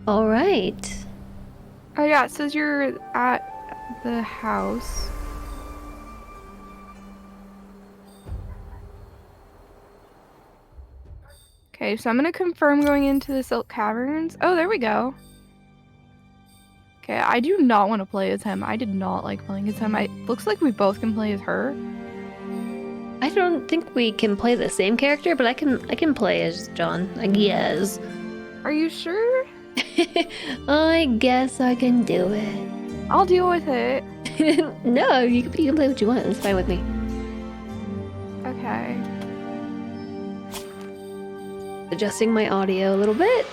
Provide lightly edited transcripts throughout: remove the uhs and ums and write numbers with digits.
All right. Oh yeah, it says you're at the house. Okay, so I'm gonna confirm going into the Silk Caverns. Oh, there we go. Okay, I do not want to play as him. I did not like playing as him. Looks like we both can play as her. I don't think we can play the same character, but I can play as John. I guess. Are you sure? I guess I can do it. I'll deal with it. No, you can play what you want. It's fine with me. Okay. Adjusting my audio a little bit.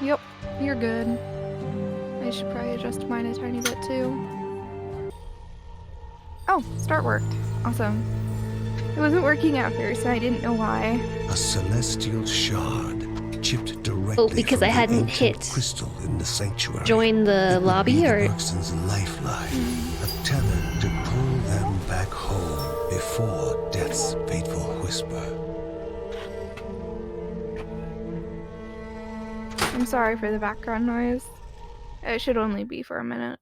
Yep, you're good. I should probably adjust mine a tiny bit too. Oh, start worked. Awesome. It wasn't working at first, and I didn't know why. A celestial shard chipped directly because from I the hadn't ancient hit crystal in the sanctuary. join the It would lobby, be the or Bergson's lifeline, a tether to pull them back home before death's fateful whisper. I'm sorry for the background noise. It should only be for a minute.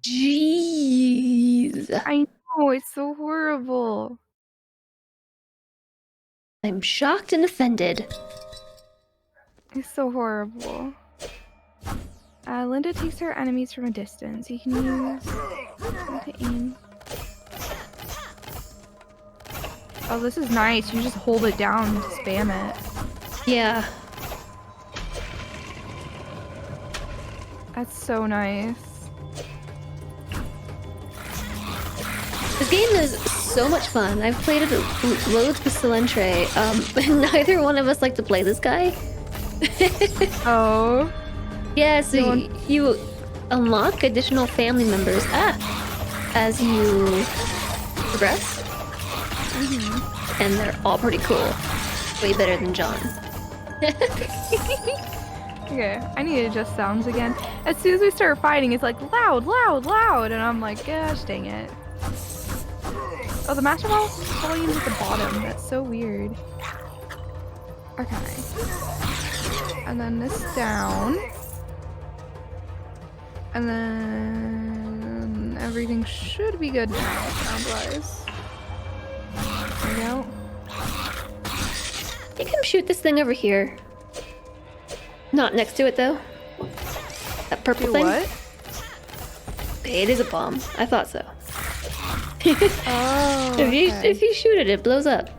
jeez, I know, it's so horrible. I'm shocked and offended. It's so horrible. Linda takes her enemies from a distance. You can use to aim. Oh, this is nice. You just hold it down to spam it. Yeah. That's so nice. This game is so much fun. I've played it loads with Silentre, but neither one of us like to play this guy. Oh. Yeah, so you unlock additional family members as you progress. And they're all pretty cool. Way better than John. Okay, I need to adjust sounds again. As soon as we start fighting, it's like loud, loud, loud, and I'm like, gosh dang it. Oh, the master volume's at the bottom. That's so weird. Okay. And then this down. And then everything should be good now, sound-wise. There we go. You can shoot this thing over here. Not next to it, though. That purple Do thing. what? Okay, it is a bomb. I thought so. Oh, okay. If you shoot it, it blows up.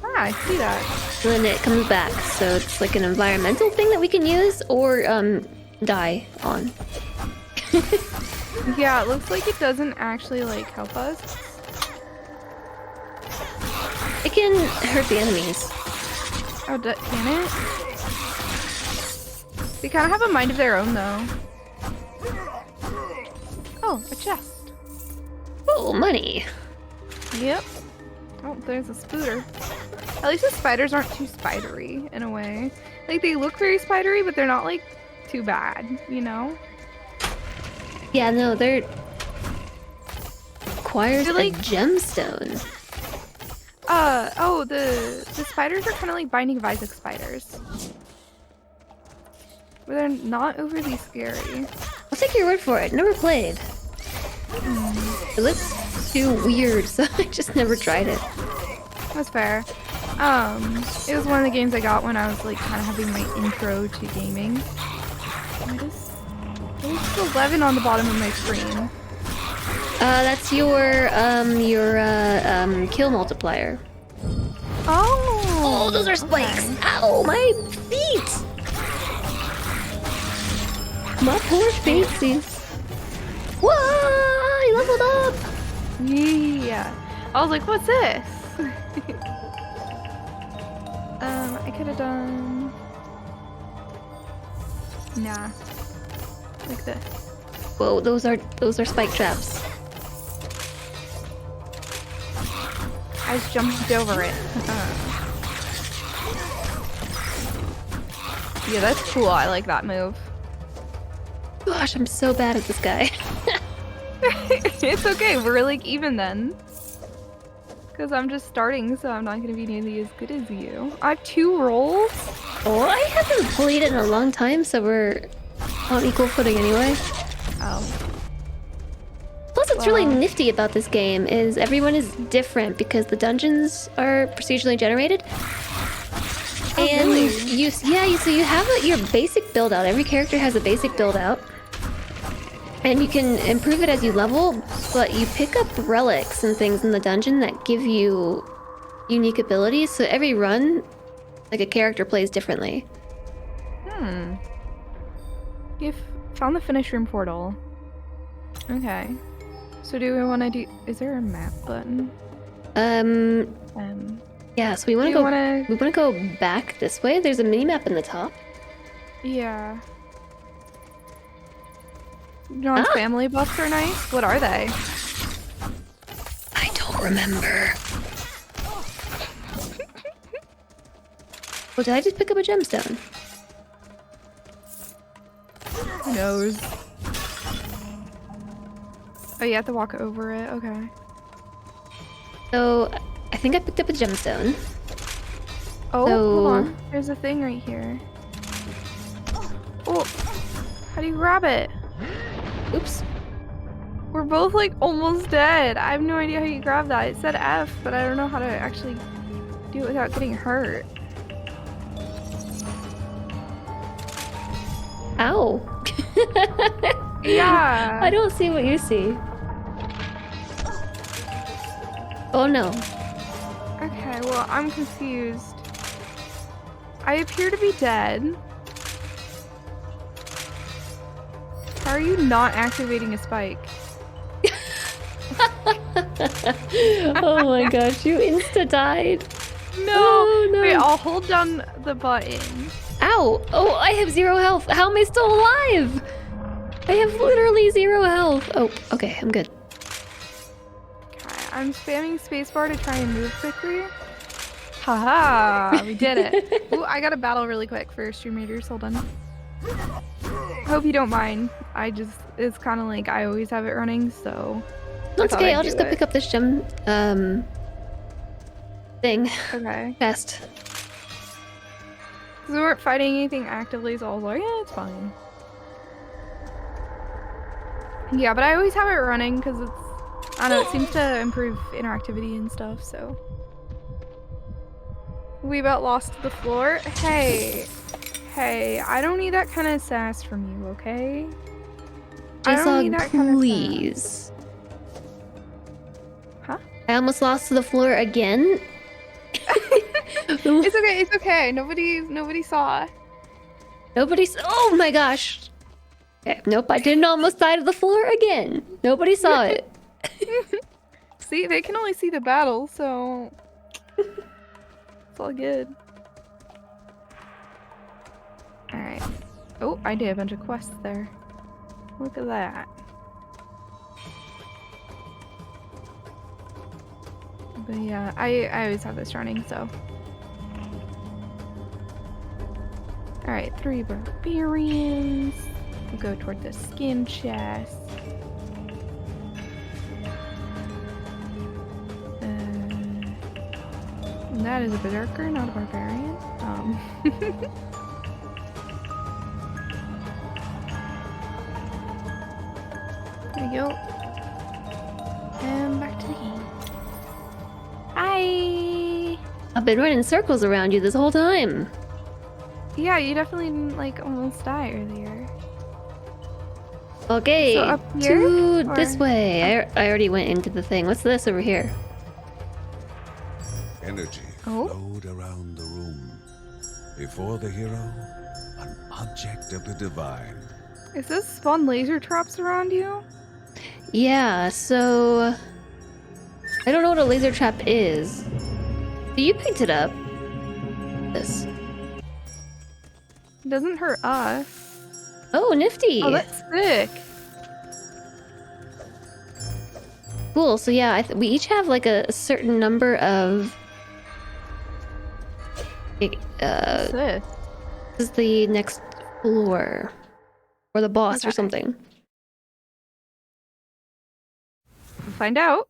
Ah, I see that. And then it comes back. So it's like an environmental thing that we can use or die on. Yeah, it looks like it doesn't actually, like, help us. It can hurt the enemies. Oh, can it? They kind of have a mind of their own, though. Oh, a chest. Oh, money. Yep. Oh, there's a spooter. At least the spiders aren't too spidery, in a way. Like, they look very spidery, but they're not, like, too bad, you know? Yeah, no, they're... Requires They're like... a gemstone. Oh, the spiders are kind of like Binding of Isaac spiders. But they're not overly scary. I'll take your word for it. Never played. It looks too weird, so I just never tried it. That's fair. It was one of the games I got when I was like kind of having my intro to gaming. There's 11 on the bottom of my screen. That's your kill multiplier. Oh! Oh, those are spikes! Okay. Ow, my feet! My poor feetsies. Whoa! I leveled up! Yeah. I was like, what's this? I could have done... Nah. Like this. Whoa, those are spike traps. I just jumped over it. Yeah, that's cool. I like that move. Gosh, I'm so bad at this guy. It's okay. We're like even then. Because I'm just starting, so I'm not going to be nearly as good as you. I have 2 rolls. Oh, I haven't played it in a long time, so we're on equal footing anyway. Oh. Plus, what's really Wow. nifty about this game is everyone is different because the dungeons are procedurally generated. Oh, And really? so you have your basic build out. Every character has a basic build out. And you can improve it as you level, but you pick up relics and things in the dungeon that give you unique abilities. So every run, like a character plays differently. You've found the finish room portal. Okay. So do we want to do... Is there a map button? Yeah, so we want to Do go. you wanna- We want to go back this way. There's a mini map in the top. Yeah. John's family buffs are nice. What are they? I don't remember. Well, did I just pick up a gemstone? Who knows? Oh, you have to walk over it. Okay. So, I think I picked up a gemstone. Oh, So- hold on. There's a thing right here. Oh, how do you grab it? Oops. We're both like almost dead. I have no idea how you grab that. It said F, but I don't know how to actually do it without getting hurt. Ow. Yeah. I don't see what you see. Oh no. Okay, well, I'm confused. I appear to be dead. How are you not activating a spike? Oh my gosh, you insta died. No! Oh, no. Wait, I'll hold down the button. Ow! Oh, I have 0 health. How am I still alive? I have literally 0 health. Oh, okay, I'm good. Okay, I'm spamming spacebar to try and move quickly. Haha, we did it. Ooh, I got a battle really quick for stream readers. Hold on. Hope you don't mind. It's kind of like I always have it running, so. That's thought okay, I'd I'll do just go it. pick up this gem, thing. Okay. Chest. Because we weren't fighting anything actively, so I was like, yeah, it's fine. Yeah, but I always have it running because I don't know, it seems to improve interactivity and stuff, so. We about lost the floor. Hey, I don't need that kind of sass from you, okay? I don't need J-Sog, that kind of please. Huh? I almost lost to the floor again. It's okay. Nobody saw. Nobody's. Oh my gosh. Okay, nope, I didn't almost die to the floor again. Nobody saw it. See, they can only see the battle, so it's all good. Alright. Oh, I did a bunch of quests there. Look at that. But yeah, I always have this running, so. Alright, 3 barbarians. We'll go toward the skin chest. That is a berserker, not a barbarian. There you go. And back to the game. Hi! I've been running circles around you this whole time. Yeah, you definitely didn't like almost die earlier. Okay, So up here, to or- this way. I already went into the thing. What's this over here? Energy Oh. flowed around the room. Before the hero, an object of the divine. Is this spawn laser traps around you? Yeah, so I don't know what a laser trap is. So you picked it up. This. It doesn't hurt us. Oh, nifty. Oh, that's sick. Cool. So yeah, we each have like a certain number of. What's this? This is the next floor, or the boss, or Okay. something. We'll find out.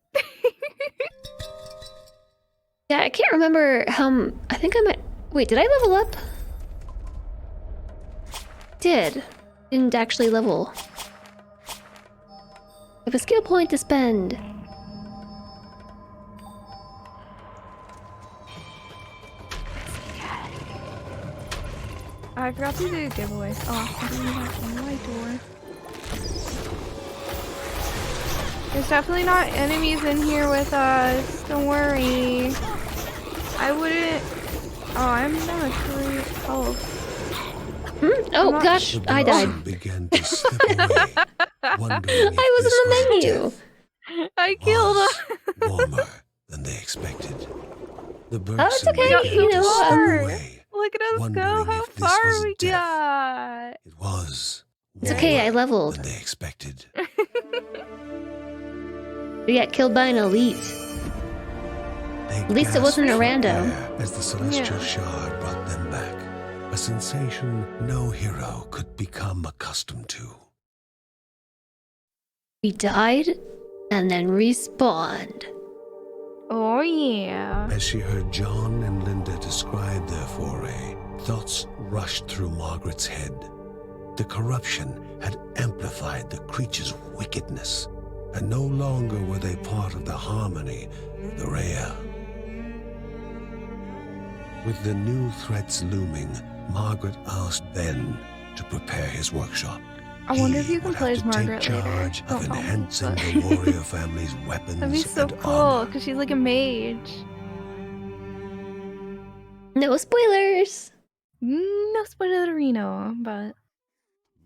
Yeah, I can't remember how. I think I might. Wait, did I level up? did. Didn't actually level. I have a skill point to spend. I forgot to do giveaways. Oh, I'm doing that on my door. There's definitely not enemies in here with us. Don't worry. I wouldn't. Oh, I'm not actually. Oh. Oh gosh, The I died. person began to slip away, wondering if I was this in the was menu. death I killed was him. warmer than they expected. The it's person okay, began you to know, slip away, Look at us go. wondering How if this far was we death. got. It was It's okay, I warmer leveled. than they expected. We got killed by an elite. They At least it wasn't a gasped for rando. air as the celestial Yeah. shard brought them back. A sensation no hero could become accustomed to. We died and then respawned. Oh yeah. As she heard John and Linda describe their foray, thoughts rushed through Margaret's head. The corruption had amplified the creature's wickedness, and no longer were they part of the harmony of the Rhea. With the new threats looming, Margaret asked Ben to prepare his workshop. I wonder if He you can would play have as to take Margaret later. charge of Don't tell me, enhancing but- the warrior family's weapons That'd be so and cool armor. because she's like a mage. No spoilers! No spoilerino, but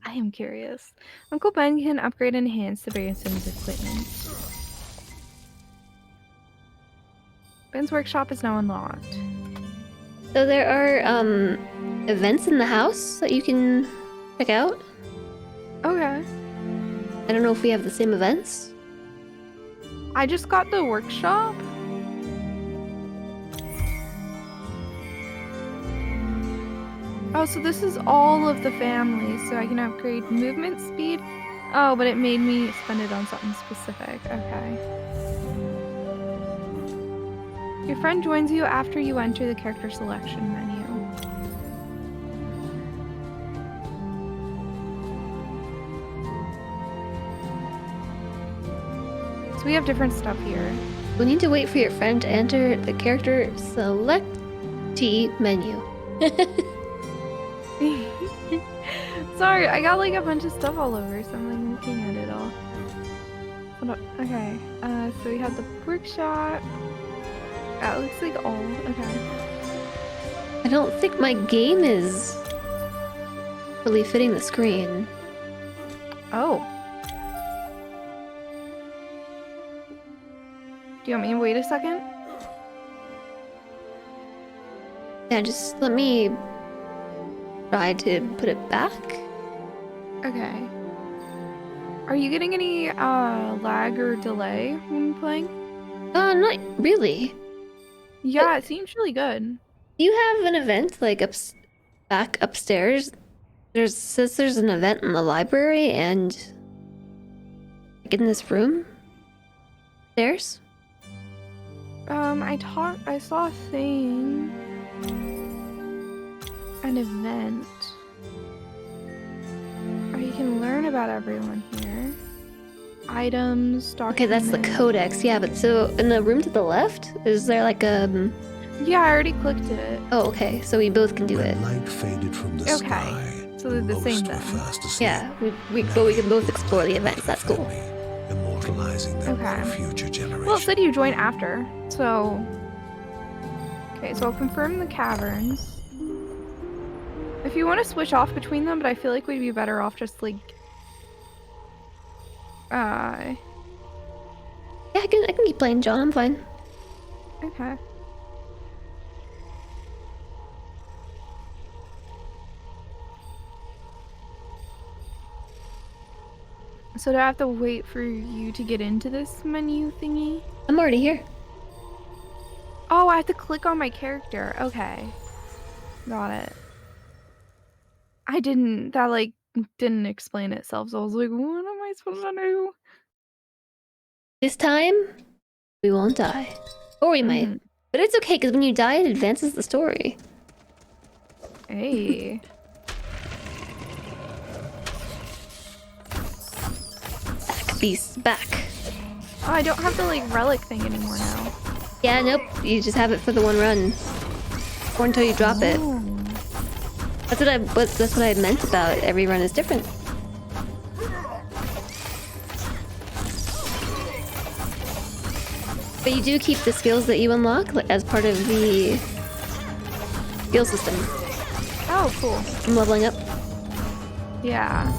I am curious. Uncle Ben can upgrade and enhance the Branson's equipment. Ben's workshop is now unlocked. So there are events in the house that you can check out. Okay. I don't know if we have the same events. I just got the workshop. Oh, so this is all of the family, so I can upgrade movement speed. Oh, but it made me spend it on something specific. Okay. Your friend joins you after you enter the character selection menu. So we have different stuff here. We need to wait for your friend to enter the character select T menu. Sorry, I got like a bunch of stuff all over, so I'm like looking at it all. Hold up. Okay, so we have the workshop. That looks like all. Okay. I don't think my game is really fitting the screen. Oh. Do you want me to wait a second? Yeah, just let me try to put it back. Okay. Are you getting any lag or delay when playing? Not really. Yeah, it seems really good. Do you have an event like back upstairs? Says there's an event in the library and like in this room. Stairs? I saw a thing. An event. Or you can learn about everyone here. Items, documents. Okay, that's the codex. Yeah, but so in the room to the left, is there like a? Yeah, I already clicked it. Oh, okay. So we both can do When it. light faded from the Okay, sky, so they're the most same were then. fast asleep. Yeah, but we can both explore the events. That's cool. Family, immortalizing them Okay. for future generations. Well, it said you join after, so... Okay, so I'll confirm the caverns. If you want to switch off between them, but I feel like we'd be better off just, like... Yeah, I can keep playing, John. I'm fine. Okay. So do I have to wait for you to get into this menu thingy? I'm already here. Oh, I have to click on my character. Okay. Got it. That like didn't explain itself, so I was like, what am I supposed to do? This time, we won't die, or we might. Mhm. But it's okay because when you die, it advances the story. Hey. beasts back. Oh, I don't have the like relic thing anymore now. Yeah, nope. You just have it for the one run, or until you drop it. Oh. That's what I meant about every run is different. But you do keep the skills that you unlock as part of the skill system. Oh, cool. I'm leveling up. Yeah.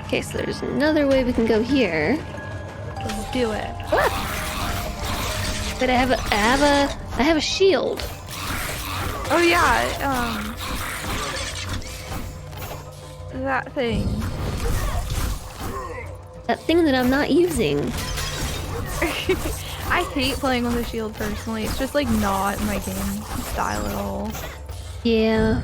Okay, so there's another way we can go here. Let's do it. But I have a shield. Oh yeah, that thing. That thing that I'm not using. I hate playing with a shield personally. It's just like not my game style at all. Yeah.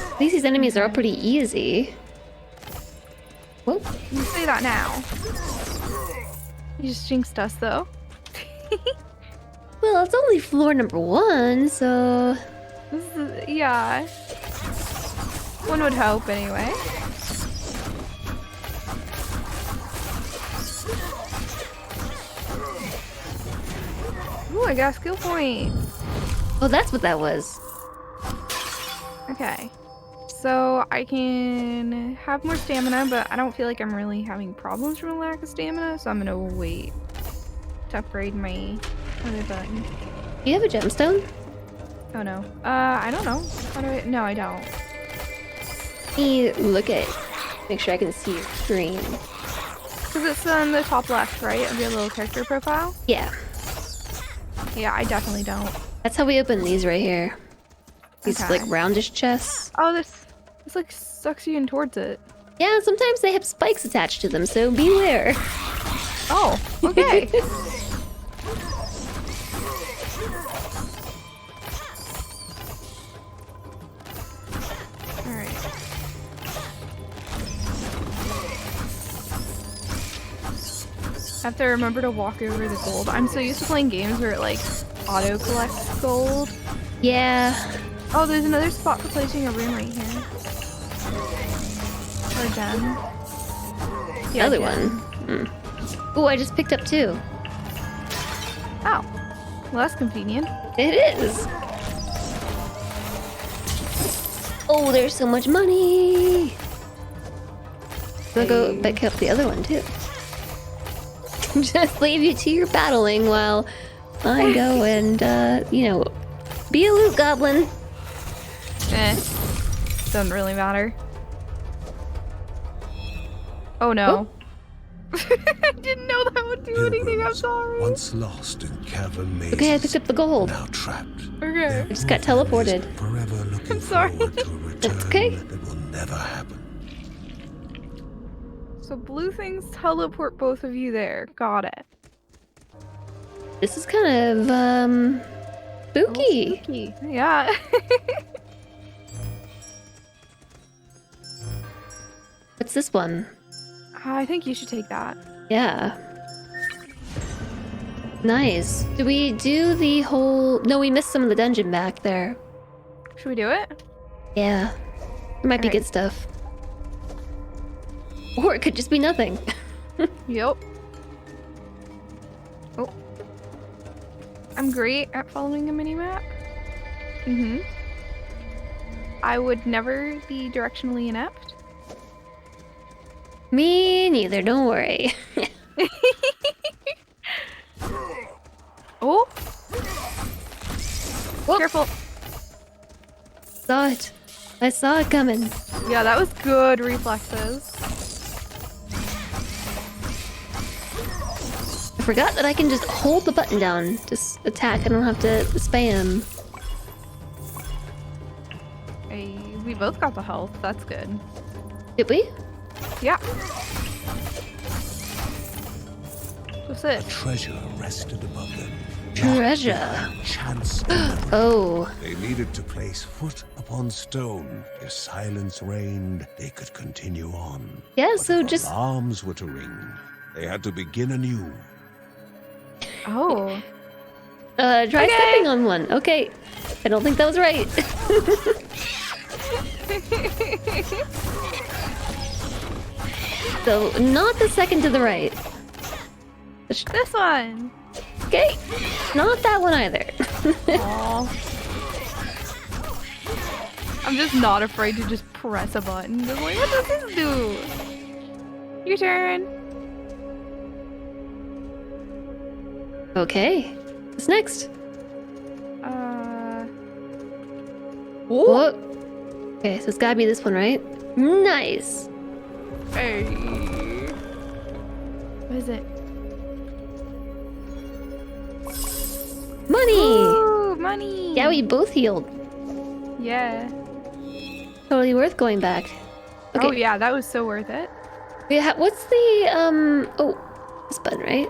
At least these enemies are all pretty easy. Whoa. You say that now. You just jinxed us though. Well, it's only floor number 1, so... Yeah. One would hope anyway. Ooh, I got a skill point. Oh, that's what that was. Okay. So I can have more stamina, but I don't feel like I'm really having problems from a lack of stamina, so I'm gonna wait to upgrade my other button. Do you have a gemstone? Oh no. I don't know. How do I? No, I don't. Let me look at it. Make sure I can see your screen. Because it's on the top left, right, of your little character profile? Yeah. Yeah, I definitely don't. That's how we open these right here. These Okay. like roundish chests. Oh, this like sucks you in towards it. Yeah, sometimes they have spikes attached to them, so beware. Oh, okay. Alright. I have to remember to walk over the gold. I'm so used to playing games where it like auto collects gold. Yeah. Oh, there's another spot for placing a rune right here. Or a gem. Yeah, Another gem. one. Oh, I just picked up 2. Oh. Well, that's convenient. It is. Oh, there's so much money. I'll go pick up the other one too. Just leave you to your battling while I go and, be a loot goblin. Doesn't really matter. Oh no. I didn't know that would do anything, I'm Pilgrims, sorry. once lost in cavern mazes, Okay, I picked up the gold. now trapped. Okay. I just got teleported. Forever looking I'm sorry. forward to a return That's okay. that will never happen. So blue things teleport both of you there. Got it. This is kind of, spooky. Spooky. Yeah. What's this one? I think you should take that. Yeah. Nice. Do we do the whole... No, we missed some of the dungeon back there. Should we do it? Yeah. There might be Alright. good stuff. Or it could just be nothing. Yep. Oh. I'm great at following a minimap. Mm-hmm. I would never be directionally inept. Me neither, don't worry. Oh! Whoop. Careful. Saw it. I saw it coming. Yeah, that was good reflexes. I forgot that I can just hold the button down. Just attack. I don't have to spam. Hey, we both got the health. That's good. Did we? Yeah. That's A it. treasure rested above them. Treasure. Chance. Oh. They needed to place foot upon stone. If silence reigned, they could continue on. Yeah, But so if just... alarms were to ring, they had to begin anew. Oh. Try Okay. stepping on one. Okay. I don't think that was right. So, not the second to the right. This one. Okay. Not that one either. Aww. I'm just not afraid to just press a button. Just like, what does this do? Your turn. Okay. What's next? Oh. What? Okay, so it's gotta be this one, right? Nice. Hey. What is it? Money. Ooh, money. Yeah, we both healed. Yeah. Totally worth going back. Okay. Oh yeah, that was so worth it. Yeah, what's the oh, this button, right?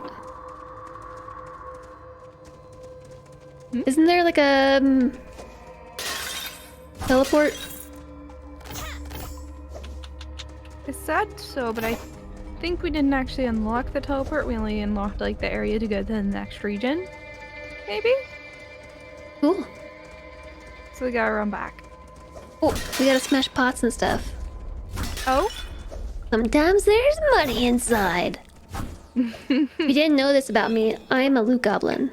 Hmm? Isn't there like a teleport? I said so, but I think we didn't actually unlock the teleport. We only unlocked like the area to go to the next region. Maybe? Cool. So we gotta run back. Oh, we gotta smash pots and stuff. Oh? Sometimes there's money inside. If you didn't know this about me, I'm a loot goblin.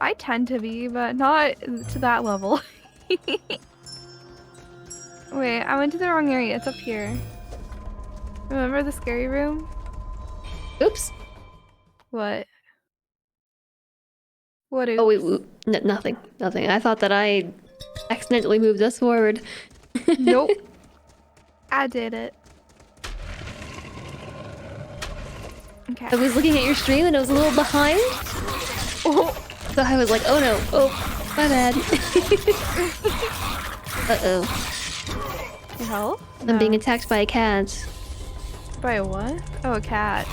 I tend to be, but not to that level. Wait, I went to the wrong area. It's up here. Remember the scary room? Oops. What? What is? Oh wait, nothing. Nothing. I thought that I accidentally moved us forward. Nope. I did it. Okay. I was looking at your stream and I was a little behind. Oh. So I was like, oh no. Oh, my bad. Uh-oh. The hell? I'm being attacked by a cat. By a what? Oh, a cat.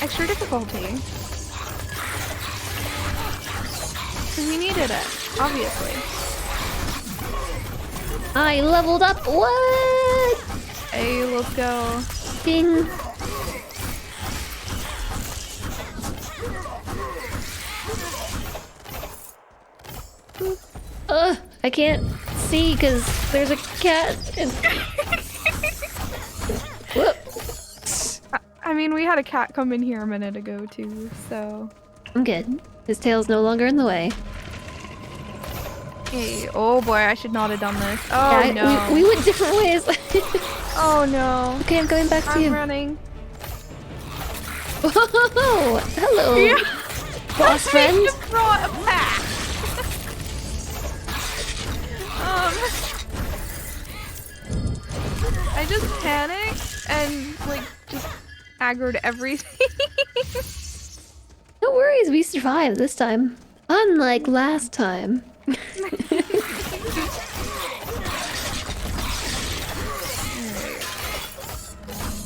Extra difficulty. Because we needed it, obviously. I leveled up. What? Hey, let's go. Ding. I can't see because there's a cat. And... Whoop. I mean, we had a cat come in here a minute ago too, so. I'm good. His tail's no longer in the way. Hey, oh boy, I should not have done this. Oh Yeah, no. we went different ways. Oh no. Okay, I'm going back to I'm you. running. Whoa! Hello, Yeah. boss I friend. just brought a pack. I just panicked and like just aggroed everything. No worries, we survived this time. Unlike last time.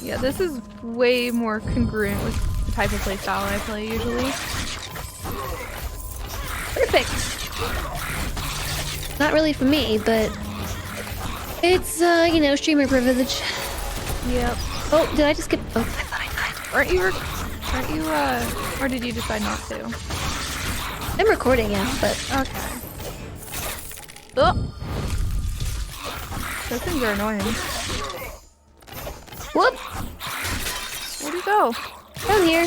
Yeah, this is way more congruent with the type of playstyle I play usually. Perfect. Not really for me, but it's you know, streamer privilege. Yep. Oh, did I just get? Oh, I thought I died. Aren't you or did you decide not to? I'm recording, yeah, but Okay. Oh! Those things are annoying. whoop, Where'd you go? down here.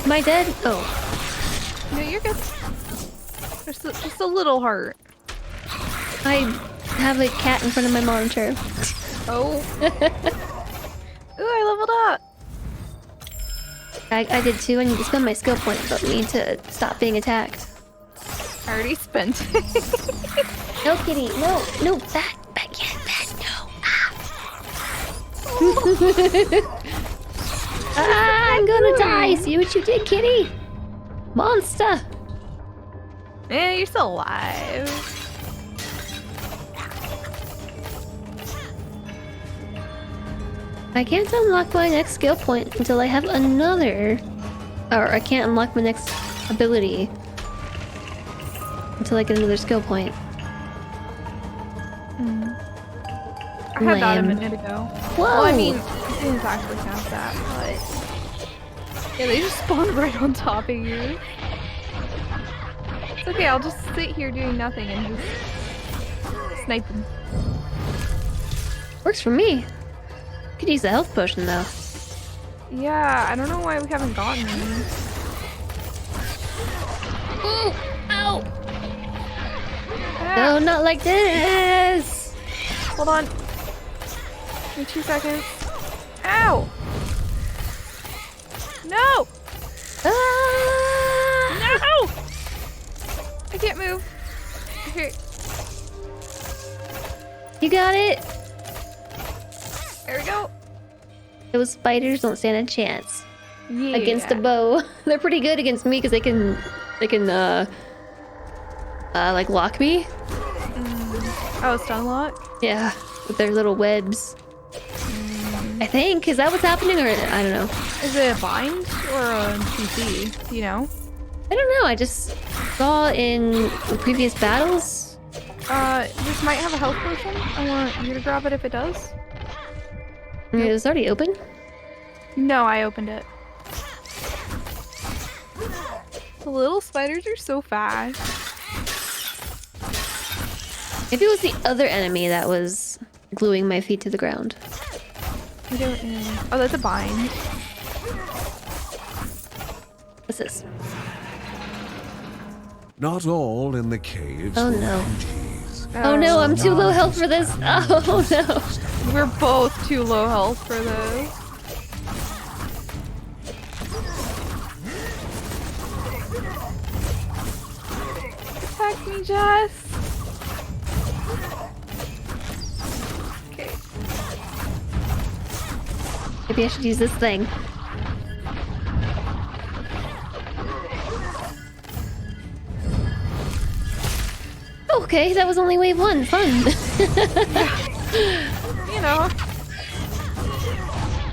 Am I dead? Oh, No, you're good. There's just a little heart. I have a cat in front of my monitor. Oh. Ooh, I leveled up. I did too. I need to spend my skill point, but we need to stop being attacked. I already spent it. No, kitty. No, no, back, yeah, back, no. Ah, I'm gonna die. See what you did, kitty. Monster. Eh, you're still alive. I can't unlock my next skill point until I have another... Or I can't unlock my next ability until I get another skill point. I had that a Lame. minute ago. Whoa! Well, I mean, I didn't actually count that, but... Yeah, they just spawned right on top of you. It's okay, I'll just sit here doing nothing and just snipe them. Works for me. Could use a health potion though. Yeah, I don't know why we haven't gotten any. Ooh! Ow! Ah, No, not like this! hold on. Give me 2 seconds. Ow! No! Ah! No! I can't move. Okay, You got it! there we go. Those spiders don't stand a chance Yeah. against a bow. They're pretty good against me because they can like lock me. Oh, stun lock? Yeah, with their little webs. I think. Is that what's happening, or I don't know. Is it a bind or a NPC? Do you know? I don't know. I just saw in the previous battles. This might have a health potion. I want you to grab it if it does. It was already open. No, I opened it. The little spiders are so fast. Maybe it was the other enemy that was gluing my feet to the ground. I don't know. Oh, that's a bind. What's this? Not all in the caves Oh, were no. refugees. Oh no, I'm too low health for this. Oh no. We're both too low health for this. Attack me, Jess. Okay. Maybe I should use this thing. Okay, that was only wave 1. Fun. You know,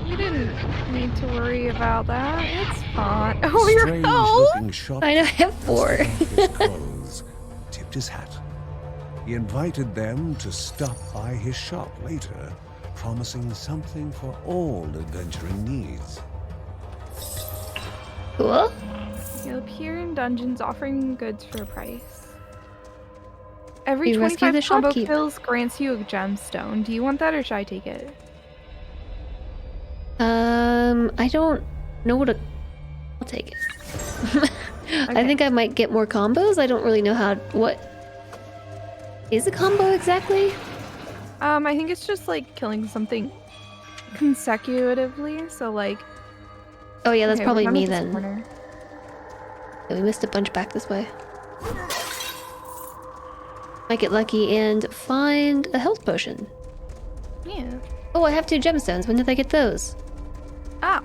we didn't need to worry about that. It's fine. Oh, your health! Strange-looking shop I know, I have 4. his clothes, tipped his hat. He invited them to stop by his shop later, promising something for all adventuring needs. Cool. You'll appear in dungeons offering goods for a price. Every You rescue 25 the combo shopkeep. kills grants you a gemstone. Do you want that or should I take it? I don't know what I'll take it. I Okay. think I might get more combos. I don't really know what is a combo exactly? I think it's just like killing something consecutively. So like, Oh yeah, that's okay, probably we're me done with this then. corner. Yeah, we missed a bunch back this way. Might get lucky and find a health potion. Yeah. Oh, I have 2 gemstones. When did I get those? Ah,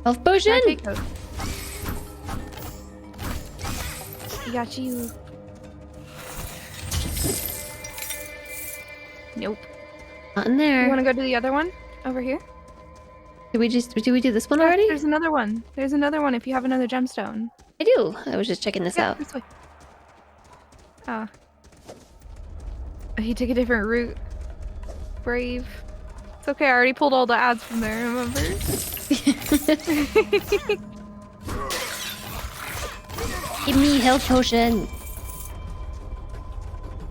Health potion? I take those. Got you. Nope. Not in You there. want to go to the other one over here? Did we do this one already? There's another one. There's another one if you have another gemstone. I do. I was just checking this Yeah, out. this way. Ah. He took a different route. Brave. It's okay, I already pulled all the ads from there, remember? Give me health potion.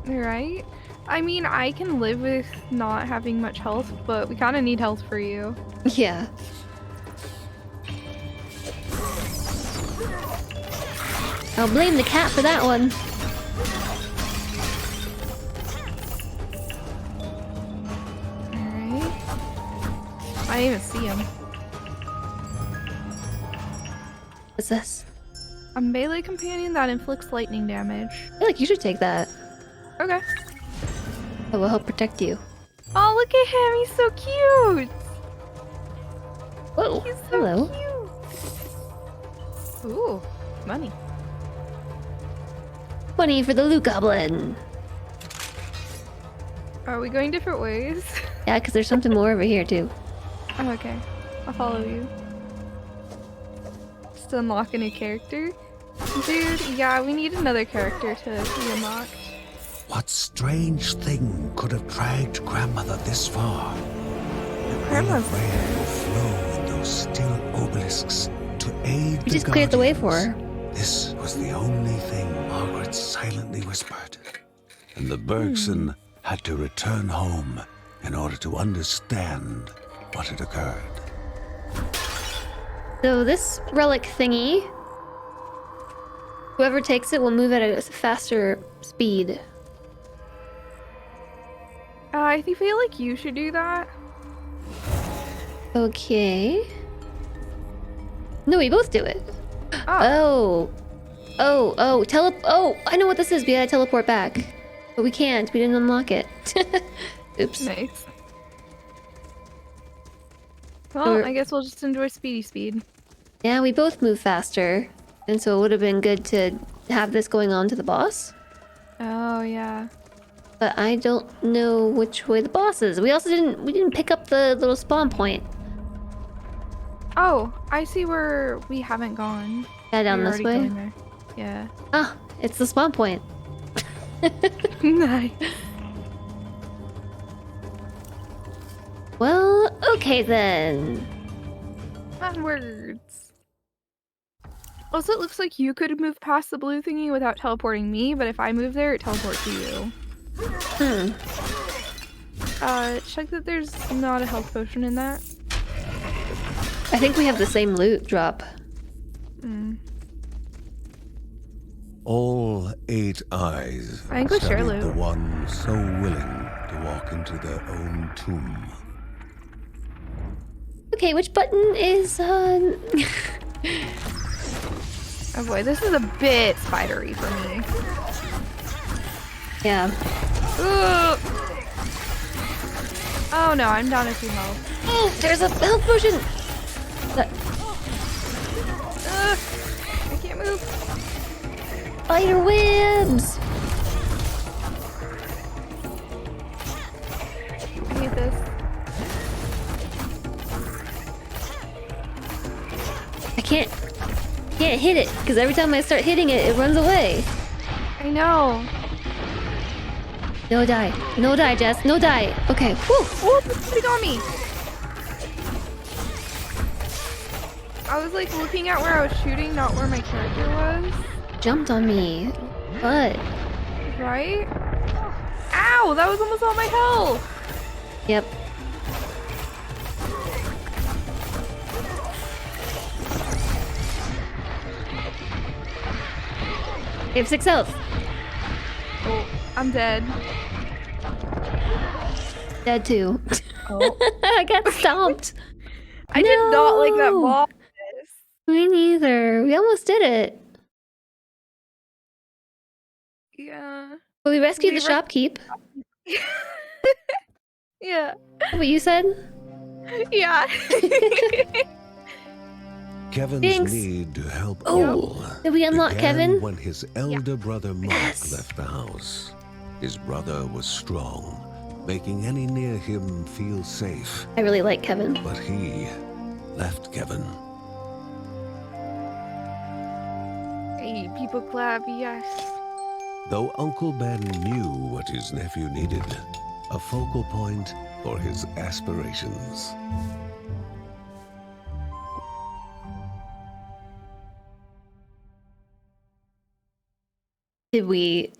Right? I mean, I can live with not having much health, but we kind of need health for you. Yeah. I'll blame the cat for that one. Alright. I didn't even see him. What's this? A melee companion that inflicts lightning damage. I feel like you should take that. Okay. It will help protect you. Oh, look at him! He's so cute! Whoa. He's so Hello. cute! Ooh, money. Money for the loot goblin. Are we going different ways? Yeah, because there's something more over here too. Oh, okay. I'll follow you. Just unlock a new character? Dude, yeah, we need another character to be unlocked. What What strange thing could have dragged Grandmother this far? The Grandma's rain will flow in those still obelisks to aid We the just cleared the way for Guardians. her. This was the only thing Margaret silently whispered. And the Bergson had to return home in order to understand what had occurred. So this relic thingy, whoever takes it will move at a faster speed. I feel like you should do that. Okay. No, we both do it. Oh. Oh, I know what this is. We gotta teleport back. But we can't. We didn't unlock it. Oops. Nice. Well, Or- I guess we'll just enjoy speedy speed. Yeah, we both move faster. And so it would have been good to have this going on to the boss. Oh, yeah. But I don't know which way the boss is. We didn't pick up the little spawn point. Oh, I see where we haven't gone. Yeah, down We're this already way. going there. Yeah. Ah, it's the spawn point. Nice. Well, okay then. Onwards. Also, it looks like you could move past the blue thingy without teleporting me, but if I move there, it teleports to you. Check that there's not a health potion in that. I think we have the same loot drop. All 8 eyes I think we share studied the loot. one so willing to walk into their own tomb. Okay, which button is Oh boy, this is a bit spidery for me. Yeah. Ugh. Oh no, I'm down to 2 health. Oh, there's a health potion! Ugh. I can't move. Spider webs! I hate this. I can't hit it, because every time I start hitting it, it runs away. I know. No die. No die, Jess. No die. Okay, whew. Oh, it's sitting on me. I was like looking at where I was shooting, not where my character was. Jumped on me. But, Right? Ow! That was almost all my health! yep. You have 6 health. Oh, I'm dead. Dead too. Oh. I got stomped. I did not like that No. ball. Me neither. We almost did it. Yeah. But we rescued We the shopkeep. Yeah. What you said? Yeah. Kevin's Thanks. need to help Oh, all did we unlock began Kevin? when his elder brother Mark Yes. left the house. His brother was strong, making any near him feel safe. I really like Kevin. But he left Kevin. Hey, people clap, yes. Though Uncle Ben knew what his nephew needed, a focal point for his aspirations. Did we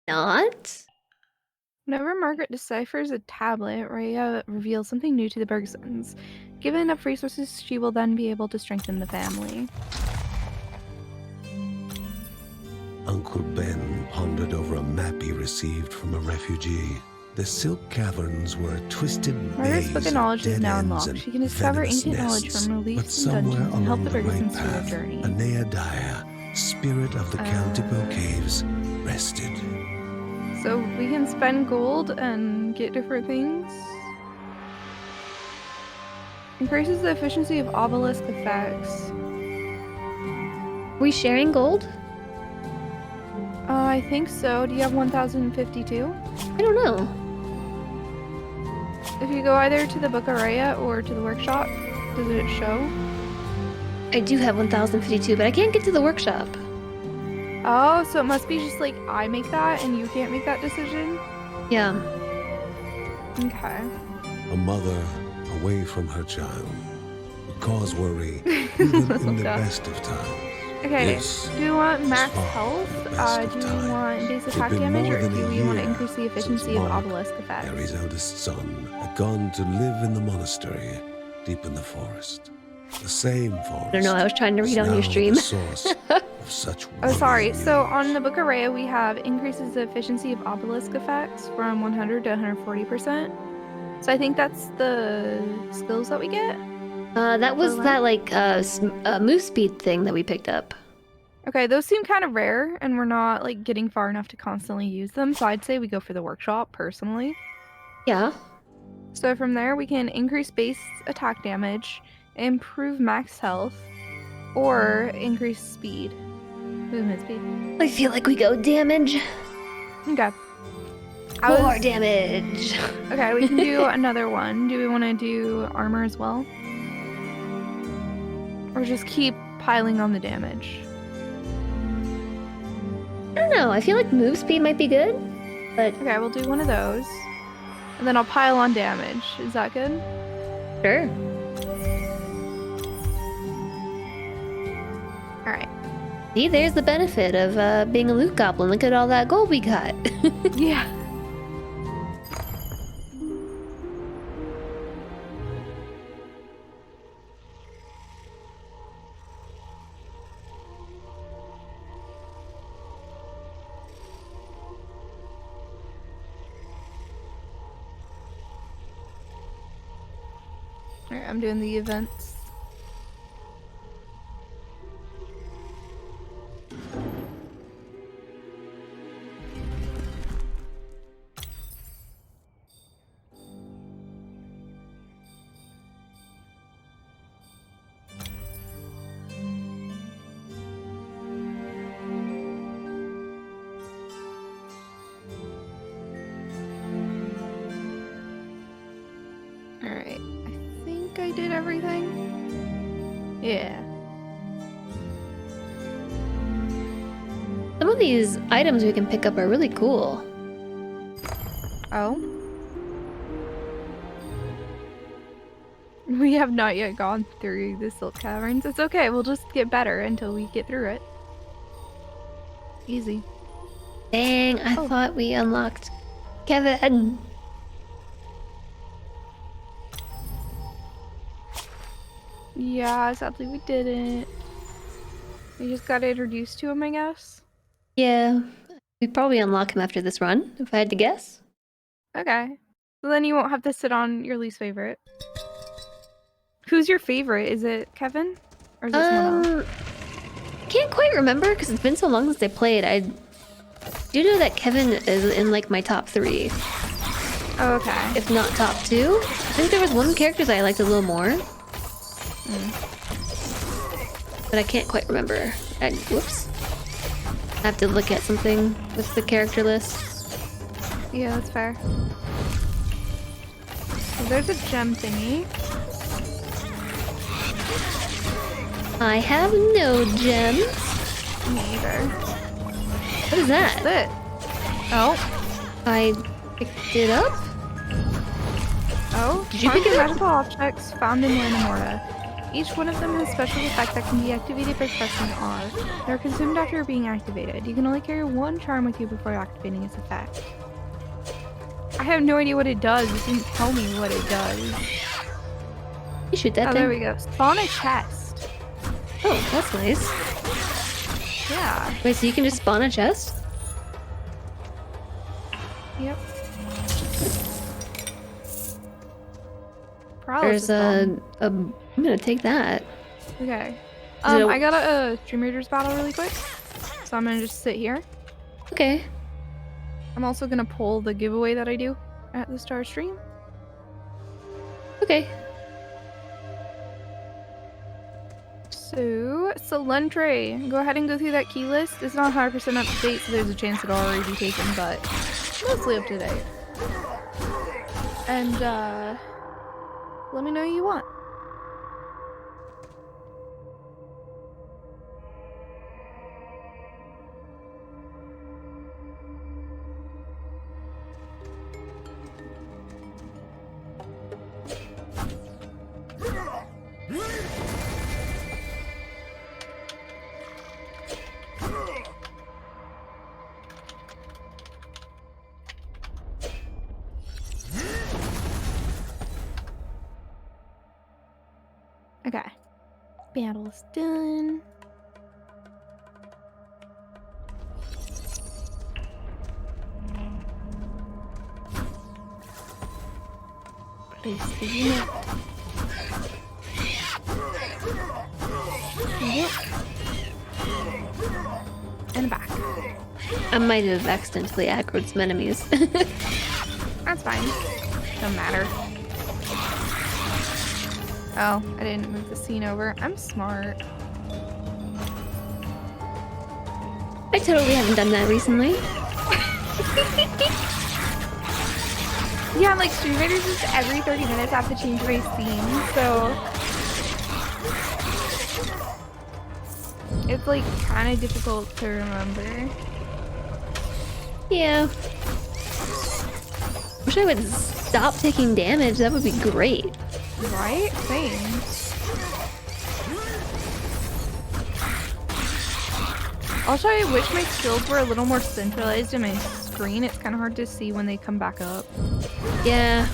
not? Whenever Margaret deciphers a tablet, Rhea reveals something new to the Bergsons. Given enough resources, she will then be able to strengthen the family. Uncle Ben pondered over a map he received from a refugee. The Silk Caverns were a twisted Margaret's maze book of of knowledge is dead now ends unlocked. and She can discover venomous ancient knowledge nests. from But reliefs and somewhere dungeons and help along the the right Bergsons through their path, journey. Aneadiah, spirit of the Counterpole Caves, rested. So we can spend gold and get different things. Increases the efficiency of Obelisk effects. Are we sharing gold? I think so. Do you have 1052? I don't know. If you go either to the Book of Raya or to the workshop, does it show? I do have 1052, but I can't get to the workshop. Oh, so it must be just like I make that and you can't make that decision? Yeah. Okay. A mother away from her child would cause worry even in the Okay. best of times. Okay, This do we want was max far health? from the best of Do we times. want base It'd attack been damage, more or than do a we want to year increase the since efficiency of Mark, obelisk effects? Harry's eldest son, had gone to live in the monastery deep in the forest. The same forest. I don't know, I was trying to read on now your stream. the source of such Oh, sorry. worrying So news. on the book array, we have increases the efficiency of obelisk effects from 100 to 140%. So I think that's the skills that we get. That was For that like move speed thing that we picked up. Okay, those seem kind of rare, and we're not like getting far enough to constantly use them. So I'd say we go for the workshop personally. Yeah. So from there, we can increase base attack damage, improve max health, or increase speed. Movement speed. I feel like we go damage. Okay. More damage. Okay, we can do another one. Do we want to do armor as well? Or just keep piling on the damage? I don't know. I feel like move speed might be good, but Okay, we'll do one of those. And then I'll pile on damage. Is that good? sure. Alright. See, there's the benefit of being a loot goblin. Look at all that gold we got. Yeah. Alright, I'm doing the events. Alright, I think I did everything. Yeah. Some of these items we can pick up are really cool. Oh? We have not yet gone through the Silk Caverns. It's okay, we'll just get better until we get through it. Easy. Dang, I Oh. thought we unlocked Kevin. Yeah, sadly we didn't. We just got introduced to him, I guess. Yeah, we'd probably unlock him after this run, if I had to guess. Okay. So then you won't have to sit on your least favorite. Who's your favorite? Is it Kevin? Or is it someone else? Can't quite remember because it's been so long since I played. I do know that Kevin is in like my top 3, Oh, okay. if not top 2. I think there was one character that I liked a little more, but I can't quite remember. Whoops. I have to look at something with the character list. Yeah, that's fair. So there's a gem thingy. I have no gems. Me either. What is that? That's it. Oh. I picked it up? Oh. Did you pick it up? Magical objects found in Land of Morta. Each one of them has a special effect that can be activated by pressing R. They're consumed after being activated. You can only carry one charm with you before activating its effect. I have no idea what it does. You didn't tell me what it does. You shoot that Oh, thing. there we go. Spawn a chest. Oh, that's nice. Yeah. Wait, so you can just spawn a chest? Yep. Paralysis There's bomb. I'm gonna take that. Okay. Is it a- I got a Dream Raiders battle really quick. So I'm gonna just sit here. Okay. I'm also gonna pull the giveaway that I do at the start of stream. Okay. So, Solentre, go ahead and go through that key list. It's not 100% up to date, so there's a chance it'll already be taken, but mostly up to date. And, let me know who you want. Okay. Battle's done. Place the unit. Yep. And back. I might have accidentally aggroed some enemies. That's fine. Don't matter. Oh, I didn't move the scene over. I'm smart. I totally haven't done that recently. Yeah, like Stream Raiders is every 30 minutes I have to change my scene, so it's like kind of difficult to remember. Yeah. Wish I would stop taking damage. That would be great. Right? Same. Also, I wish my skills were a little more centralized in my screen. It's kind of hard to see when they come back up. Yeah.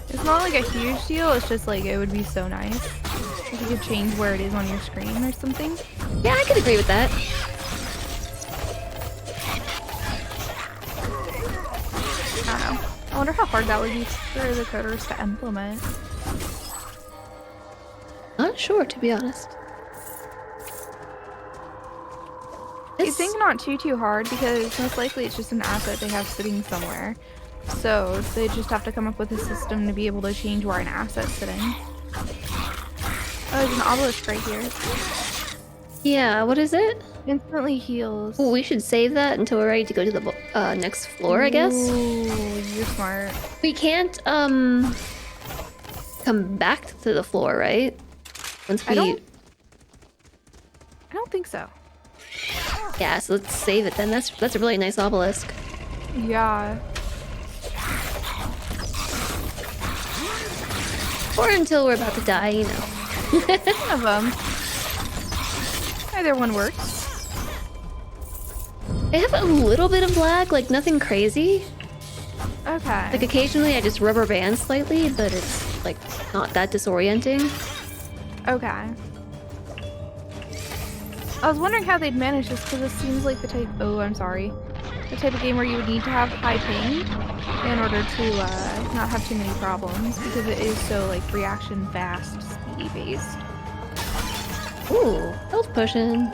It's not like a huge deal, it's just like it would be so nice if you could change where it is on your screen or something. Yeah, I could agree with that. I don't know. I wonder how hard that would be for the coders to implement. Not sure, to be honest. I think not too hard because most likely it's just an asset they have sitting somewhere. So they just have to come up with a system to be able to change where an asset's sitting. Oh, there's an obelisk right here. Yeah, what is it? Instantly heals. Well, we should save that until we're ready to go to the next floor, I guess. Ooh, you're smart. We can't come back to the floor, right? Once we I don't think so. Yeah, so let's save it then. That's a really nice obelisk. Yeah. Or until we're about to die, you know. One of them. Either one works. I have a little bit of lag, like nothing crazy. Okay. Like occasionally I just rubber band slightly, but it's like not that disorienting. Okay. I was wondering how they'd manage this because it seems like the type. Oh, I'm sorry. The type of game where you would need to have high ping in order to not have too many problems because it is so like reaction fast, speedy based. Ooh, health potion.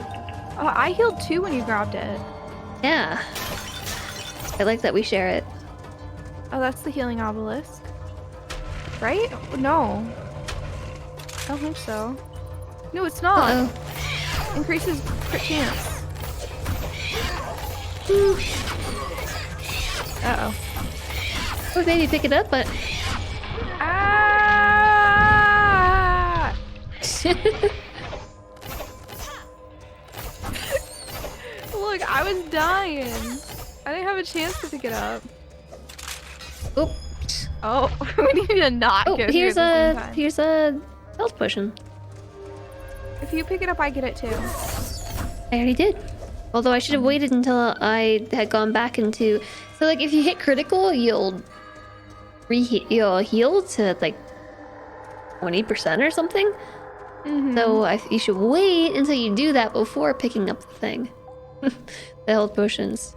Oh, I healed too when you grabbed it. Yeah. I like that we share it. Oh, that's the healing obelisk. Right? No. I don't think so. No, it's not. Uh-oh. Increases crit chance. Uh-oh. Oh, baby, pick it up, but... Ah! Look, I was dying. I didn't have a chance to pick it up. Oops. Oh, we need to not Oh, go through at the same time. here's a health potion. If you pick it up, I get it too. I already did. Although I should have waited until I had gone back into... So, like, if you hit critical, you'll heal to, like, 20% or something. Mm-hmm. So you should wait until you do that before picking up the thing. The health potions.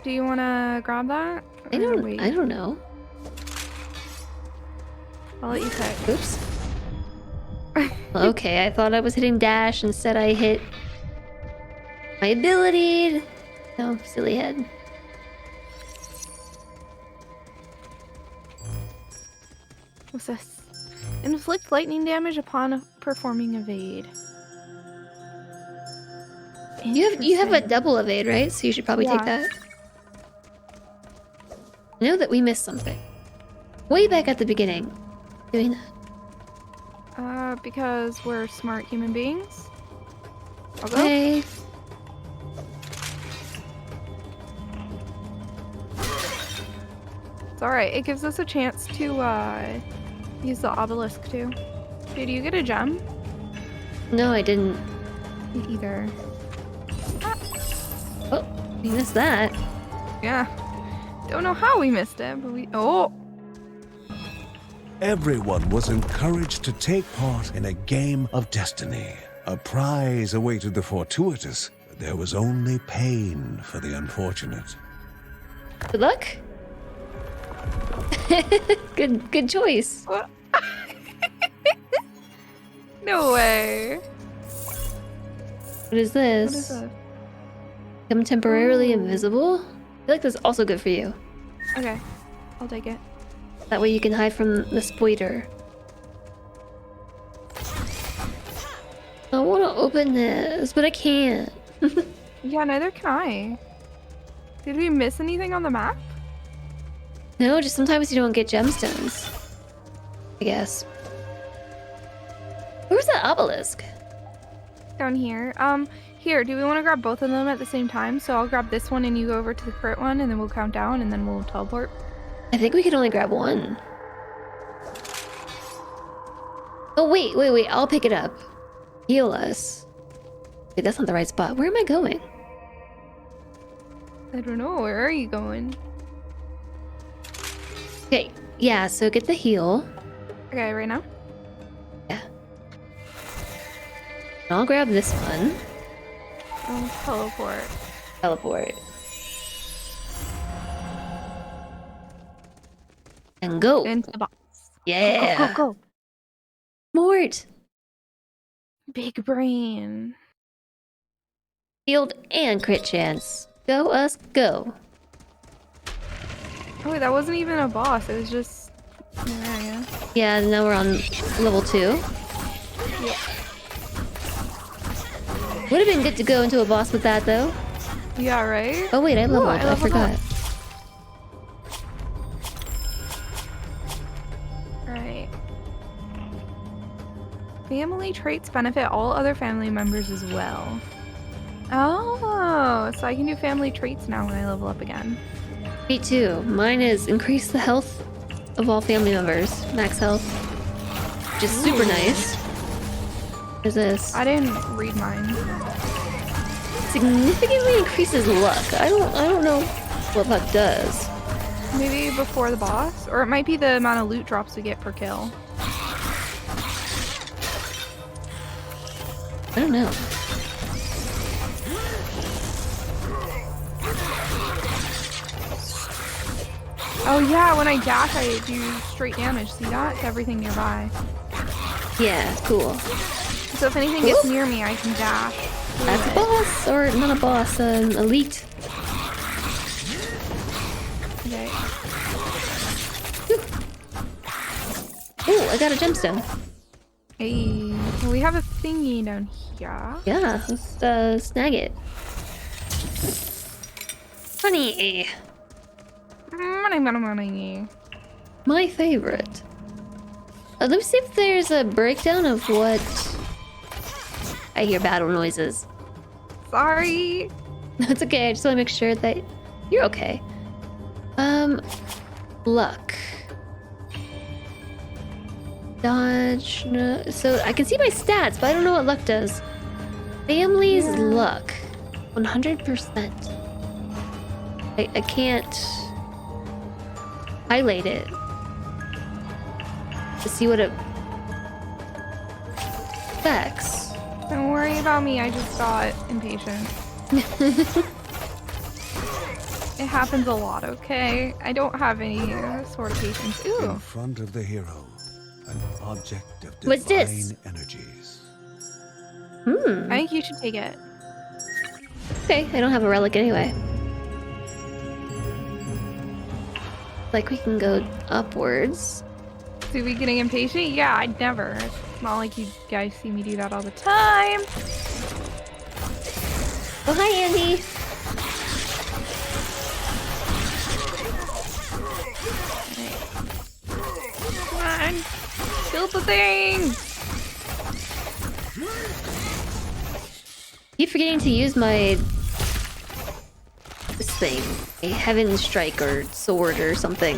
Do you want to grab that? I Or wait? don't know. I'll let you pick. Oops. Okay, I thought I was hitting dash. Instead, I hit my ability. No, silly head. What's this? Inflict lightning damage upon performing evade. You have a double evade, right? So you should probably take Yeah. that. I know that we missed something. Way back at the beginning. Doing that. Because we're smart human beings. I'll go. Hey. It's alright. It gives us a chance to use the obelisk too. Did you get a gem? No, I didn't. Me either. Oh, you missed that. Yeah. Don't know how we missed it, but we. Oh! Everyone was encouraged to take part in a game of destiny. A prize awaited the fortuitous, but there was only pain for the unfortunate. Good luck. Good choice. What? No way. What is this? What is that? Become temporarily Ooh. invisible? I feel like that's also good for you. Okay, I'll take it. That way you can hide from the spider. I want to open this, but I can't. Yeah, neither can I. Did we miss anything on the map? No, just sometimes you don't get gemstones. I guess. Where's that obelisk? Down here. Here, do we want to grab both of them at the same time? So I'll grab this one and you go over to the crit one and then we'll count down and then we'll teleport. I think we can only grab one. Oh, wait. I'll pick it up. Heal us. Wait, that's not the right spot. Where am I going? I don't know. Where are you going? Okay, yeah, so get the heal. Okay, right now? Yeah. And I'll grab this one. I'll teleport. Teleport. And go. Into the box. Yeah. Go. Mort. Big brain. Healed and crit chance. Go us go. Oh wait, that wasn't even a boss. It was just an area. Yeah, now we're on level 2. Yeah. Would have been good to go into a boss with that though. Yeah, right? Oh wait, I leveled. I I leveled forgot. up. Alright. Family traits benefit all other family members as well. Oh, so I can do family traits now when I level up again. Me too. Mine is increase the health of all family members. Max health. Which is super nice. What is this? I didn't read mine. Significantly increases luck. I don't know what luck does. Maybe before the boss? Or it might be the amount of loot drops we get per kill. I don't know. Oh yeah, when I dash I do straight damage. See that? To everything nearby. Yeah, cool. So if anything gets near me, I can dash. That's a boss, or not a boss, an elite. Okay. Ooh, I got a gemstone. Hey, well, we have a thingy down here. Yeah, let's snag it. Honey, Money. my favorite. Let me see if there's a breakdown of what... I hear battle noises. Sorry. That's okay, I just want to make sure that you're okay. Luck. Dodge, no. So I can see my stats, but I don't know what luck does. Family's luck. 100%. I can't highlight it to see what it affects. Don't worry about me, I just got impatient. It happens a lot, okay? I don't have any sort of patience. In Ooh. front of the hero, an object of What's this? divine energies. I think you should take it. Okay, I don't have a relic anyway. Like we can go upwards. Do we getting impatient? Yeah, I'd never. It's not like you guys see me do that all the time. Oh, hi, Andy. Come on. Kill the thing. Keep forgetting to use my... this thing. A heaven strike or sword or something.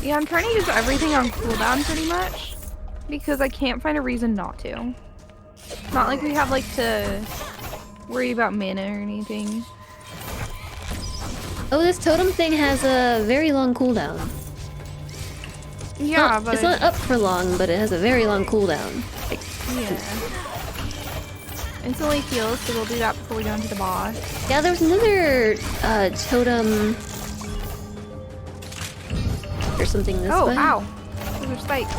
Yeah, I'm trying to use everything on cooldown pretty much. Because I can't find a reason not to. It's not like we have like to worry about mana or anything. Oh, this totem thing has a very long cooldown. Yeah, but it's not up for long, but it has a very long cooldown. Like, yeah. Instantly heals, so we'll do that before we go into the boss. yeah, there was another totem or something this way. Oh, ow! Those are spikes.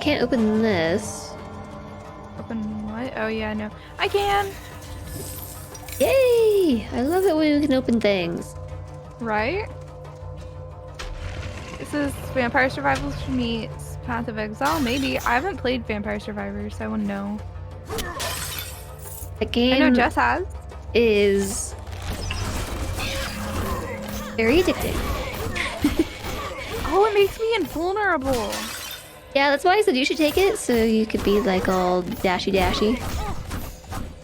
Can't open this. Open what? Oh yeah, no. I can! Yay! I love it when we can open things. Right? This is Vampire Survivors meets Path of Exile. Maybe. I haven't played Vampire Survivors, so I wouldn't know. The game I know Jess has. is very addicting. Oh, it makes me invulnerable. Yeah, that's why I said you should take it, so you could be like all dashy dashy.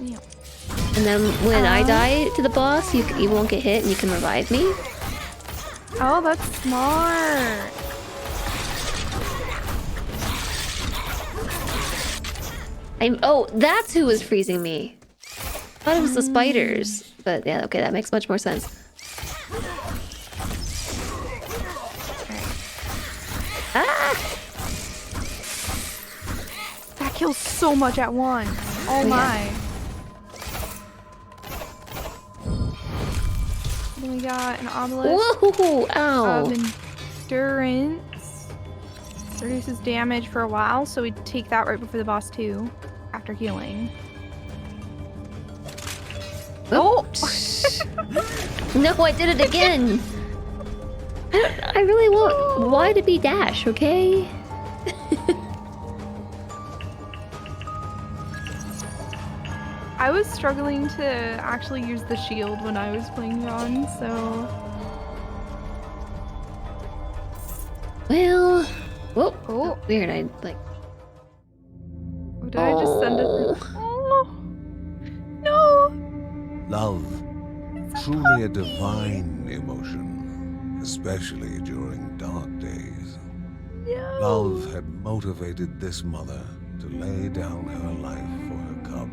Yeah. And then when I die to the boss, you won't get hit and you can revive me. Oh, that's smart. Oh, that's who was freezing me. I thought it was the spiders. But yeah, okay, that makes much more sense. Ah! That kills so much at once. Oh yeah. my. Then we got an obelisk Whoa! Ow! of endurance. Reduces damage for a while, so we take that right before the boss too, after healing. Oh! No, I did it again! I really want Y to be dash, okay? I was struggling to actually use the shield when I was playing Ron, so... Well... Whoa! Oh. Weird, I like... Did I just send it? Oh! No! Love, truly a divine emotion, especially during dark days. No! Love had motivated this mother to lay down her life for her cub.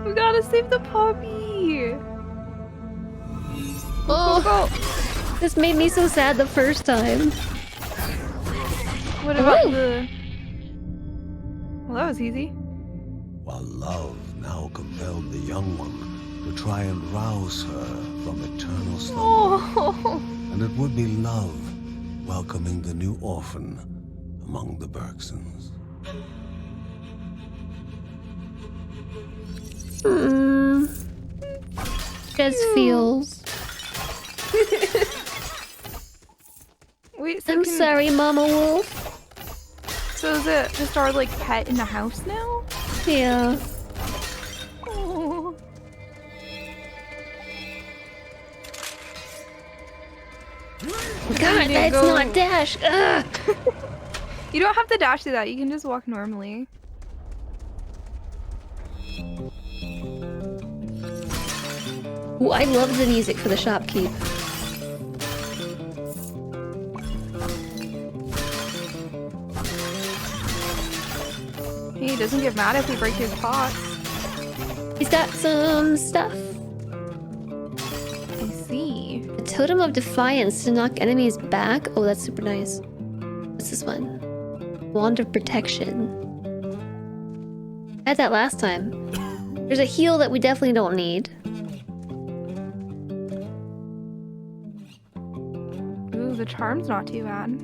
We gotta save the puppy! Oh! Go! This made me so sad the first time. What about Ooh. the... Well, that was easy. While love now compelled the young one to try and rouse her from eternal slumber. Oh! And it would be love welcoming the new orphan among the Bergsons. Just feels. Wait, so I'm can- sorry, Mama Wolf. So is it just our, like, pet in the house now? Yeah. Oh. God, need to that's go- not dash. Ugh. You don't have to dash through that, you can just walk normally. Ooh, I love the music for the shopkeep. He doesn't get mad if we break his pots. He's got some stuff. I see. A totem of defiance to knock enemies back. Oh, that's super nice. What's this one? Wand of protection. I had that last time. There's a heal that we definitely don't need. Ooh, the charm's not too bad.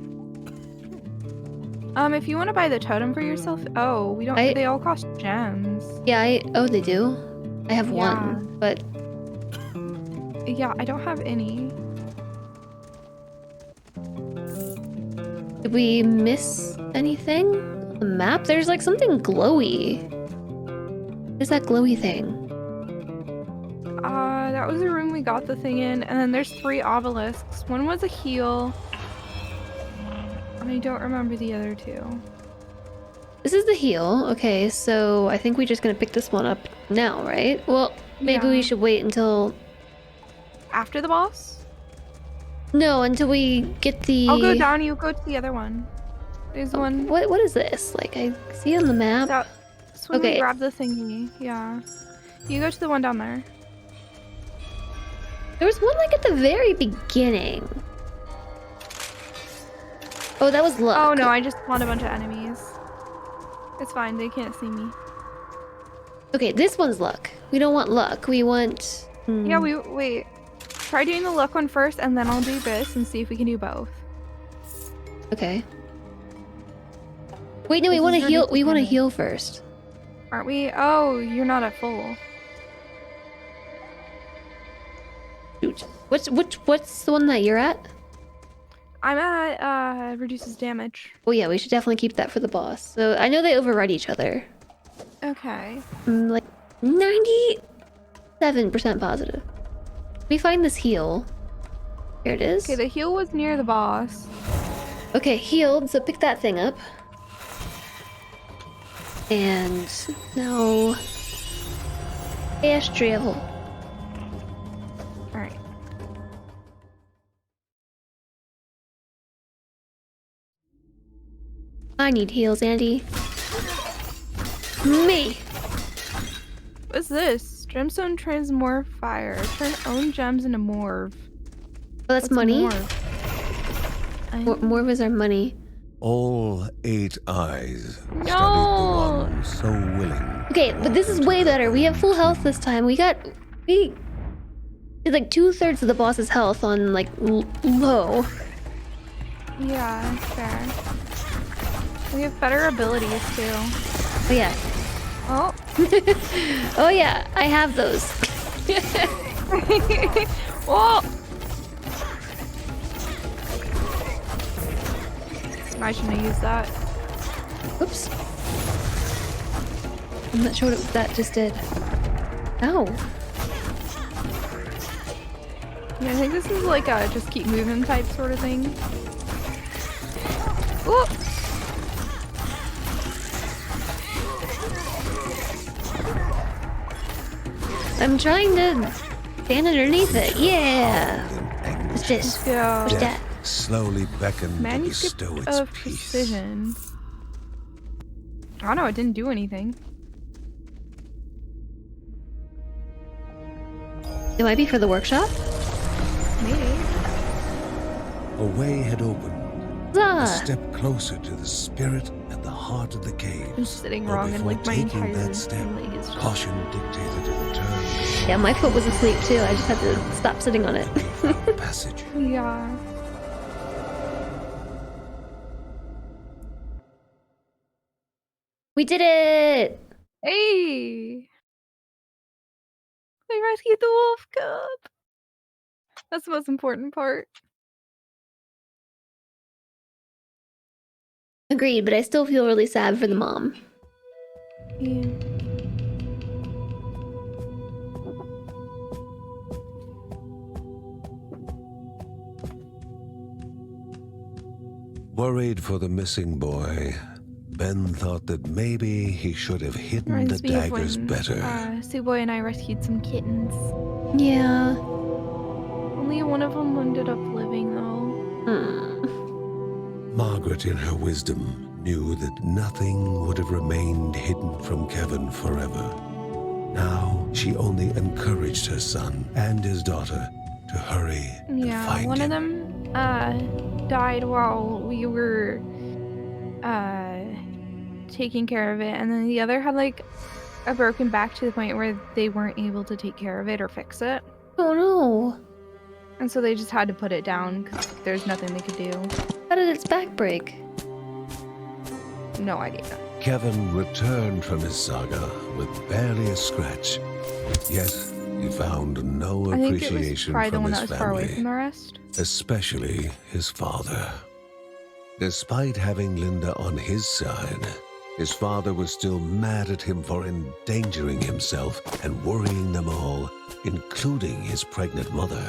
If you want to buy the totem for yourself, oh, we don't. They all cost gems. Yeah, oh, they do. I have one, but yeah, I don't have any. did we miss anything on the map? There's like something glowy. What is that glowy thing? That was the room we got the thing in, and then there's 3 obelisks. One was a heal. And I don't remember the other 2. This is the heal. Okay, so I think we're just gonna pick this one up now, right? Well, maybe we should wait until... After the boss? No, until we get the... I'll go down, you go to the other one. There's one. What is this? Like, I see on the map. That's when Okay. we grab the thingy. Yeah. You go to the one down there. There was one like at the very beginning. Oh, that was luck. Oh no, I just spawned a bunch of enemies. It's fine, they can't see me. Okay, this one's luck. We don't want luck. We want... Yeah, wait. Try doing the luck one first, and then I'll do this and see if we can do both. Okay. Wait, no, we This want is to heal. already We want to dependent. heal first. Aren't we? Oh, you're not at full. Shoot. What's the one that you're at? I'm at reduces damage. Oh yeah, we should definitely keep that for the boss. So I know they override each other. Okay. I'm like 97% positive. We find this heal. Here it is. Okay, the heal was near the boss. Okay, healed. So pick that thing up. And now fast travel. Alright. I need heals, Andy. Me. What's this? Gemstone transmorphier. Turn own gems into morph. Oh, that's What's money. morph? More of us are money. All 8 eyes studied the No! one so willing. Okay, but this is way better. We have full health this time. We did like 2/3 of the boss's health on like low. Yeah, fair. We have better abilities too. Oh yeah. Oh. Oh yeah, I have those. Whoa! I shouldn't have used that. Oops. I'm not sure what that just did. Ow. Yeah, I think this is like a just keep moving type sort of thing. Ooh! I'm trying to stand underneath it. Yeah. What's this? Let's go. What's that? Slowly beckoned to Manuscript bestow its of peace. Precision. I don't know, it didn't do anything. It might be for the workshop. Maybe. A way had opened, a Ah. step closer to the spirit and the heart of the cave. I'm sitting Though wrong and before like my taking entire that step, leg is just... caution dictated a return Yeah, my foot was asleep too. I just had to stop sitting on it. to the passage. Yeah. We did it! Hey! We rescued the wolf cub! That's the most important part. Agreed, but I still feel really sad for the mom. Yeah. Worried for the missing boy, Ben thought that maybe he should have hidden the Reminds me of daggers when, better. Suwey and I rescued some kittens. Yeah. Only one of them ended up living though. Margaret, in her wisdom, knew that nothing would have remained hidden from Kevin forever. Now, she only encouraged her son and his daughter to hurry and Yeah, find one him. of them died while we were taking care of it, and then the other had like a broken back to the point where they weren't able to take care of it or fix it, Oh no. and so they just had to put it down because there's nothing they could do. How did its back break? No idea. Kevin returned from his saga with barely a scratch. Yet, he found no I think it was appreciation probably the from one his that was far away from family, the rest. especially his father. Despite having Linda on his side, his father was still mad at him for endangering himself and worrying them all, including his pregnant mother.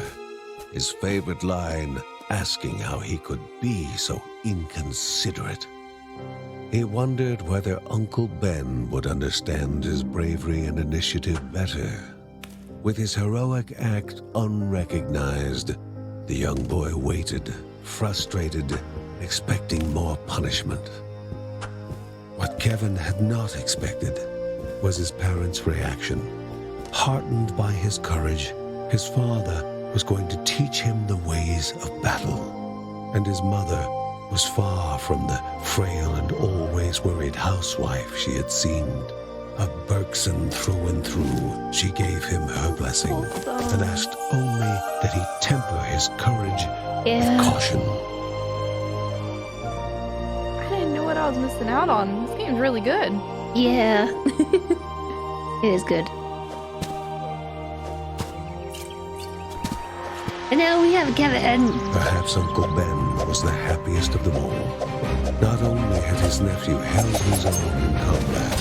His favorite line, asking how he could be so inconsiderate. He wondered whether Uncle Ben would understand his bravery and initiative better. With his heroic act unrecognized, the young boy waited, frustrated expecting more punishment. What Kevin had not expected was his parents' reaction. Heartened by his courage, his father was going to teach him the ways of battle, and his mother was far from the frail and always worried housewife she had seemed. A Bergson through and through, she gave him her blessing and asked only that he temper his courage with caution. I didn't know what I was missing out on. This game's really good. Yeah. It is good. And now we have Kevin. Perhaps Uncle Ben was the happiest of them all. Not only had his nephew held his own in combat,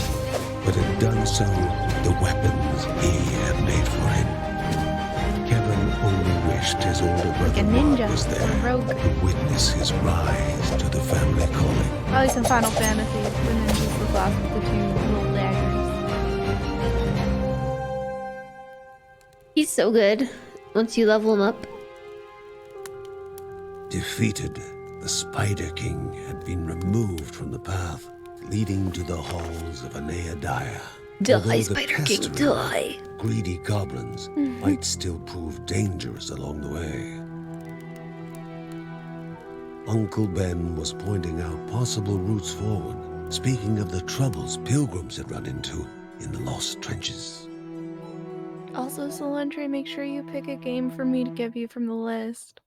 but had done so with the weapons he had made for him. Kevin only wished his older brother Mark was there to witness his rise to the family calling. Probably some Final Fantasy. The ninjas look last with the two little daggers. He's so good once you level him up. Defeated, the Spider King had been removed from the path leading to the halls of Aneadiah. Die, Spider King, die! Greedy goblins might still prove dangerous along the way. Uncle Ben was pointing out possible routes forward, speaking of the troubles pilgrims had run into in the lost trenches. Also, Solantre, make sure you pick a game for me to give you from the list.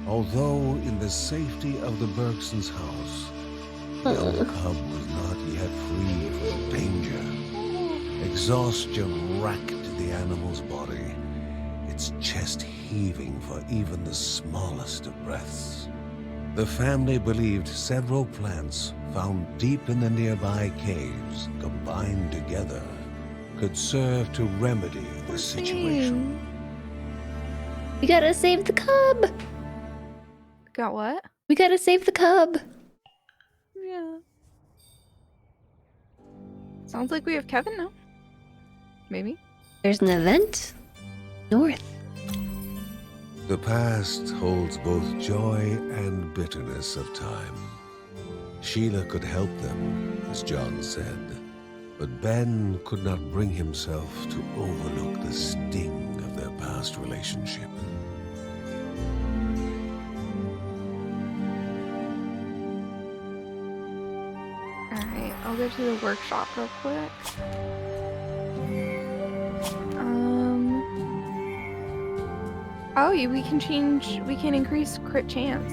Although in the safety of the Bergsons' house, the young cub was not yet free from danger. Exhaustion racked the animal's body, its chest heaving for even the smallest of breaths. The family believed several plants found deep in the nearby caves, combined together, could serve to remedy the situation. We gotta save the cub! Got what? We gotta save the cub! Yeah. Sounds like we have Kevin now. Maybe. There's an event north. The past holds both joy and bitterness of time. Sheila could help them, as John said, but Ben could not bring himself to overlook the sting of their past relationship. Alright, I'll go to the workshop real quick. Oh, we can increase crit chance.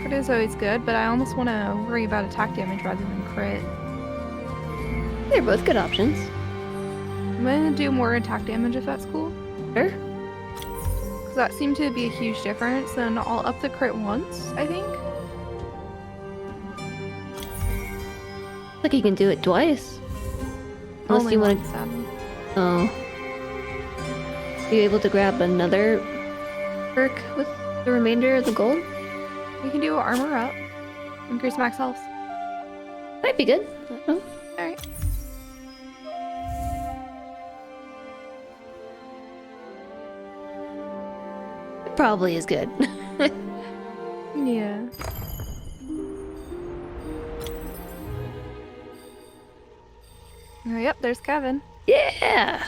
Crit is always good, but I almost want to worry about attack damage rather than crit. They're both good options. I'm gonna do more attack damage if that's cool. Sure. Because that seemed to be a huge difference, and I'll up the crit once, I think. Like you can do it twice. Unless Only you want once, to. sadly. Oh. Are you able to grab another perk with the remainder of the gold? We can do armor up. Increase max health. Might be good. I don't know. Alright. It probably is good. Yeah. Oh, yep, there's Kevin. Yeah!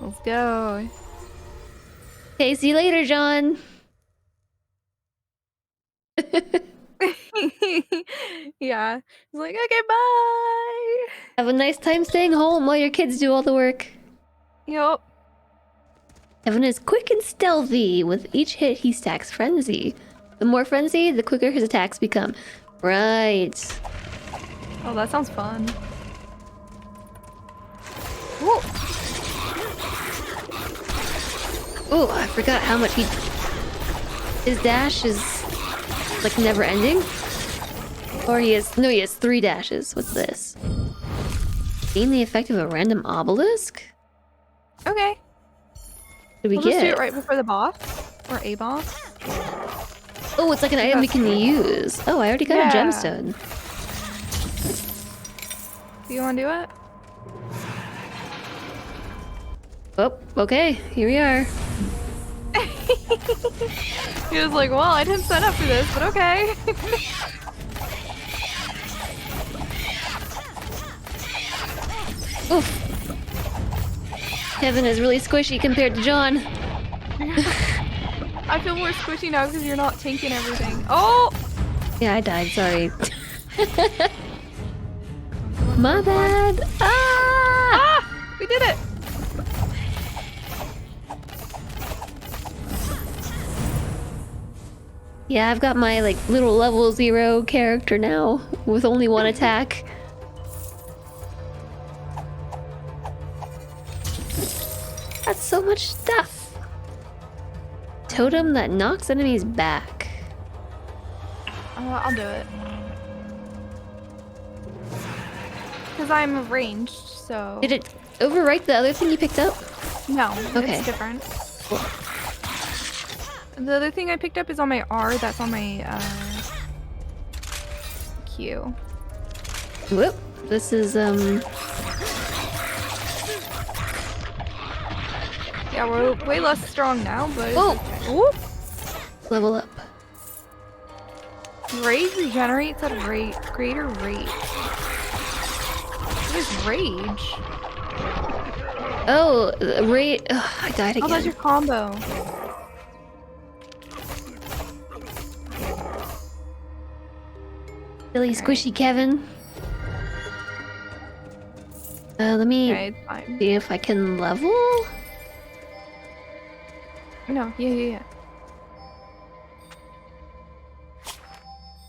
Let's go. Okay, see you later, John. Yeah. He's like, okay, bye. Have a nice time staying home while your kids do all the work. Yup. Kevin is quick and stealthy. With each hit, he stacks frenzy. The more frenzy, the quicker his attacks become. Right. Oh, that sounds fun. Whoa. Oh, I forgot how much his dash is like never ending. Or he has 3 dashes. What's this? Gain the effect of a random obelisk? Okay. What did we We'll get? just do it right before the boss. Or a boss. Oh, it's like an item we can use. Oh, I already got a Yeah. gemstone. Do you want to do it? Oh, okay. Here we are. He was like, well, I didn't sign up for this, but okay. Oof. Kevin is really squishy compared to John. I feel more squishy now because you're not tanking everything. Oh! Yeah, I died. Sorry. My bad. Ah! Ah! We did it! Yeah, I've got my like little level 0 character now with only one attack. That's so much stuff. Totem that knocks enemies back. I'll do it. Because I'm ranged, so... Did it overwrite the other thing you picked up? No, Okay. it's different. Cool. The other thing I picked up is on my R, that's on my, Q. Whoop. This is, Yeah, we're way less strong now, but... it's Oh! okay. Ooh! level up. Rage regenerates at a greater rate. What is rage? Oh, rate. Ugh, I died Oh, that's again. your combo. Really squishy, Kevin. Let me Okay, it's fine. see if I can level. No, yeah.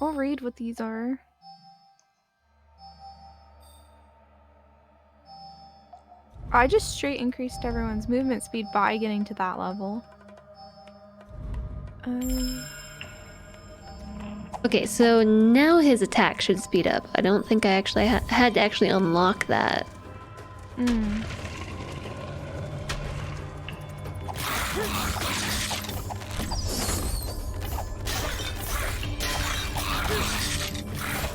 I'll read what these are. I just straight increased everyone's movement speed by getting to that level. Okay, so now his attack should speed up. I don't think I actually had to actually unlock that.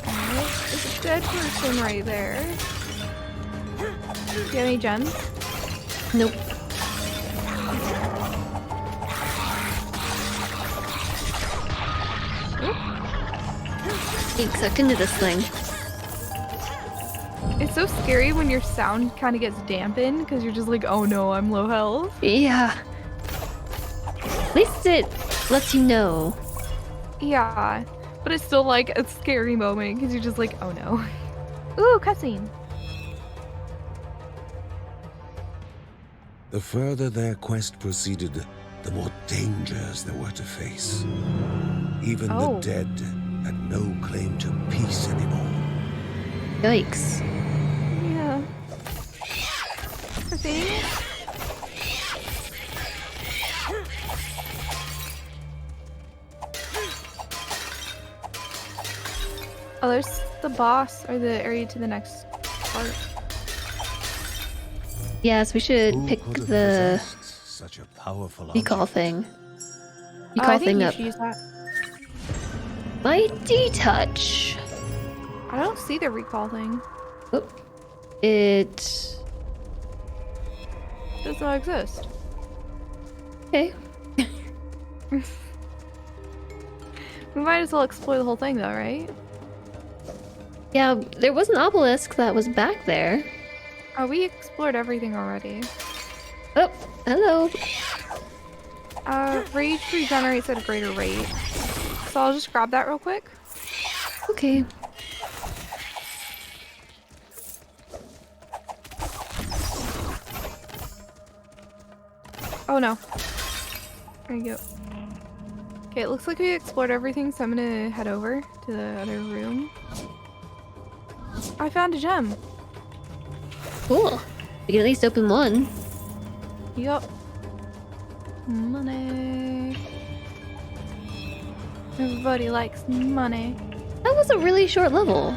There's a dead person right there. Do you have any gems? Nope. Being sucked into this thing. It's so scary when your sound kind of gets dampened because you're just like, oh no, I'm low health. Yeah. At least it lets you know. Yeah, but it's still like a scary moment because you're just like, oh no. Ooh, cutscene. The further their quest proceeded, the more dangers there were to face. Even the dead had no claim to peace anymore. Yikes. Yeah. Poor thing. Oh, there's the boss or the area to the next part. Yes, we should Who pick could have the possessed such a powerful recall object? thing. I Recall think thing you up. should use that. Mighty touch. I don't see the recall thing. Oh. It. It does not exist. Okay. We might as well explore the whole thing though, right? Yeah, there was an obelisk that was back there. Oh, we explored everything already. Oh, hello. Rage regenerates at a greater rate. So I'll just grab that real quick. Okay. Oh no. There you go. Okay, it looks like we explored everything, so I'm gonna head over to the other room. I found a gem. Cool. We can at least open one. Yup. Money. Everybody likes money. That was a really short level.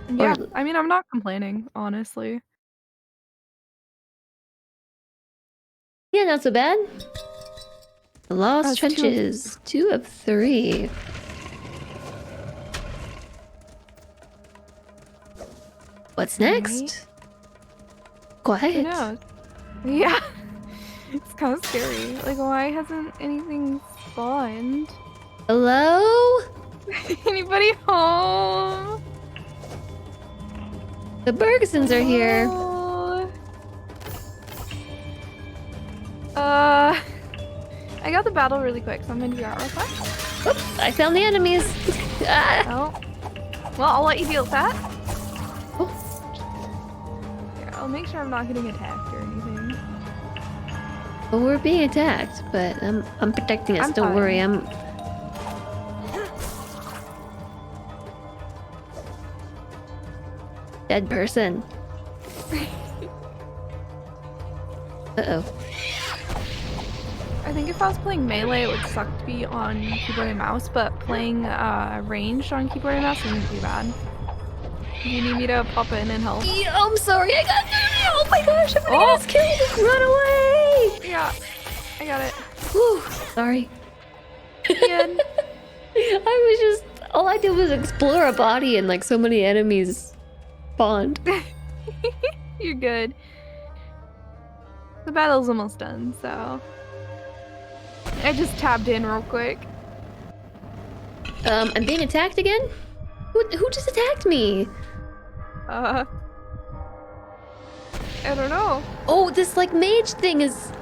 Yeah, Or- I mean, I'm not complaining, honestly. Yeah, not so bad. The Lost That's 2 of- Trenches. 2 of 3. What's next? Quiet. Who knows? Yeah. It's kind of scary. Like, why hasn't anything spawned? Hello? Anybody home? The Bergsons are here. Oh. I got the battle really quick, so I'm gonna do that real quick. Oops, I found the enemies. Ah. Oh. Well, I'll let you deal with that. Oh. Here, I'll make sure I'm not getting attacked or anything. Well, we're being attacked, but I'm protecting us. I'm Don't fine. worry. I'm. Dead person. Uh-oh. I think if I was playing melee, it would suck to be on keyboard and mouse, but playing ranged on keyboard and mouse isn't too bad. You need me to pop in and help? Yeah, I'm sorry. I got. Oh my gosh! I'm gonna Oh. get us killed. Run away! Yeah, I got it. Whew, sorry. Ian. I was just. All I did was explore a body, and like so many enemies spawned. You're good. The battle's almost done, so I just tabbed in real quick. I'm being attacked again. Who just attacked me? I don't know. Oh, this like mage thing is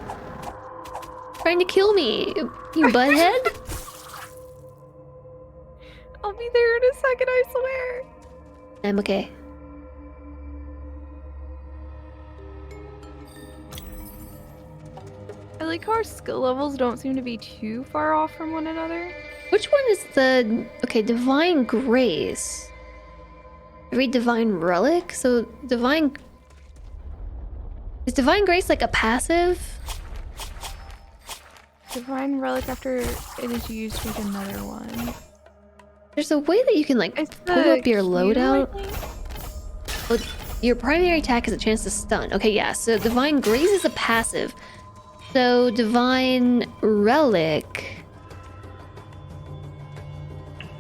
trying to kill me. You butthead. I'll be there in a second, I swear. I'm okay. I like how our skill levels don't seem to be too far off from one another. Which one is the... Okay, Divine Grace. I read Divine Relic, so Divine... Is Divine Grace like a passive? Divine Relic after it is used with another one. There's a way that you can like It's pull the up your Q, loadout. I think? Well, your primary attack is a chance to stun. Okay, yeah, so Divine Grace is a passive. So Divine Relic...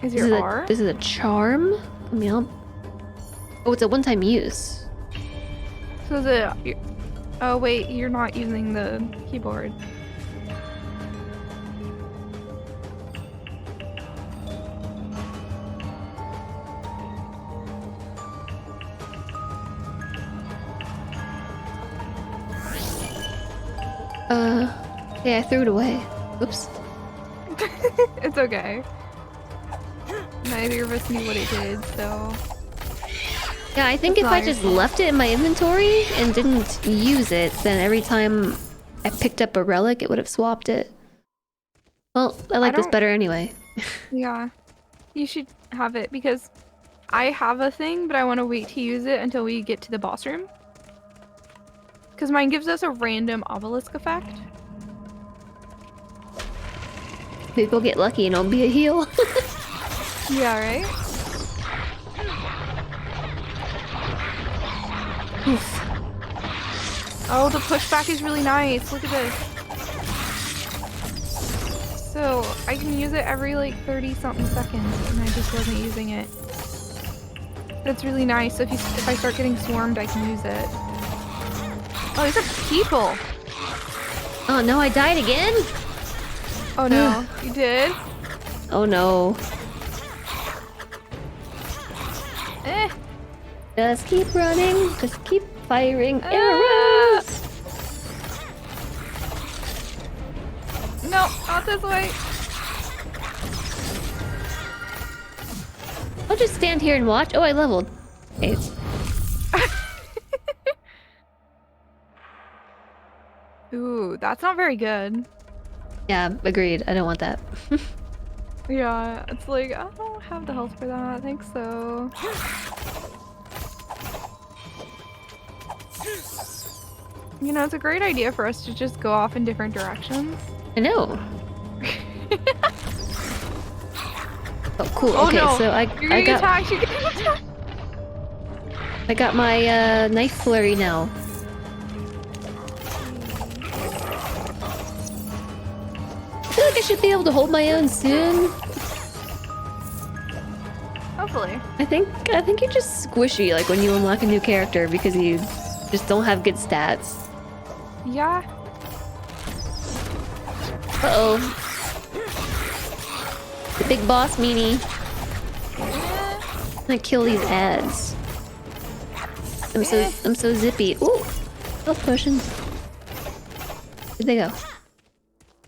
Is This is, your R? this is a charm? I mean, oh, it's a one-time use. So oh wait, you're not using the keyboard. Yeah, I threw it away. Oops. It's okay. Neither of us knew what it did, so... Yeah, I think That's if not I your just fault. left it in my inventory and didn't use it, then every time I picked up a relic, it would have swapped it. Well, I like this don't- better anyway. Yeah. You should have it, because I have a thing, but I want to wait to use it until we get to the boss room. Because mine gives us a random obelisk effect. Maybe we'll get lucky and I'll be a heal. Yeah, right? Oof. Oh, the pushback is really nice. Look at this. So, I can use it every like 30-something seconds, and I just wasn't using it. That's really nice. So if I start getting swarmed, I can use it. Oh, these are people! Oh no, I died again? Oh no, you did? Oh no. Eh. Just keep running, just keep firing Ah. arrows! No, not this way. I'll just stand here and watch. Oh, I leveled. Okay. Ooh, that's not very good. Yeah, agreed. I don't want that. Yeah, it's like, I don't have the health for that. I think so. You know, it's a great idea for us to just go off in different directions. I know. Oh, cool. Oh Okay, no! so You're I getting got attacked! You're getting attacked! I got my knife flurry now. I should be able to hold my own soon. Hopefully. I think you're just squishy like when you unlock a new character because you just don't have good stats. Yeah. Uh-oh. The big boss meanie. I'm gonna kill these ads. I'm so zippy. Ooh! Health potions. Where'd they go?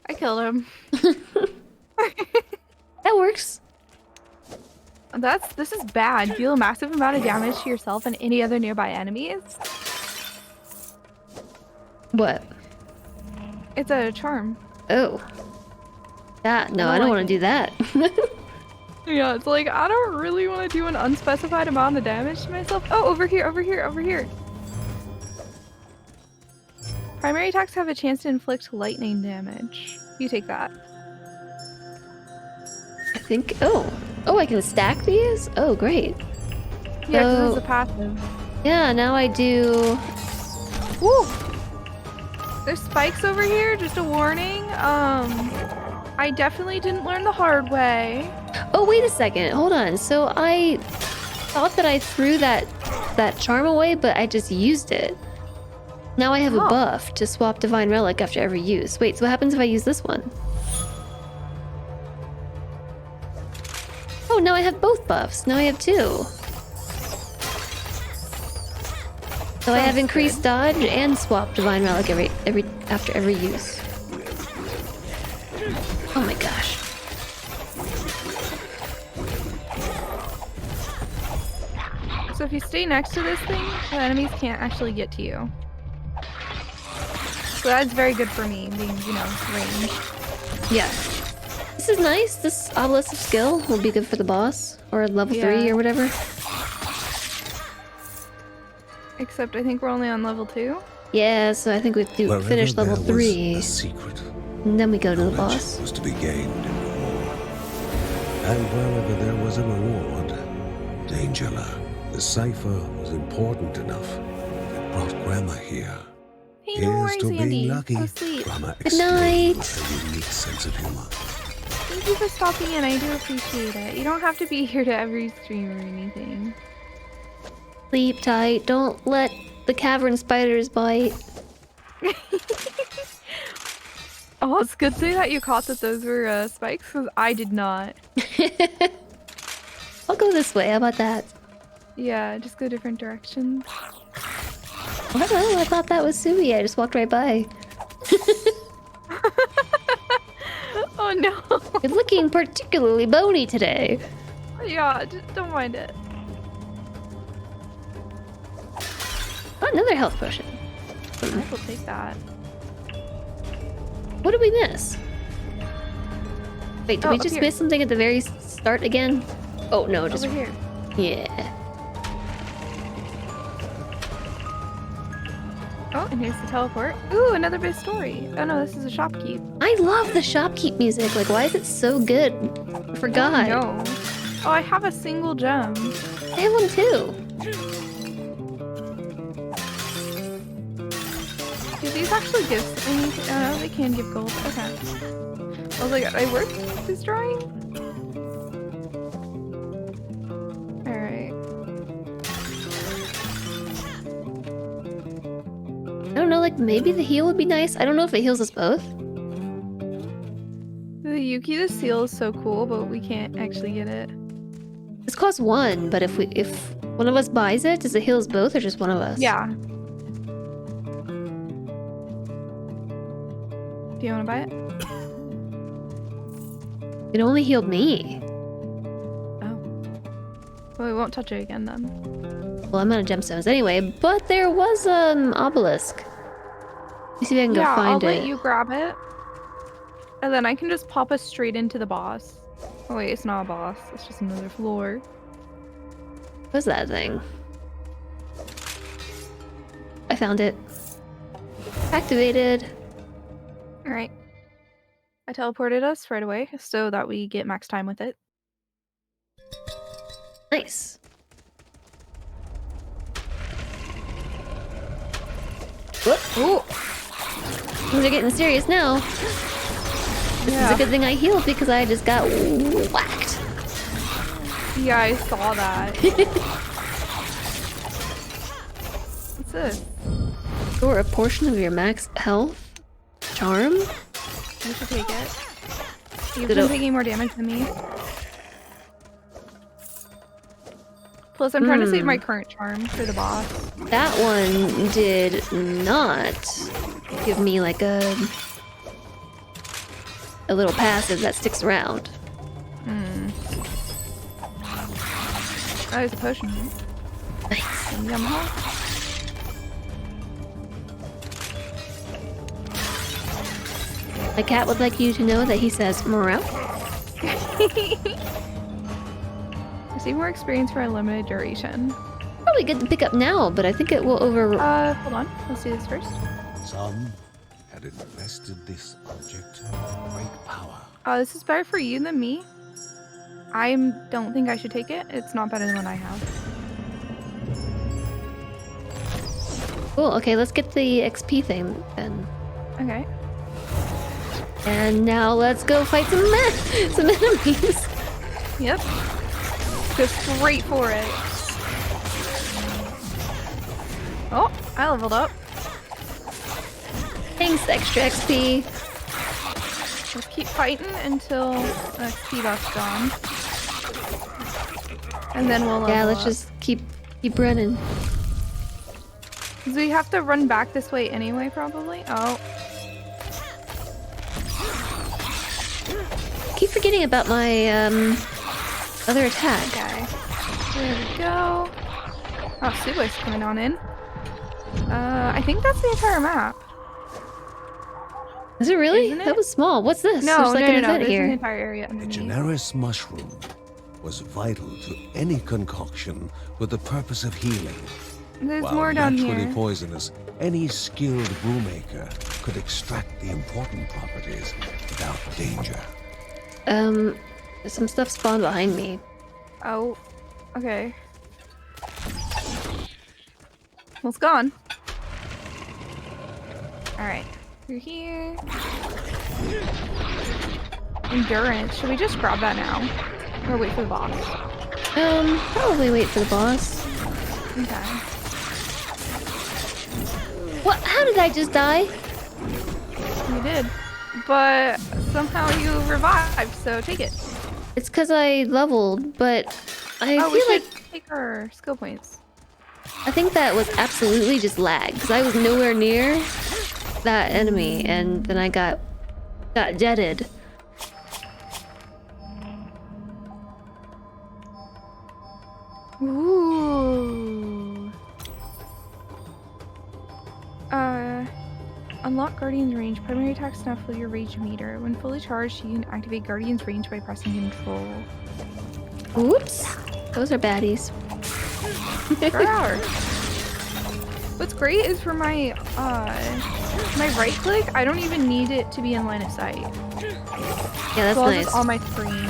I killed him. That works. This is bad. Deal a massive amount of damage to yourself and any other nearby enemies. What? It's a charm. Oh. That no, I don't want to do that. Yeah, it's like I don't really want to do an unspecified amount of damage to myself. Oh, over here, over here, over here. Primary attacks have a chance to inflict lightning damage. You take that. I think. Oh, I can stack these. Oh, great. Yeah, So, this is a passive. yeah, now I do. Woo! There's spikes over here. Just a warning. I definitely didn't learn the hard way. Oh, wait a second. Hold on. So I thought that I threw that charm away, but I just used it. Now I have a buff to swap Divine Relic after every use. Wait, so what happens if I use this one? Oh, now I have both buffs. Now I have two. So I have increased dodge and swap Divine Relic after every use. Oh my gosh. So if you stay next to this thing, the enemies can't actually get to you. So that's very good for me, being, you know, ranged. Yeah. This is nice. This Obelisk skill will be good for the boss. Or level 3 or whatever. Except I think we're only on level 2. Yeah, so I think we have to Wherever finish level there 3. was a secret, And then we go to the knowledge boss. was to be gained in reward. And wherever there was a reward, danger lurked. The cipher was important enough. It brought Grandma here. Hey, no worries, Here's to Andy. being lucky. Go sleep. Grandma Good night. with a unique sense of humor. Thank you for stopping in. I do appreciate it. You don't have to be here to every stream or anything. Sleep tight. Don't let the cavern spiders bite. Oh, it's good to say that you caught that those were spikes, because I did not. I'll go this way. How about that? Yeah, just go different directions. Hello, I thought that was Suwey. I just walked right by. Oh no. You're looking particularly bony today. Yeah, just don't mind it. Oh, another health potion. I will take that. What did we miss? Wait, did we up just here. miss something at the very start again? Oh no, just Over here. yeah. Oh, and here's the teleport. Ooh, another big story. Oh no, this is a shopkeep. I love the shopkeep music. Like, why is it so good? I forgot. No. Oh, I have a single gem. I have one too. Do these actually give anything? Oh no, they can give gold. Okay. I was like, are they worth destroying? Alright. I don't know, like maybe the heal would be nice. I don't know if it heals us both. The Yuki the seal is so cool, but we can't actually get it. This costs 1, but if one of us buys it, does it heal us both or just one of us? Yeah. Do you want to buy it? It only healed me. Oh. Well, we won't touch it again then. Well, I'm out of gemstones anyway, but there was obelisk. Let me see if I can go Yeah, I'll find it. let you grab it. And then I can just pop us straight into the boss. Oh wait, it's not a boss. It's just another floor. What's that thing? I found it. Activated. Alright. I teleported us right away so that we get max time with it. Nice. Whoop. Ooh. Things are getting serious now. This is a good thing I healed because I just got whacked. Yeah, I saw that. What's this? Or a portion of your max health. Charm? You should take it. You've been taking more damage than me. Plus, I'm trying to save my current charm for the boss. That one did not give me like a little passive that sticks around. Oh, there's a potion. Nice. Yum. My cat would like you to know that he says morale. Receive more experience for a limited duration. Probably good to pick up now, but I think it will Hold on. Let's do this first. Some had invested this object with great power. This is better for you than me. I don't think I should take it. It's not better than what I have. Cool, okay, let's get the XP thing then. Okay. And now let's go fight some enemies. Yep. Go straight for it. Oh, I leveled up. Thanks, extra XP. Let's keep fighting until XP buff's gone. And then we'll level Let's up. just keep running. 'Cause we have to run back this way anyway, probably. Oh. Keep forgetting about my other attack. Okay. There we go. Oh, Suwey's coming on in. I think that's the entire map. Is it really? Isn't it? That was small. What's this? No, There's like an event There's here. an entire area A underneath. generous mushroom was vital to any concoction with the purpose of healing. There's While more down naturally here. poisonous, any skilled brewmaker could extract the important properties without danger. Some stuff spawned behind me. Oh, okay. Well, it's gone. Alright, through here. Endurance. Should we just grab that now? Or wait for the boss? Probably wait for the boss. Okay. What? How did I just die? You did. But somehow you revived, so take it. It's because I leveled, but I we feel should like take our skill points. I think that was absolutely just lag because I was nowhere near that enemy, and then I got jetted. Ooh. Unlock Guardian's range. Primary attack snuffle your rage meter. When fully charged, you can activate Guardian's range by pressing control. Oops. Those are baddies. What's great is for my my right click, I don't even need it to be in line of sight. Yeah, that's So nice. it's on my screen.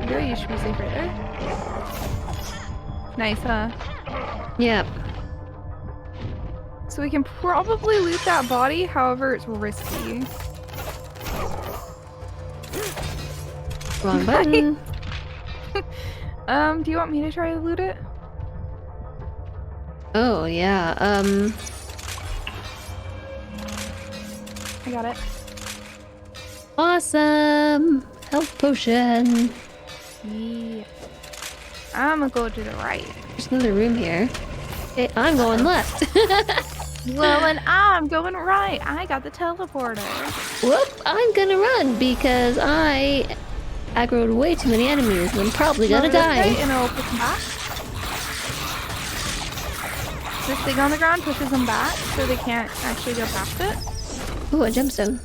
There, you should be safe right there. Nice, huh? Yep. So we can probably loot that body, however it's risky. Wrong button. Do you want me to try to loot it? Oh yeah. I got it. Awesome. Health potion. Yeah. I'm gonna go to the right. There's another room here. Okay, I'm going left. Well, and I'm going right. I got the teleporter. Whoop! I'm gonna run because I aggroed way too many enemies and I'm probably gonna Move this way die. And it'll push them back. This thing on the ground pushes them back so they can't actually go past it. Ooh, a gemstone.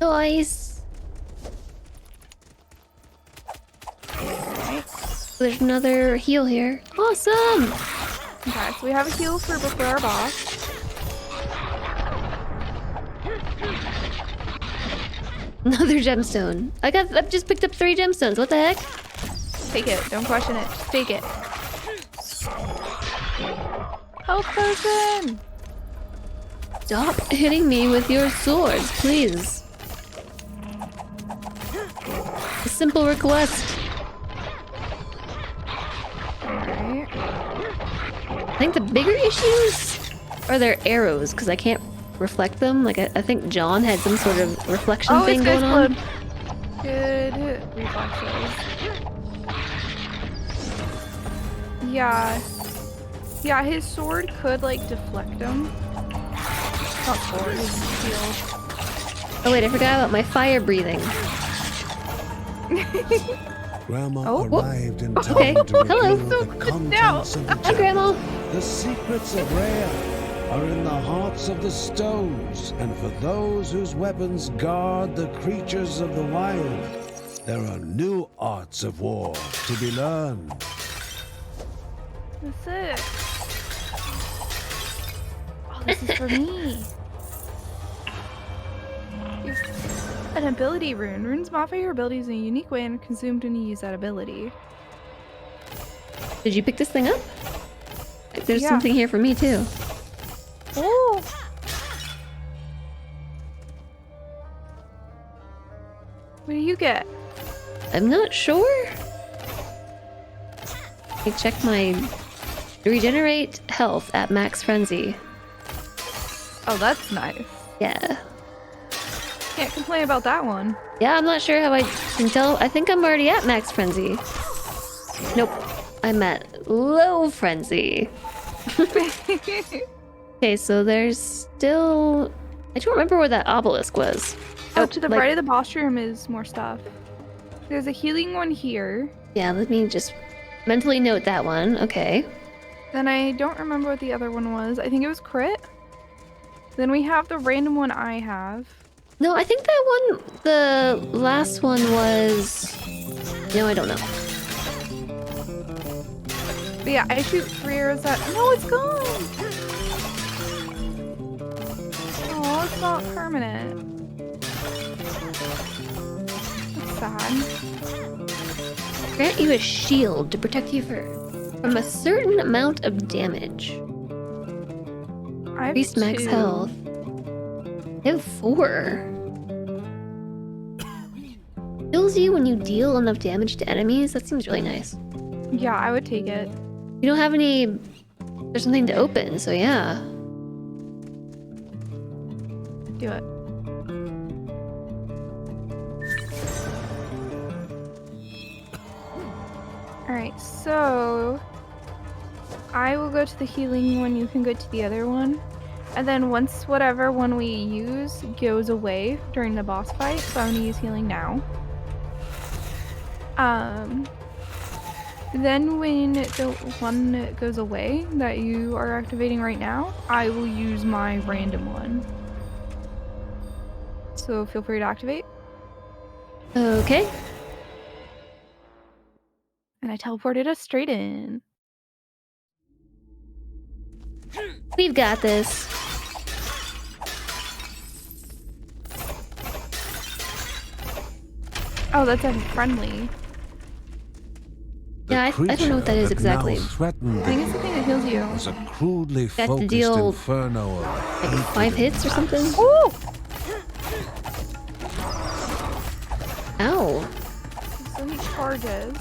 Nice. Right. There's another heal here. Awesome. Okay, so we have a heal for before our boss. Another gemstone. I've just picked up 3 gemstones. What the heck? Take it. Don't question it. Just take it. Health potion! Stop hitting me with your swords, please. A simple request. Alright. I think the bigger issues are their arrows, because I can't reflect them. Like, I think John had some sort of reflection thing going on. Good reflexes. Yeah. Yeah, his sword could, like, deflect him. Not sword, his shield. Oh wait, I forgot about my fire breathing. Grandma arrived in time Okay. to Hello. reveal the contents of the Hi, chest. Grandma. The secrets of Rhea are in the hearts of the stones, and for those whose weapons guard the creatures of the wild, there are new arts of war to be learned. That's it. Oh, this is for me. An ability rune. Runes modify your abilities in a unique way and are consumed when you use that ability. Did you pick this thing up? There's Yeah. something here for me too. Oh! What do you get? I'm not sure. I check my regenerate health at max frenzy. Oh, that's nice. Yeah. Can't complain about that one. Yeah, I'm not sure how I can tell. I think I'm already at max frenzy. Nope. I'm at low frenzy. Okay, so there's still... I don't remember where that obelisk was. Oh, to the right of the boss room is more stuff. There's a healing one here. Yeah, let me just mentally note that one. Okay. Then I don't remember what the other one was. I think it was crit. Then we have the random one I have. No, I think that one, the last one was... No, I don't know. But yeah, I shoot 3 arrows at... No, it's gone! Oh, it's not permanent. That's sad. Grant you a shield to protect you from a certain amount of damage. I have Increased max 2. health. I have 4. Heals you when you deal enough damage to enemies? That seems really nice. Yeah, I would take it. You don't have any... There's something to open, so yeah. Do it. Alright, so... I will go to the healing one, you can go to the other one. And then once whatever one we use goes away during the boss fight, so I'm gonna use healing now. Then when the one goes away that you are activating right now, I will use my random one. So feel free to activate. Okay. And I teleported us straight in. We've got this. Oh, that's a friendly. Yeah, I don't know what that is exactly. I think it's the thing that heals you. Was a crudely Got to focused deal, inferno of like hatred 5 hits or something? Ooh! Ow. So many charges.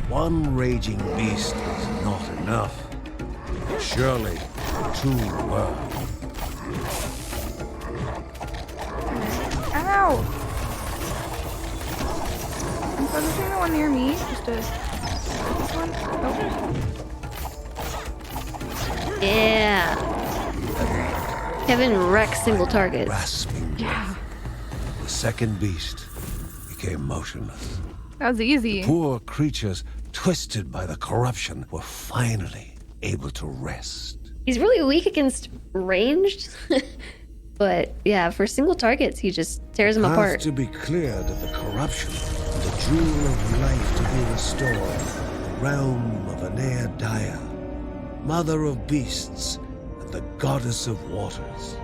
One raging beast is not enough. Surely, 2 were. Ow! I'm focusing the one near me, just to... This one? Oh. Yeah. Kevin wrecks single targets. Grasping Yeah. the second beast became motionless. That was easy. Poor creatures, twisted by the corruption, were finally able to rest. He's really weak against ranged. But yeah, for single targets, he just tears them Path apart. to be cleared of the corruption, the jewel of life to be restored, the realm of Anea Daya, mother of beasts, and the goddess of waters.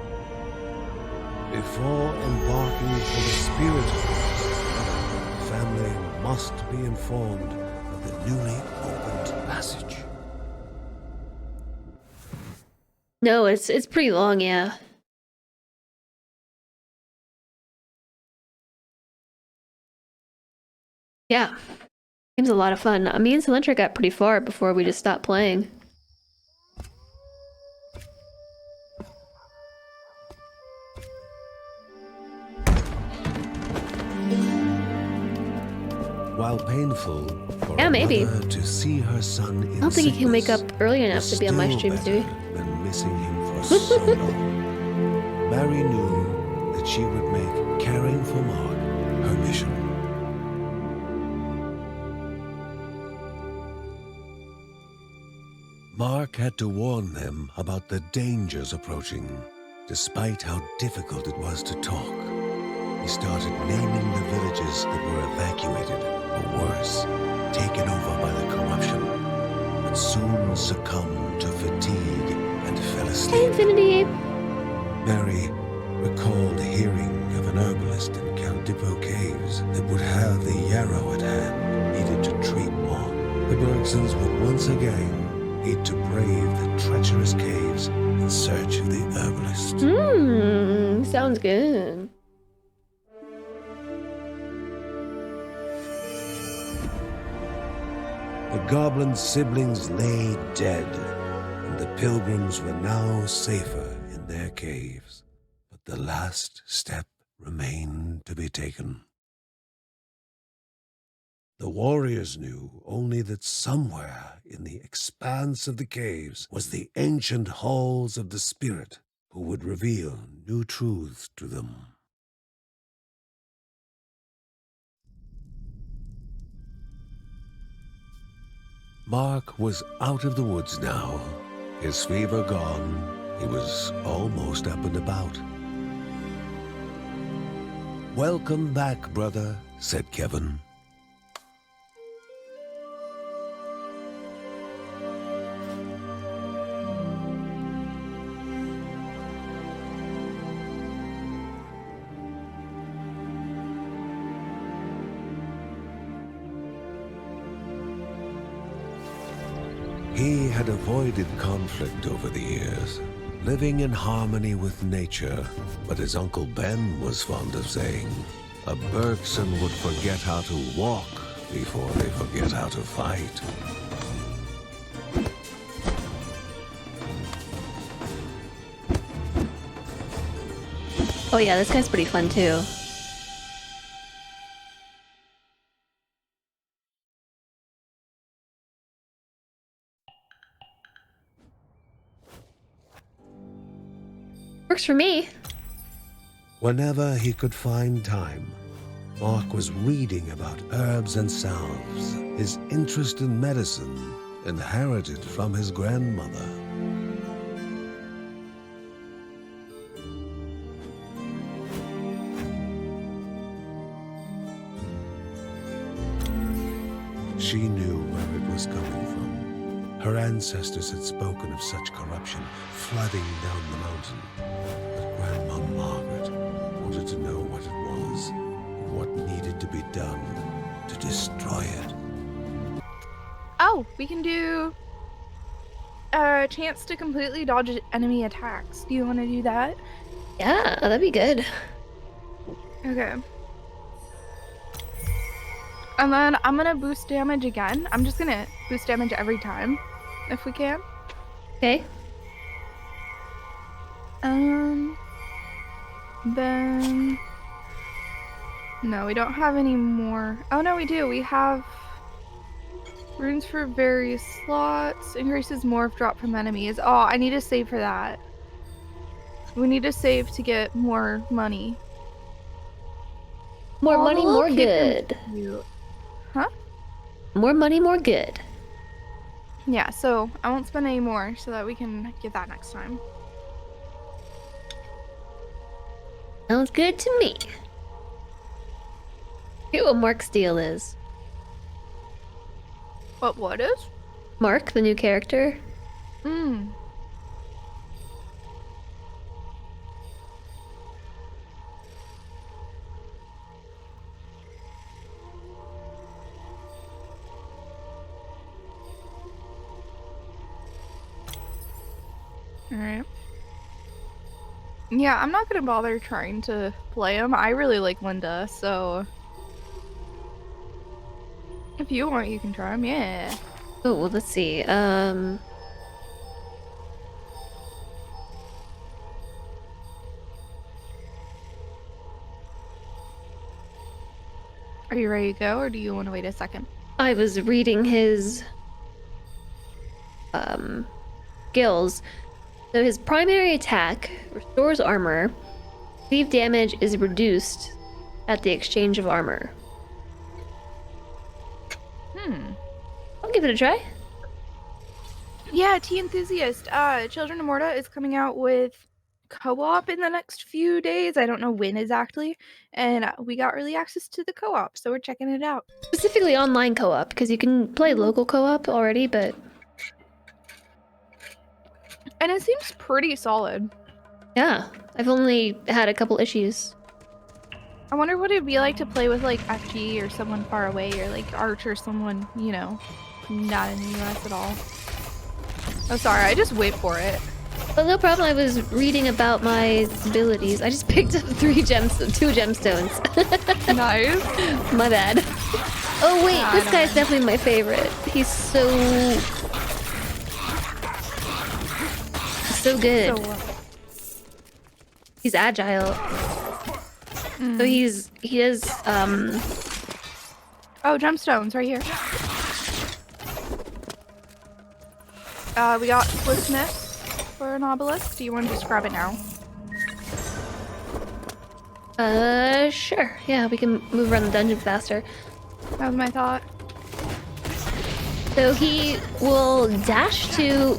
Before embarking for the spirit quest, the family must be informed of the newly opened passage. No, it's pretty long, yeah. Yeah. Game's a lot of fun. Me and Celentra got pretty far before we just stopped playing. While painful for Yeah, a maybe. mother to see her son in I don't think he can wake up sickness early enough was to be on my still stream, better Suwey. than missing him for so long. Mary knew that she would make caring for Mark her mission. Mark had to warn them about the dangers approaching, despite how difficult it was to talk. He started naming the villages that were evacuated, or worse, taken over by the corruption, but soon succumbed to fatigue and fell Hey, asleep. Infinity! Mary recalled hearing of an Obelisk in Count Dippo Caves that would have the yarrow at hand needed to treat Mark. The Bergsons would once again need to brave the treacherous caves in search of the Obelisk. Sounds good. The goblin siblings lay dead, and the pilgrims were now safer in their caves. But the last step remained to be taken. The warriors knew only that somewhere in the expanse of the caves was the ancient halls of the spirit who would reveal new truths to them. Mark was out of the woods now. His fever gone, he was almost up and about. "Welcome back, brother," said Kevin. He had avoided conflict over the years, living in harmony with nature. But as Uncle Ben was fond of saying, a Bergson would forget how to walk before they forget how to fight. Oh yeah, this guy's pretty fun too. Works for me. Whenever he could find time, Mark was reading about herbs and salves, his interest in medicine inherited from his grandmother. She knew where it was coming from. Her ancestors had spoken of such corruption flooding down the mountain. But Grandma Margaret wanted to know what it was and what needed to be done to destroy it. Oh, we can do a chance to completely dodge enemy attacks. Do you want to do that? Yeah, that'd be good. Okay. And then I'm gonna boost damage again. I'm just gonna boost damage every time, if we can. Okay. Then... No, we don't have any more. Oh no, we do. We have runes for various slots. Increases morph drop from enemies. Oh, I need to save for that. We need to save to get more money. More Oh, money, the more little kid good. is cute. Huh? More money, more good. Yeah, so I won't spend any more so that we can get that next time. Sounds good to me. Here's what Mark's deal is. What is? Mark, the new character. Alright. Yeah, I'm not gonna bother trying to play him. I really like Linda, so if you want, you can try him. Yeah. Oh, well, let's see. Are you ready to go, or do you want to wait a second? I was reading his skills. So his primary attack restores armor. Cleave damage is reduced at the exchange of armor. I'll give it a try. Yeah, Tea Enthusiast. Children of Morta is coming out with co-op in the next few days. I don't know when exactly. And we got early access to the co-op, so we're checking it out. Specifically online co-op, because you can play local co-op already, but... And it seems pretty solid. Yeah, I've only had a couple issues. I wonder what it'd be like to play with, like, FG or someone far away, or, like, Arch or someone, you know, not in the US at all. Oh, sorry, I just wait for it. But no problem, I was reading about my abilities. I just picked up 2 gemstones. Nice. My bad. Oh wait, Yeah, this guy's definitely my favorite. He's so good. So, He's agile. So he does oh, gemstones right here. We got swiftness for an obelisk. Do you want to just grab it now? sure. Yeah, we can move around the dungeon faster. That was my thought. So he will dash to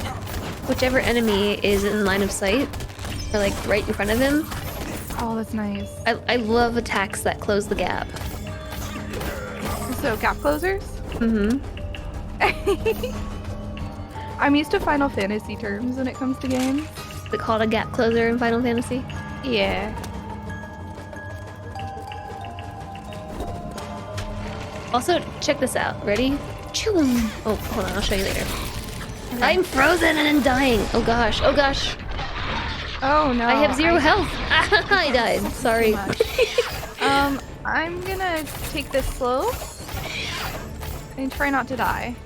whichever enemy is in line of sight, or like right in front of him. Oh, that's nice. I love attacks that close the gap. So, gap closers? Mm-hmm. I'm used to Final Fantasy terms when it comes to games. Is it called a gap closer in Final Fantasy? Yeah. Also, check this out. Ready? Choom! Oh, hold on. I'll show you later. Okay. I'm frozen and I'm dying. Oh gosh. Oh gosh. Oh no. I have 0 health. I died. Sorry. I'm gonna take this slow and try not to die.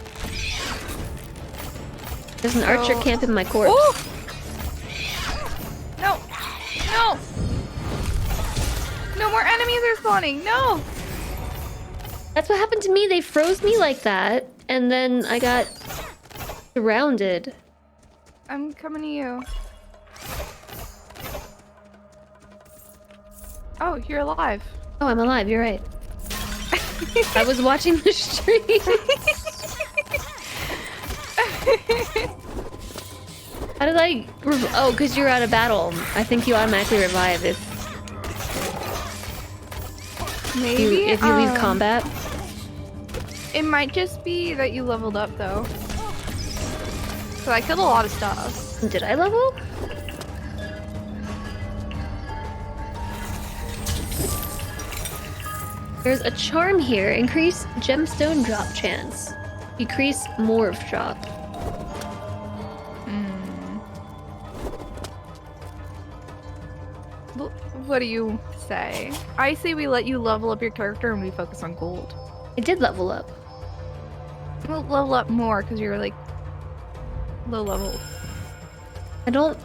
There's an archer camp in my corpse. Oh! No! No! No more enemies are spawning! No! That's what happened to me. They froze me like that, and then I got surrounded. I'm coming to you. Oh, you're alive. Oh, I'm alive. You're right. I was watching the stream. How did I... Oh, because you're out of battle. I think you automatically revive if Maybe you leave combat. It might just be that you leveled up though. So I killed a lot of stuff. Did I level? There's a charm here. Increase gemstone drop chance. Decrease morph drop. What do you say? I say we let you level up your character and we focus on gold. I did level up. We'll level up more because you're like low leveled. I don't...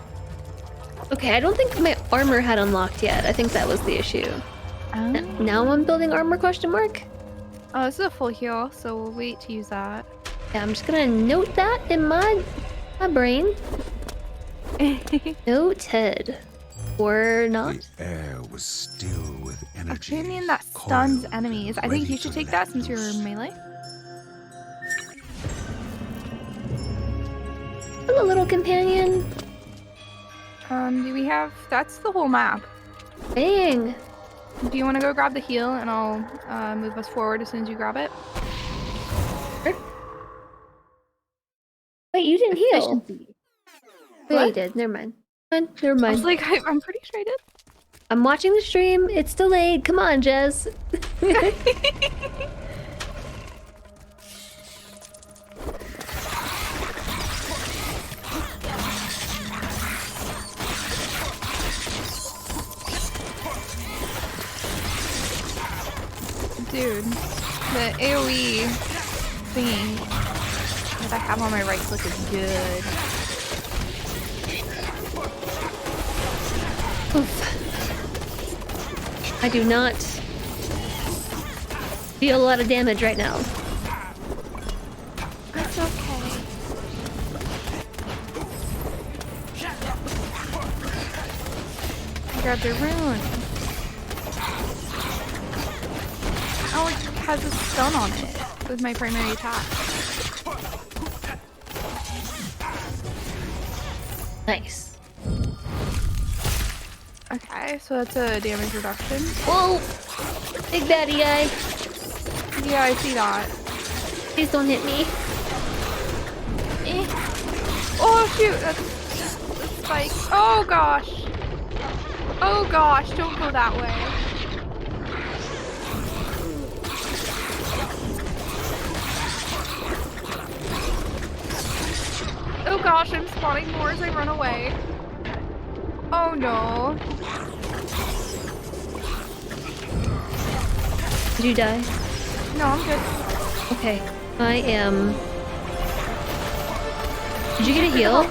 Okay, I don't think my armor had unlocked yet. I think that was the issue. Now I'm building armor, question mark? Oh, this is a full heal, so we'll wait to use that. Yeah, I'm just gonna note that in my brain. Noted. Or not. The air was still with A energy. champion that stuns coiled, enemies. I think ready you should to take that let since you're loose. melee. Hello, little companion. Do we have... That's the whole map. Dang. Do you want to go grab the heal and I'll move us forward as soon as you grab it? Wait, you didn't heal. Efficiency. Oh, yeah, you What? did. Never mind. Never I mind. was like, I'm pretty sure I did. I'm watching the stream. It's delayed. Come on, Jess. Dude, the AoE thingy that I have on my right click is good. Oof. I do not feel a lot of damage right now. That's okay. I grabbed a rune. Oh, it has a stun on it with my primary attack. Nice. Okay, so that's a damage reduction. Whoa! Big baddie guy. Yeah, I see that. Please don't hit me. Eh. Oh shoot, that's spike. Oh gosh. Oh gosh, don't go that way. Oh gosh, I'm spawning more as I run away. Oh no. Did you die? No, I'm good. Okay. I am... Did you get a heal?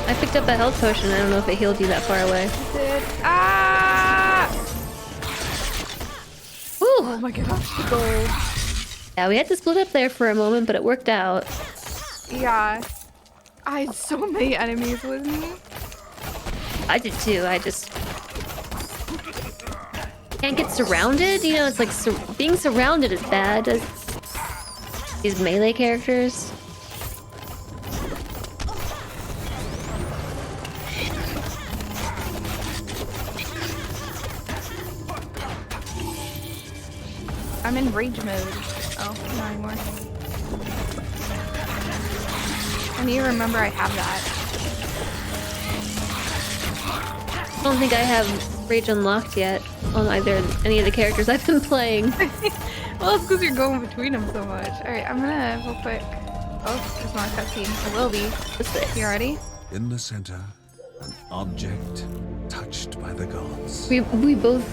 I picked up a health potion. I don't know if it healed you that far away. It did. Ah! Woo! Oh my gosh, the gold. Yeah, we had to split up there for a moment, but it worked out. Yeah. I had so many enemies with me. I did too. I just can't get surrounded. You know, it's like being surrounded is bad as these melee characters. I'm in rage mode. Oh, not anymore. I need to remember I have that. I don't think I have rage unlocked yet on any of the characters I've been playing. Well, it's because you're going between them so much. Alright, I'm gonna real quick. Oh, it's not a cutscene. It will be. What's this? You ready? In the center, an object touched by the gods. We both.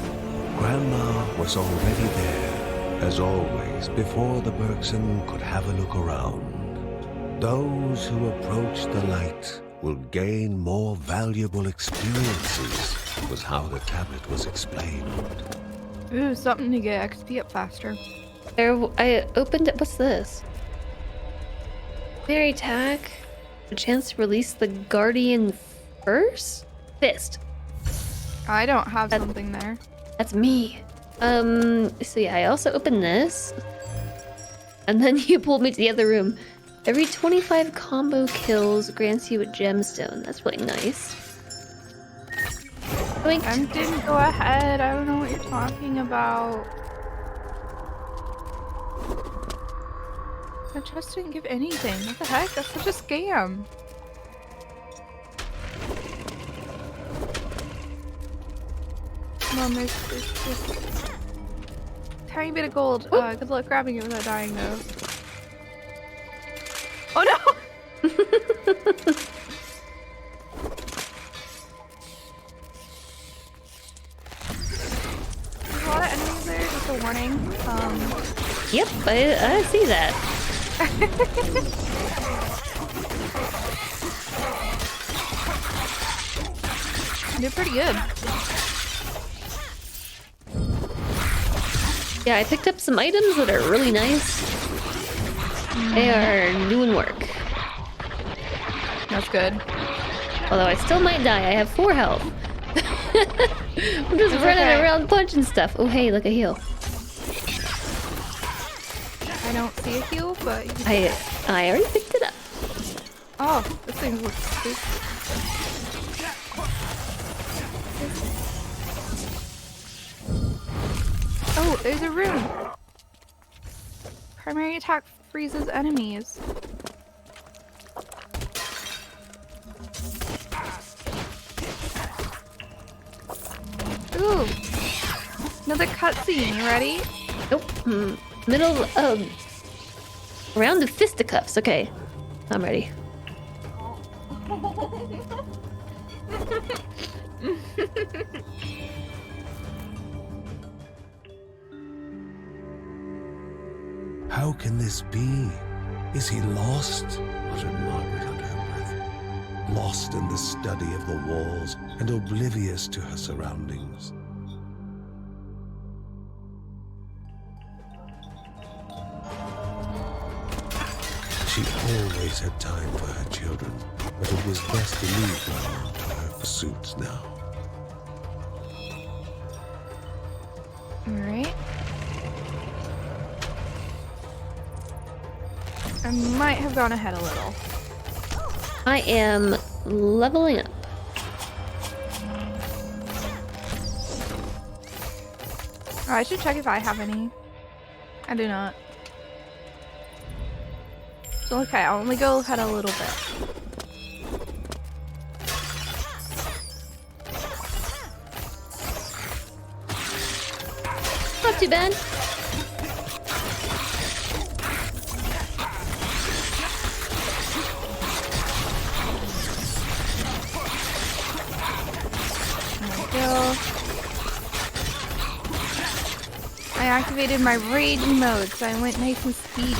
Grandma was already there, as always, before the Bergson could have a look around. Those who approach the light will gain more valuable experiences, was how the tablet was explained. Ooh, something to get XP up faster. I opened it. What's this? Primary attack. A chance to release the Guardian Fist. I don't have something there. That's me. So yeah, I also opened this. And then you pulled me to the other room. Every 25 combo kills grants you a gemstone. That's really nice. Wait. Didn't go ahead. I don't know what you're talking about. That chest didn't give anything. What the heck? That's such a scam. Come on, there's tiny bit of gold. Good luck grabbing it without dying, though. Oh no! There's a lot of enemies there, just a warning. Yep, I see that. They're pretty good. Yeah, I picked up some items that are really nice. They are doing work. That's good. Although I still might die. I have 4 health. I'm just running around punching stuff. Oh, hey, look, a heal. I don't see a heal, but... I already picked it up. Oh, this thing looks stupid. Oh, there's a rune. Primary attack freezes enemies. Ooh, another cutscene. You ready? Nope. Middle of round of fisticuffs. Okay, I'm ready. How can this be? Is he lost? Muttered Margaret under her breath. Lost in the study of the walls and oblivious to her surroundings. She always had time for her children, but it was best to leave her to her pursuits now. Alright. I might have gone ahead a little. I am leveling up. Oh, I should check if I have any. I do not. So okay, I'll only go ahead a little bit. Not too bad. There we go. I activated my rage mode, so I went nice and speedy.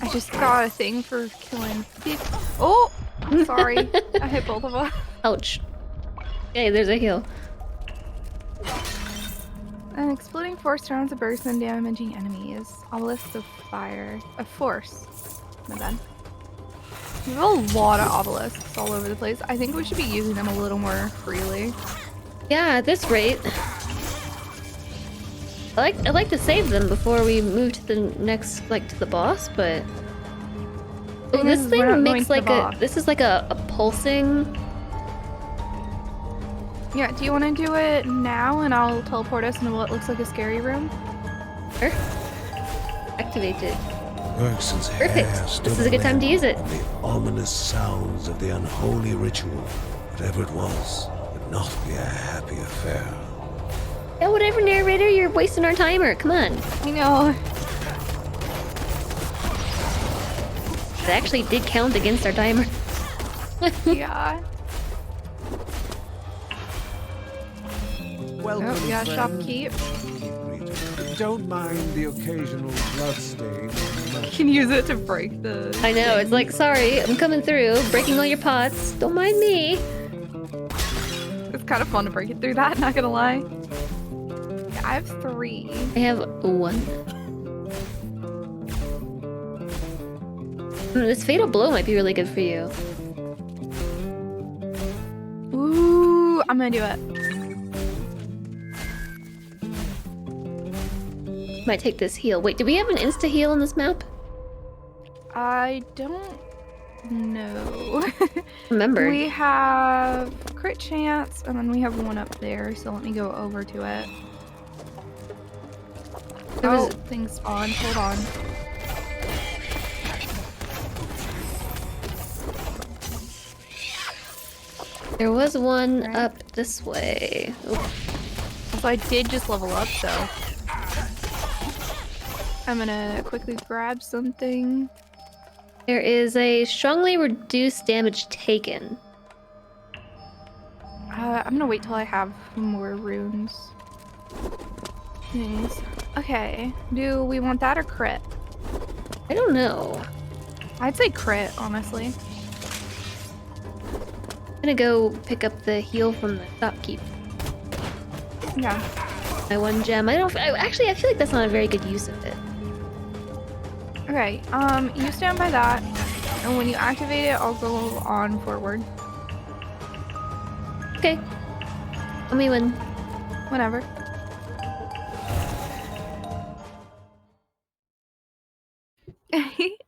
I just got a thing for killing people. Oh! Sorry. I hit both of them. Ouch. Okay, there's a heal. An exploding force surrounds a person, damaging enemies. Obelisks of fire. Of force. My bad. We have a lot of obelisks all over the place. I think we should be using them a little more freely. Yeah, at this rate. I'd like to save them before we move to the next, like, to the boss, but... Oh, this We're thing not makes going to the like a... boss. This is like a pulsing... Yeah, do you want to do it now and I'll teleport us into what looks like a scary room? Sure. Activate it. Bergson's hair Perfect. stood This is a good time to use it. on the ominous sounds of the unholy ritual. Whatever it was, would not be a happy affair. Yeah, whatever, narrator, you're wasting our timer. Come on. I know. It actually did count against our timer. Yeah. Welcome, Oh, yeah, friend. shopkeep. Don't mind the occasional bloodstain. Can use it to break the... I know, it's like, sorry, I'm coming through, breaking all your pots. Don't mind me. It's kind of fun to break it through that, not gonna lie. Yeah, I have 3. I have 1. This fatal blow might be really good for you. Ooh, I'm gonna do it. Might take this heal. Wait, do we have an insta heal on this map? I don't know. Remember. We have crit chance, and then we have one up there, so let me go over to it. There was- Things spawned. Hold on. There was one Right. up this way. Oop. So I did just level up, so I'm gonna quickly grab something. There is a strongly reduced damage taken. I'm gonna wait till I have more runes. Nice. Okay, do we want that or crit? I don't know. I'd say crit, honestly. I'm gonna go pick up the heal from the shopkeep. Yeah. My 1 gem. Actually, I feel like that's not a very good use of it. Okay, you stand by that, and when you activate it, I'll go on forward. Okay. Let me win. Whenever.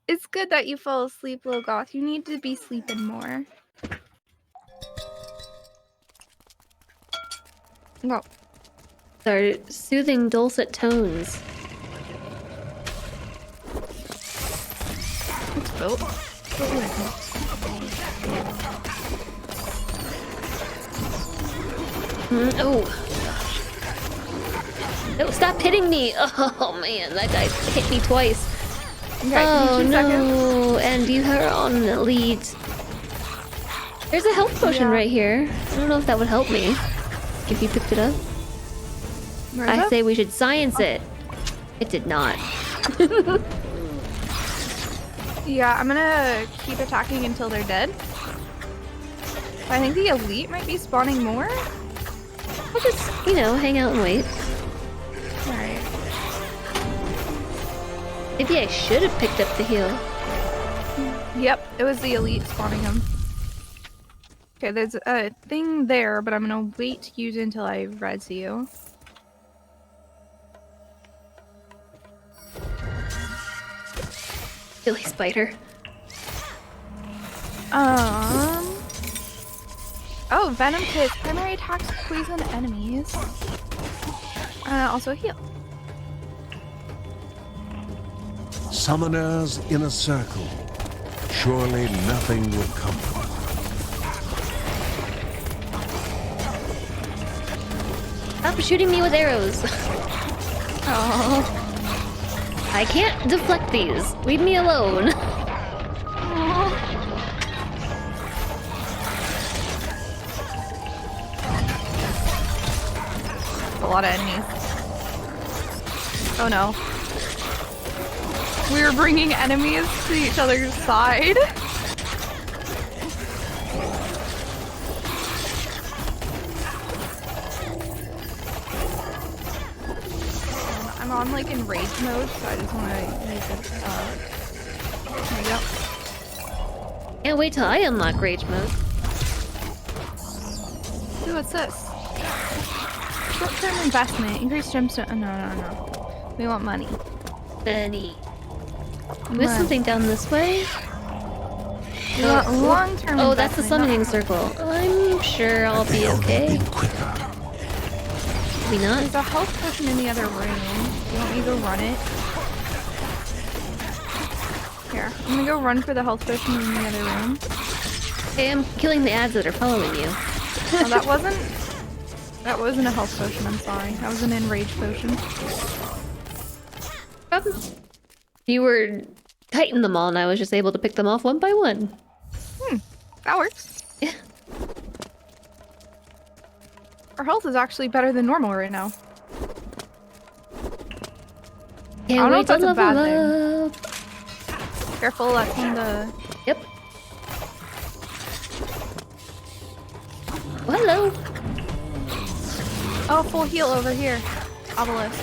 It's good that you fell asleep, Logoth. You need to be sleeping more. No. Our soothing dulcet tones. It's built. Oh. No, stop hitting me! Oh man, that guy hit me twice. Okay, Oh give me 2 seconds. no, and you are on the lead. There's a health potion Yeah. right here. I don't know if that would help me. if you picked it up. Where is I it? say we should science it. It did not. Yeah, I'm gonna keep attacking until they're dead. I think the elite might be spawning more. We'll just, hang out and wait. Alright. Maybe I should have picked up the heal. Yep, it was the elite spawning them. Okay, there's a thing there, but I'm gonna wait to use it until I res you. Silly spider. Oh, venom kits. Primary attacks poison enemies. Also heal. Summoners in a circle. Surely nothing would come from it. Stop shooting me with arrows. Oh. I can't deflect these. Leave me alone. A lot of enemies. Oh no. We're bringing enemies to each other's side. I'm on like enrage mode, so I just want to use it. There you go. Can't wait till I unlock rage mode. Ooh, what's this? Short-term investment. Increase gemstone. Oh, no. We want money. Benny. There's something down this way. We want long-term Oh, that's the investment, summoning not- circle. I'm sure I'll be okay. Been quicker. Maybe not. There's a health potion in the other room. You want me to go run it? Here, I'm gonna go run for the health potion in the other room. Okay, I'm killing the ads that are following you. Oh, that wasn't a health potion, I'm sorry. That was an enrage potion. You were kiting them all, and I was just able to pick them off one by one. That works. Yeah. Our health is actually better than normal right now. Can't don't know wait if that's to a bad level up. Careful, that's on the... Yep. Hello. Oh, full heal over here. Obelisk.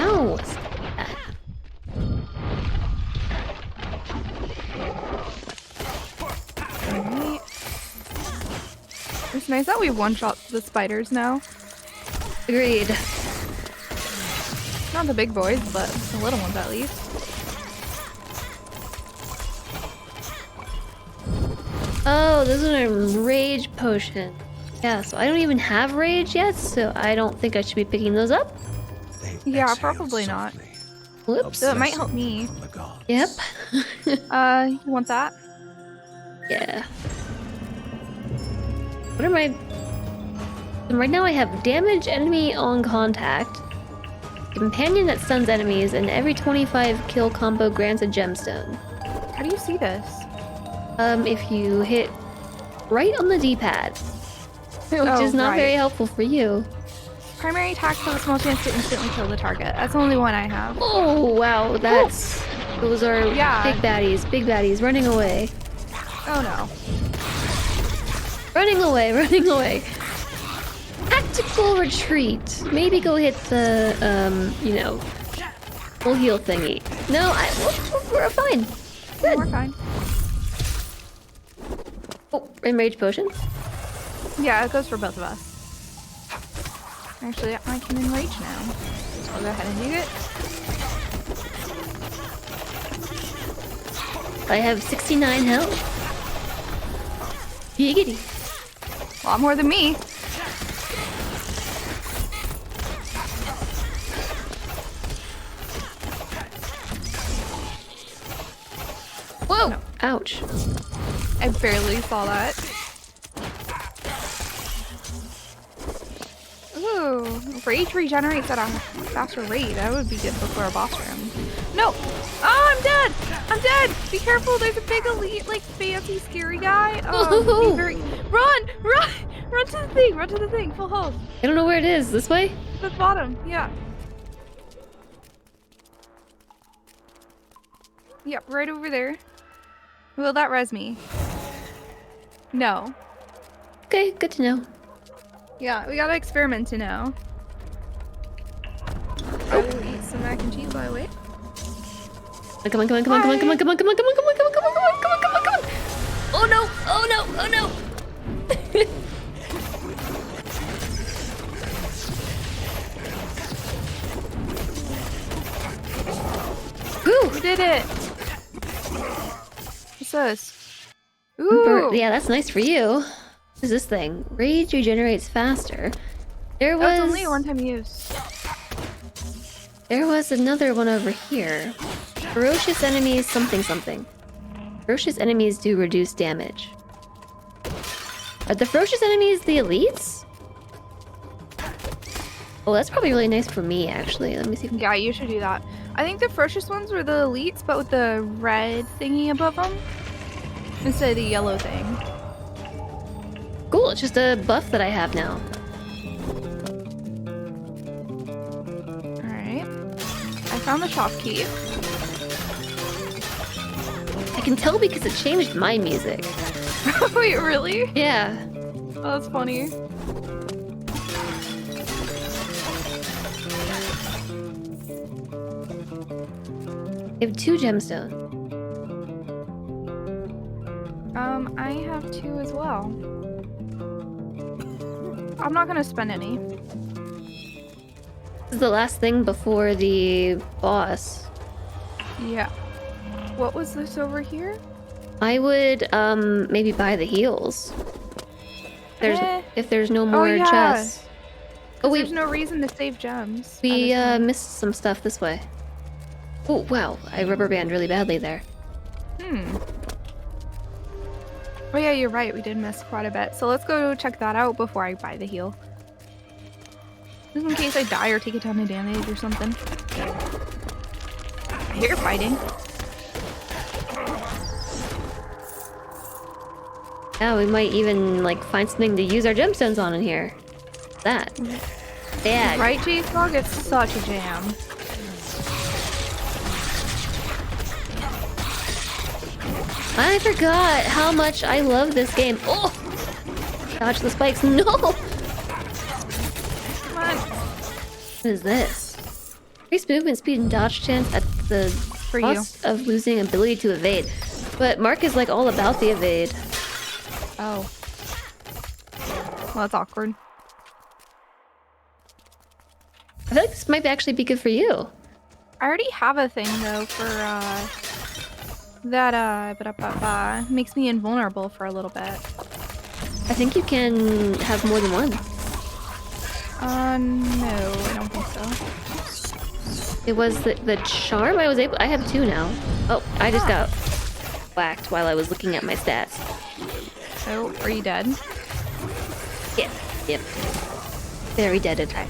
Ow. Alright. It's nice that we one-shot the spiders now. Agreed. Not the big boys, but the little ones at least. Oh, this is a rage potion. Yeah, so I don't even have rage yet, so I don't think I should be picking those up. They Yeah, exhaled probably not. softly. Whoops. So it might help me. From the gods. Yep. You want that? Yeah. What am I... Right now I have damage enemy on contact, companion that stuns enemies, and every 25 kill combo grants a gemstone. How do you see this? If you hit right on the D-pad, which is not very helpful for you. Primary attack has a small chance to instantly kill the target. That's the only one I have. Oh, wow, that's... Those are Yeah. big baddies, running away. Oh no. Running away. Tactical retreat. Maybe go hit the, full heal thingy. No, we're fine. Good. We're fine. Oh, enrage potion. Yeah, it goes for both of us. Actually, I can enrage now. So I'll go ahead and do it. I have 69 health. Giggity. A lot more than me. Whoa! No. Ouch. I barely saw that. Ooh, rage regenerates at a faster rate. That would be good before a boss room. No! Oh, I'm dead! I'm dead! dead! Be careful, there's a big elite, like, fancy, scary guy. Be very... Run! Run! Run to the thing! Run to the thing! Full health. I don't know where it is. This way? To the bottom, yeah. Yep, right over there. Will that res me? No. Okay, good to know. Yeah, we gotta experiment to know. I will eat some mac and cheese while I wait. Come on, come on, come on, come on, come on, come on, come on, come on, come on, come on, come on, come on, come on, come on, come on. Oh no! Oh no! Oh no! Woo! We did it! What's this? Ooh! Yeah, that's nice for you. What is this thing? Rage regenerates faster. There That's was only a one-time use. There was another one over here. Ferocious enemies something something. Ferocious enemies do reduce damage. Are the ferocious enemies the elites? Oh, that's probably really nice for me, actually. Let me see. Yeah, you should do that. I think the ferocious ones were the elites, but with the red thingy above them instead of the yellow thing. Cool, it's just a buff that I have now. Alright. I found the shopkeep. I can tell because it changed my music. Wait, really? Yeah. Oh, that's funny. I have 2 gemstones. I have 2 as well. I'm not gonna spend any. This is the last thing before the boss. Yeah. What was this over here? I would maybe buy the heals. If there's no more yeah. chests. Oh There's wait, no reason to save gems. we missed some stuff this way. Oh wow, I rubber band really badly there. Oh yeah, you're right. We did miss quite a bit. So let's go check that out before I buy the heal. Just in case I die or take a ton of damage or something. I hear fighting. Yeah, we might even like find something to use our gemstones on in here. That. Bad. Right, J-Frog? It's such a jam. I forgot how much I love this game. Oh! Dodge the spikes. No! Come on. What is this? Increased movement speed and dodge chance at the For you. cost of losing ability to evade. But Mark is like all about the evade. Oh. Well, that's awkward. I feel like this might actually be good for you. I already have a thing, though, for, that, makes me invulnerable for a little bit. I think you can have more than one. No, I don't think so. It was the charm I have 2 now. Oh, I just got whacked while I was looking at my stats. Oh, are you dead? Yeah, yep. Very dead attack.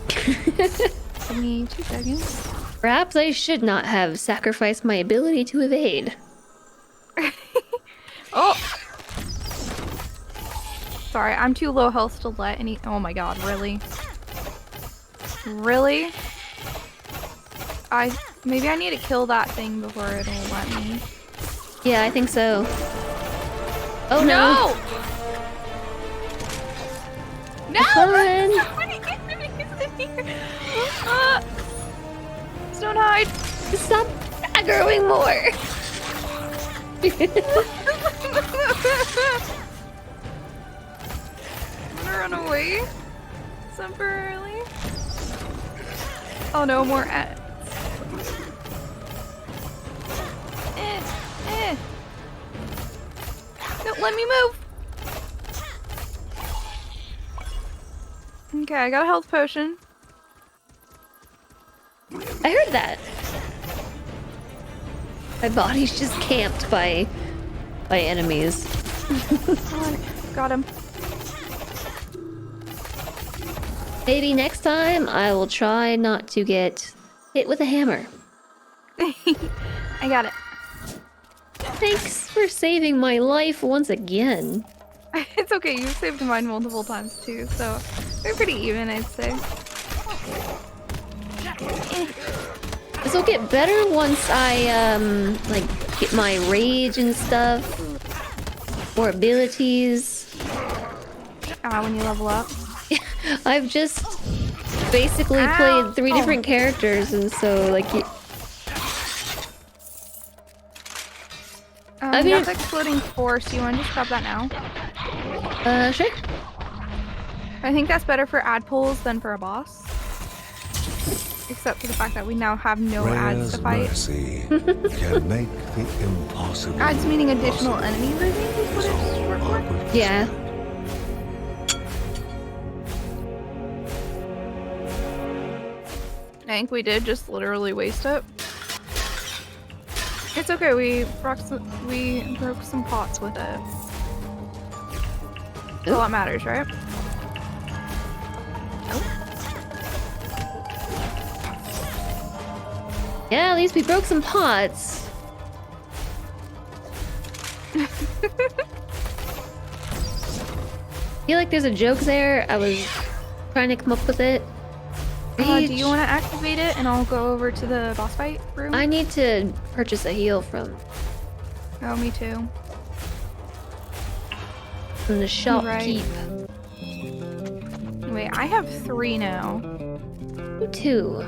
Give me 2 seconds. Perhaps I should not have sacrificed my ability to evade. Oh! Sorry, I'm too low health to let any- Oh my god, really? Really? Maybe I need to kill that thing before it'll let me. Yeah, I think so. Oh no! No! Fun. So many enemies in here! Don't hide! Stop aggroing more! I'm gonna run away temporarily. Oh no, more ants. Don't let me move! Okay, I got a health potion. I heard that. My body's just camped by enemies. Come on, got him. Maybe next time I will try not to get hit with a hammer. I got it. Thanks for saving my life once again. It's okay, you've saved mine multiple times too, so we're pretty even, I'd say. This will get better once I, like, get my rage and stuff. More abilities. When you level up. I've just basically played 3 different characters, and so, like, I mean, that's exploding force. You want to just grab that now? Sure. I think that's better for ad pulls than for a boss. Except for the fact that we now have no ads to fight. Mercy can make the impossible. Ads meaning additional enemies, I think is what it's short for. Yeah. I think we did just literally waste it. It's okay, we broke some pots with it. That's all that matters, right? Yeah, at least we broke some pots. I feel like there's a joke there. I was trying to come up with it. Do you want to activate it and I'll go over to the boss fight room? I need to purchase a heal from Oh, me too. the shopkeep. Wait, I have 3 now. You too.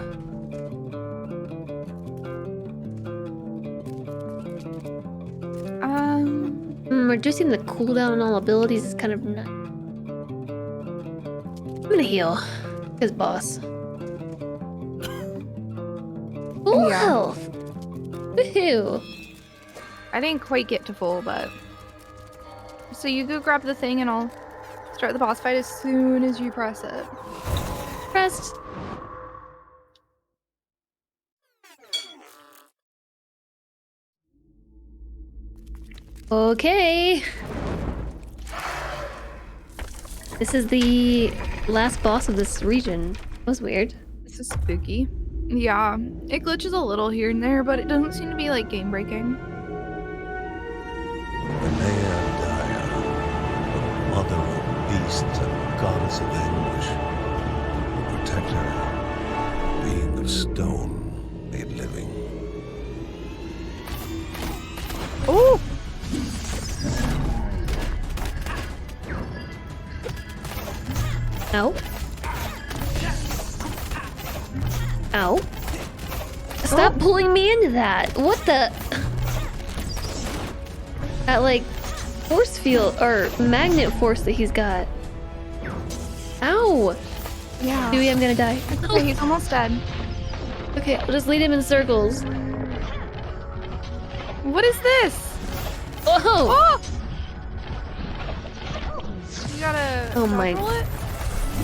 Reducing the cooldown on all abilities is kind of nice. I'm gonna heal. Because boss. Full health! Woohoo! I didn't quite get to full, but... So you go grab the thing and I'll start the boss fight as soon as you press it. Pressed. Okay. This is the last boss of this region. That was weird. This is spooky. Yeah, it glitches a little here and there, but it doesn't seem to be like game breaking. Daya, the mother of beasts and goddess of anguish, the protector, being of stone made living. Oh! Ow. Ow. Stop pulling me into that. What the? That, like, force field, or magnet force that he's got. Ow. Yeah. Dewey, I'm gonna die. Okay, he's almost dead. Okay, I'll just lead him in circles. What is this? Whoa! Oh! You gotta Oh my- roll it?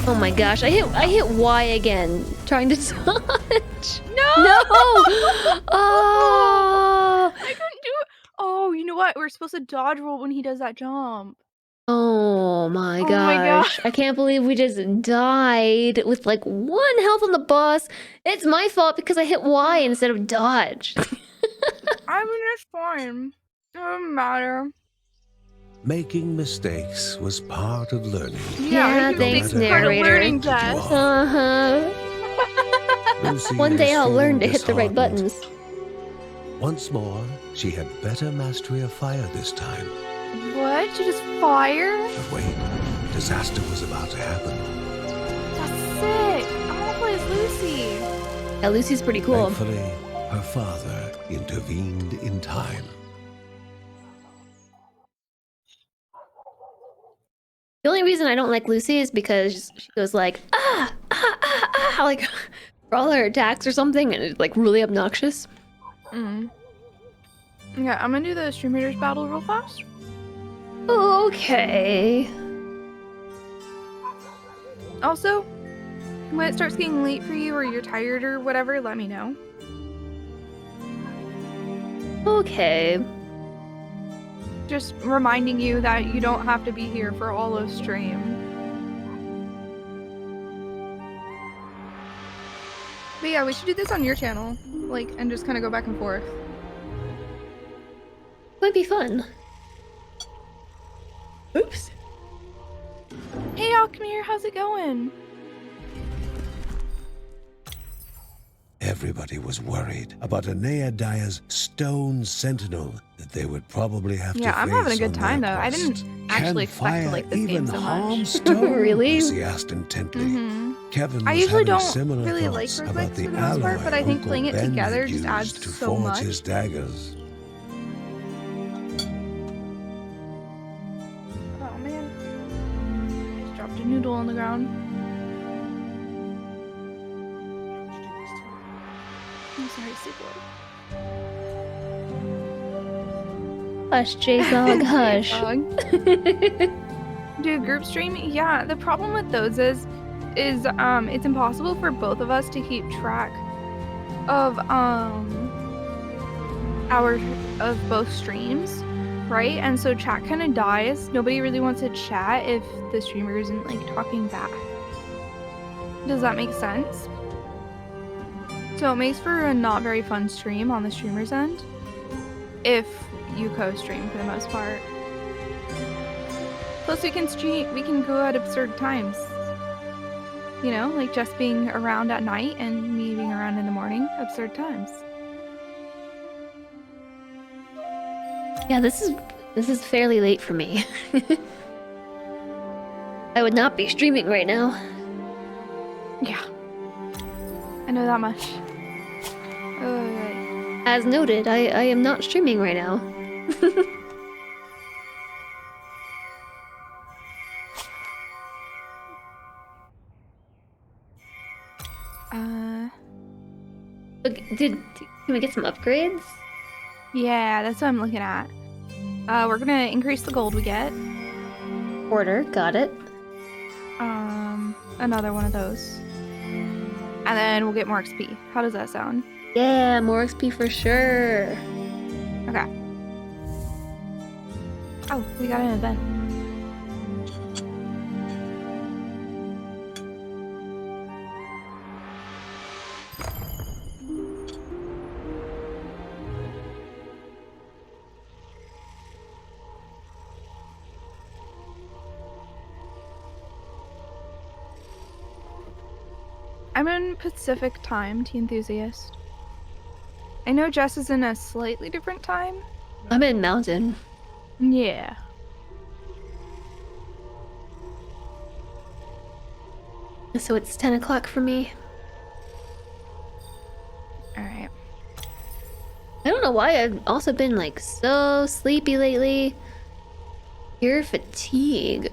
Oh my gosh, I hit Y again, trying to dodge. No! No! Oh! I couldn't do it. Oh, you know what? We're supposed to dodge roll when he does that jump. Oh my Oh my gosh. I can't believe we just died with like 1 health on the boss. It's my fault because I hit Y instead of dodge. I mean, it's fine. Doesn't matter. Making mistakes was part of learning. Yeah, I think thanks, it's part of narrator. learning, Jess. Uh-huh. Lucy One day has I'll learn to been hit the right disheartened. buttons. Once more, she had better mastery of fire this time. What? You just fire? But wait, disaster was about to happen. That's sick. I want to play as Lucy. Yeah, Lucy's pretty cool. Thankfully, her father intervened in time. The only reason I don't like Lucy is because she goes like, like, for all her attacks or something, and it's like really obnoxious. Yeah, I'm gonna do the Stream Raiders battle real fast. Okay. Also, when it starts getting late for you or you're tired or whatever, let me know. Okay. Just reminding you that you don't have to be here for all of stream. But yeah, we should do this on your channel, like, and just kind of go back and forth. Could might be fun. Oops. Hey, y'all, come here. How's it going? Everybody was worried about Aneadaya's stone sentinel that they would probably have to face. Yeah, I'm having a good on time, their though. I quest. didn't actually Can expect to fire like this even game so harm much. stone? Really? Lucy asked intently. Kevin I was usually having don't similar really like thoughts roguelikes about the for the most part, alloy but I think Uncle playing it Ben together had just adds used to so forge much. his daggers. Oh man. I just dropped a noodle on the ground. I'm sorry, Sleepwalk. Hush, J-Zog, hush. Do a group stream? Yeah, the problem with those is it's impossible for both of us to keep track of both streams, right? And so chat kind of dies. Nobody really wants to chat if the streamer isn't like talking back. Does that make sense? So it makes for a not very fun stream on the streamer's end if you co-stream for the most part. Plus we can go at absurd times. You know, like just being around at night and me being around in the morning, absurd times. Yeah, this is fairly late for me. I would not be streaming right now. Yeah. I know that much. Alright. As noted, I am not streaming right now. Can we get some upgrades? Yeah, that's what I'm looking at. We're gonna increase the gold we get. Order, got it. Another one of those. And then we'll get more XP. How does that sound? Yeah, more XP for sure. Okay. Oh, we got an event. I'm in Pacific time, Tea Enthusiast. I know Jess is in a slightly different time. I'm in Mountain. Yeah. So it's 10 o'clock for me. Alright. I don't know why I've also been like so sleepy lately. Pure fatigue.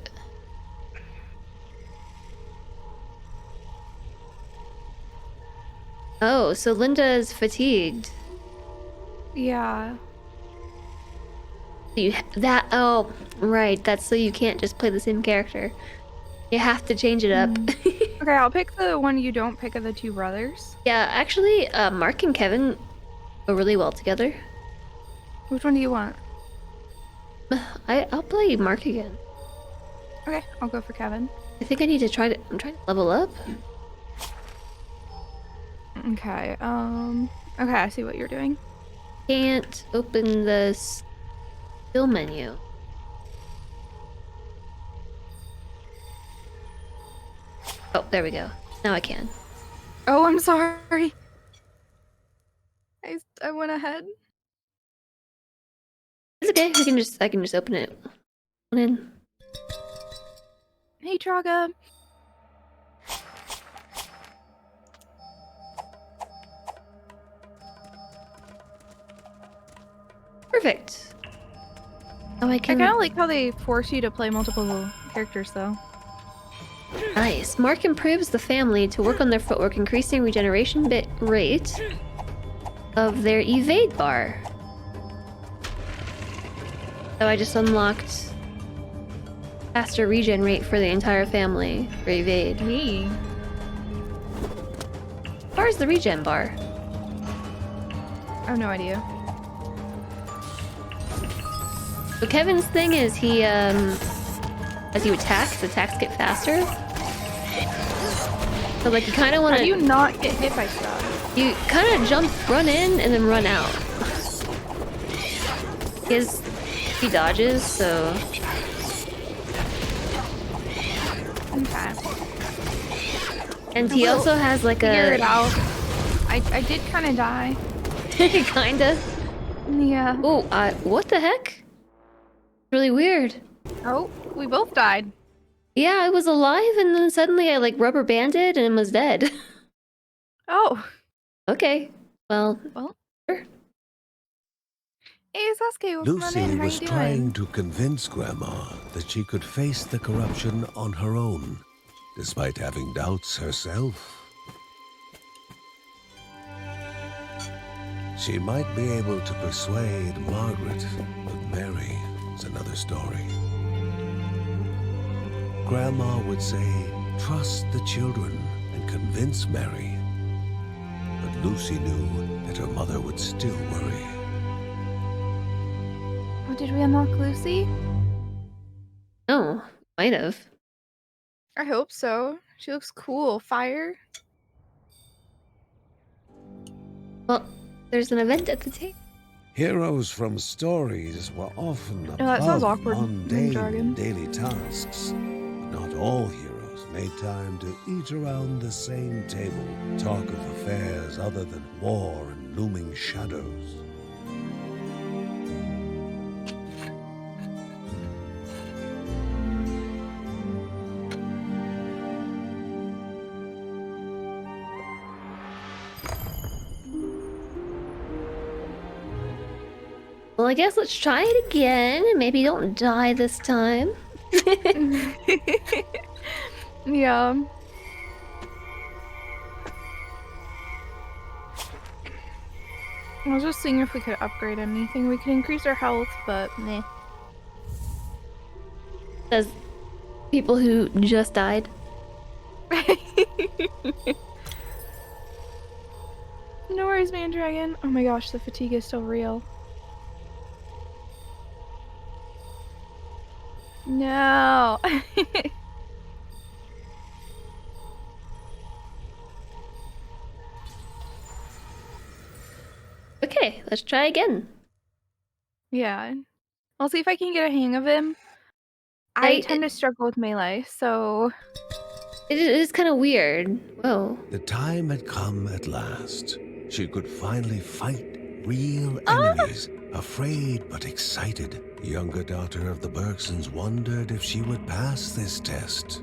Oh, so Linda is fatigued. Yeah. Oh, right. That's so you can't just play the same character. You have to change it up. Okay, I'll pick the one you don't pick of the two brothers. Yeah, actually, Mark and Kevin go really well together. Which one do you want? I'll play Mark again. Okay, I'll go for Kevin. I think I'm trying to level up. Okay, okay, I see what you're doing. Can't open the skill menu. Oh, there we go. Now I can. Oh, I'm sorry. I went ahead. It's okay. I can just open it. In. Hey, Traga. Perfect. Oh, I I can. kind of like how they force you to play multiple characters, though. Nice. Mark improves the family to work on their footwork, increasing regeneration bit rate of their evade bar. So I just unlocked faster regen rate for the entire family for evade. Me. Where's the regen bar? I have no idea. So Kevin's thing is he, as you attack, his attacks get faster. So like you kind of want How to... do you not get hit by stuff? You kind of jump, run in, and then run out. he dodges, so Okay. and he will also has like Figure it a out. I did kind of die. kinda. Yeah. Oh, what the heck? Really weird. Oh, we both died. Yeah, I was alive and then suddenly I like rubber banded and was dead. Oh. Okay. Well, Well. sure. Hey, Sasuke, welcome on in. Lucy How was you trying doing? to convince Grandma that she could face the corruption on her own, despite having doubts herself. She might be able to persuade Margaret, but Mary is another story. Grandma would say, trust the children and convince Mary. But Lucy knew that her mother would still worry. Oh, did we unlock Lucy? Oh, might have. I hope so. She looks cool. Fire? Well, there's an event at the table. Heroes from stories were often Oh, that sounds above awkward. mundane Dragon. daily tasks. But not all heroes made time to eat around the same table, talk of affairs other than war and looming shadows. Well, I guess let's try it again and maybe don't die this time. Yeah. I was just seeing if we could upgrade anything. We could increase our health, but meh. As people who just died. No worries, man, dragon. Oh my gosh, the fatigue is still real. No. Okay, let's try again. Yeah. I'll see if I can get a hang of him. I tend to struggle with melee, so... It is kind of weird. Whoa. The time had come at last. She could finally fight real enemies, afraid but excited. The younger daughter of the Bergsons wondered if she would pass this test.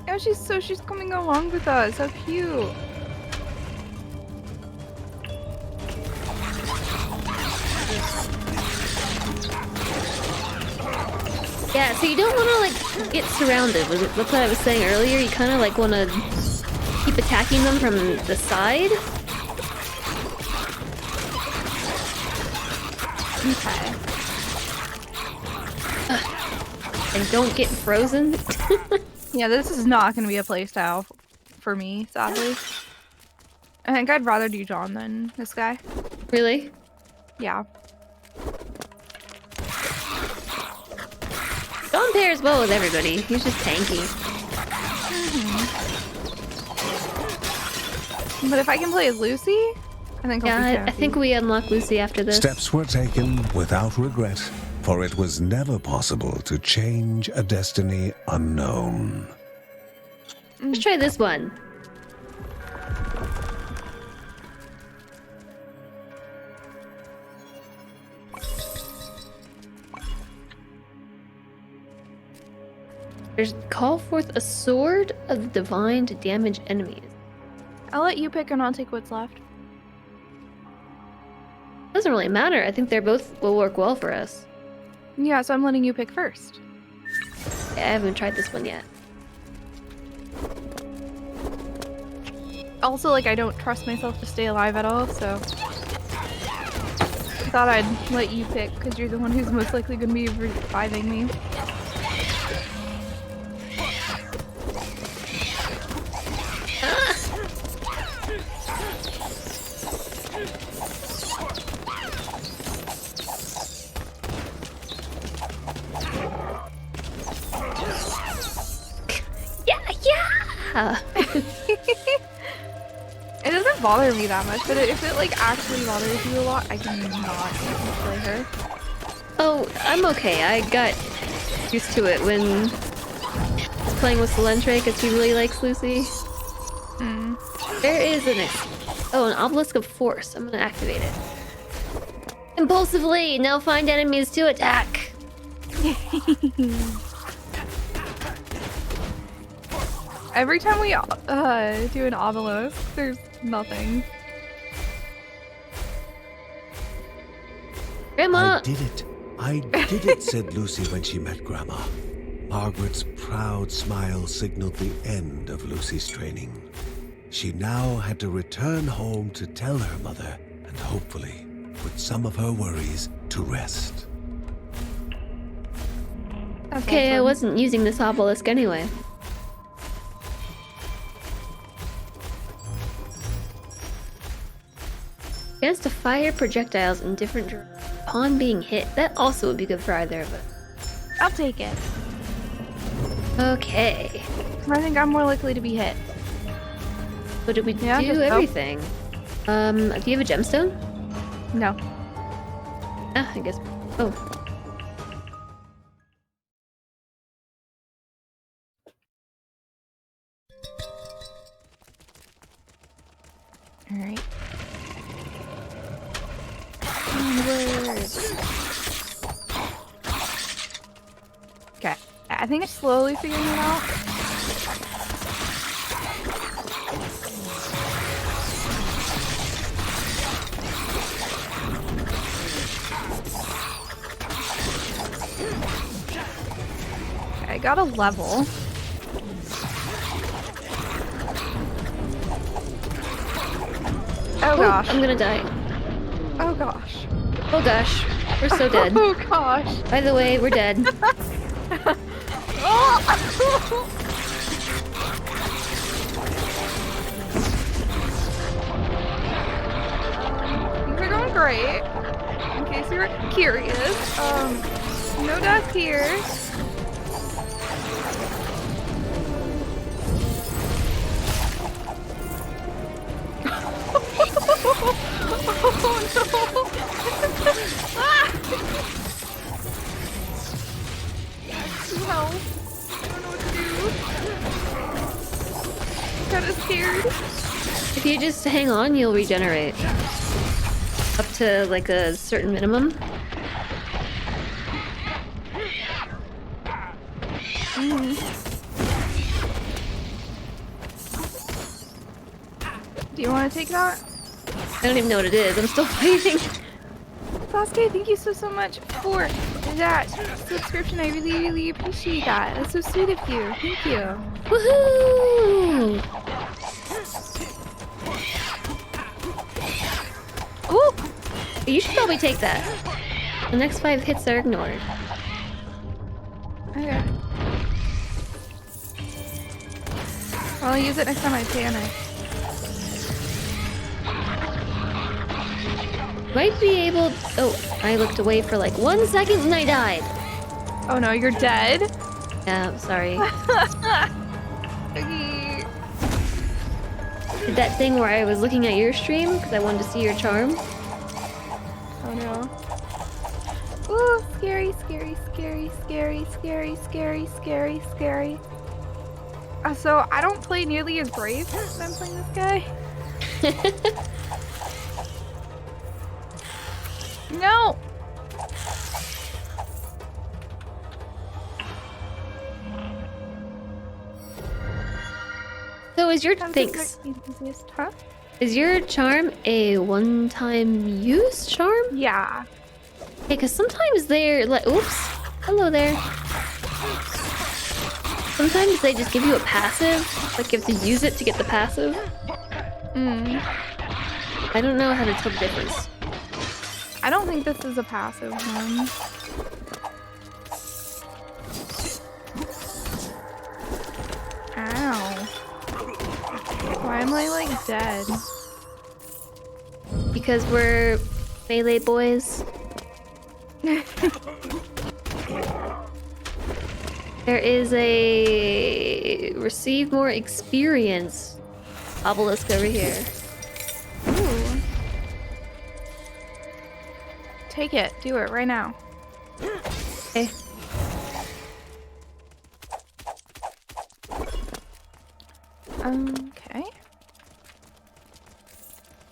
Oh, she's coming along with us. How cute. Yeah, so you don't want to like get surrounded. That's what I was saying earlier. You kind of like want to keep attacking them from the side. Okay. And don't get frozen. Yeah, this is not going to be a playstyle for me, sadly. I think I'd rather do John than this guy. Really? Yeah. John pairs well with everybody. He's just tanky. But if I can play as Lucy, I think I'll be Yeah, I think we unlock Lucy after this. Steps were taken without regret, for it was never possible to change a destiny unknown. Let's try this one. There's call forth a sword of divine to damage enemies. I'll let you pick and I'll take what's left. Doesn't really matter. I think they're both will work well for us. Yeah, so I'm letting you pick first. Yeah, I haven't tried this one yet. Also, like, I don't trust myself to stay alive at all, so... I thought I'd let you pick, because you're the one who's most likely going to be reviving me. Yeah. It doesn't bother me that much, but if it like actually bothers you a lot, I can not play her. Oh, I'm okay. I got used to it when I was playing with Salentre because he really likes Lucy. Mm. There is an an Obelisk of Force. I'm gonna activate it. Impulsively, now find enemies to attack. Every time we do an obelisk, there's nothing. Grandma! I did it, said Lucy when she met Grandma. Margaret's proud smile signaled the end of Lucy's training. She now had to return home to tell her mother, and hopefully put some of her worries to rest. That's Okay, I awesome. wasn't using this obelisk anyway. Chance to fire projectiles in different directions upon being hit. That also would be good for either of us. I'll take it. Okay. I think I'm more likely to be hit. So did we Yeah, do just hope. everything? Do you have a gemstone? No. Ah, I guess. Oh. Alright. Okay. I think I'm slowly figuring it out. Okay, I got a level. Oh gosh. I'm gonna die. Oh gosh. Oh gosh. We're so dead. Oh gosh. By the way, we're dead. Oh! Things are going great. In case you were curious. No death here. Oh no! Ah! Help. I don't know what to do. I'm kinda scared. If you just hang on, you'll regenerate. Up to like a certain minimum. Do you want to take that? I don't even know what it is. I'm still fighting. Sasuke, thank you so much for that subscription. I really appreciate that. That's so sweet of you. Thank you. Woohoo! Ooh! You should probably take that. The next 5 hits are ignored. Okay. I'll use it next time I panic. Might be able. Oh, I looked away for like 1 second and I died. Oh no, you're dead? Yeah, I'm sorry. Okay. Did that thing where I was looking at your stream because I wanted to see your charm. Oh no. Ooh, scary, scary, scary, scary, scary, scary, scary, scary. So I don't play nearly as brave when I'm playing this guy. No! So is your That was thanks? the easiest, huh? Is your charm a one-time use charm? Yeah. Okay, because sometimes they're like, oops, hello there. Sometimes they just give you a passive, like you have to use it to get the passive. I don't know how to tell the difference. I don't think this is a passive one. Ow. Why am I like dead? Because we're melee boys. There is a receive more experience obelisk over here. Ooh. Take it. Do it right now. Okay. Okay.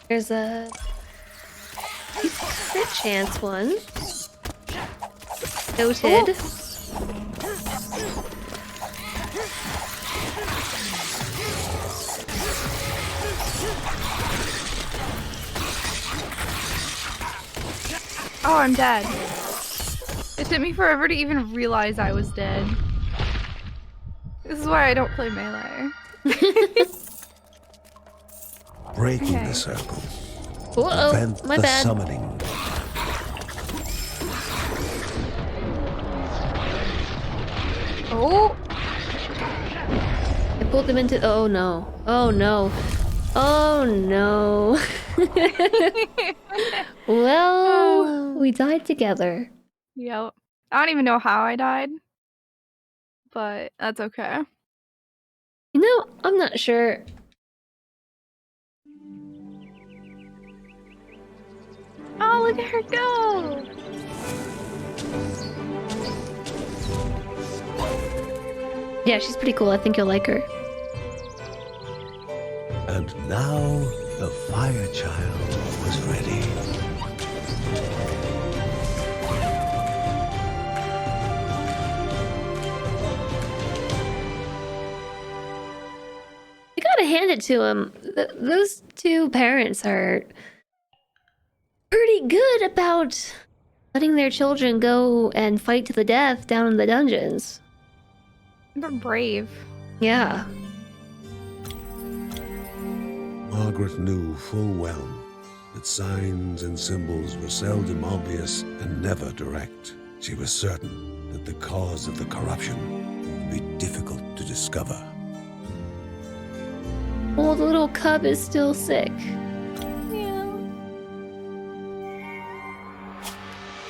There's a crit chance one. Noted. Oh, I'm dead. It took me forever to even realize I was dead. This is why I don't play melee. Breaking Okay. the circle. Whoa, Prevent my the bad. summoning. Oh! I pulled them into. Oh no. Oh no. Oh no. Well, we died together. Yep. I don't even know how I died. But that's okay. You know, I'm not sure. Oh, look at her go! Yeah, she's pretty cool. I think you'll like her. And now the fire child was ready. I gotta hand it to him. Those two parents are pretty good about letting their children go and fight to the death down in the dungeons. They're brave. Yeah. Margaret knew full well that signs and symbols were seldom obvious and never direct. She was certain that the cause of the corruption would be difficult to discover. Well, the little cub is still sick. Yeah.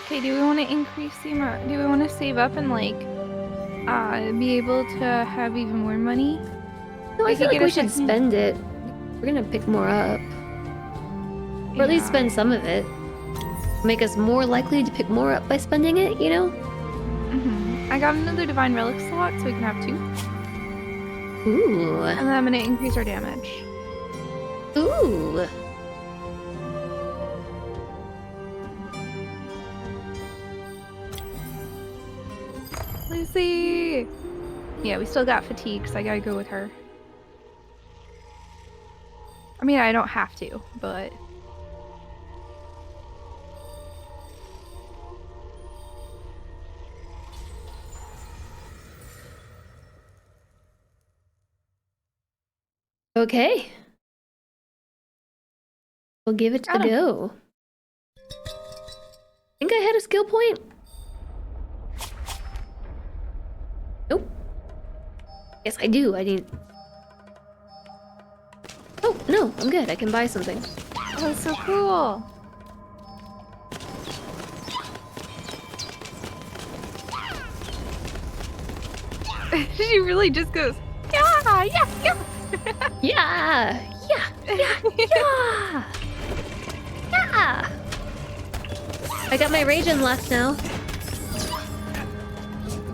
Okay, do we want to increase the amount? Do we want to save up and like be able to have even more money? No, I We feel could like get we a should second- spend it. We're gonna pick more up. Or at least Yeah. spend some of it. Make us more likely to pick more up by spending it, you know? I got another divine relic slot, so we can have 2. Ooh. And then I'm gonna increase our damage. Ooh. Lucy! Yeah, we still got fatigue, so I gotta go with her. I mean, I don't have to, but... Okay. We'll give it a Got him. go. Think I had a skill point? Nope. Yes, I do. I need... Oh, no, I'm good. I can buy something. Oh, that's so cool! She really just goes, yeah, yeah, yeah! Yeah! Yeah! Yeah! Yeah! Yeah! I got my regen left now.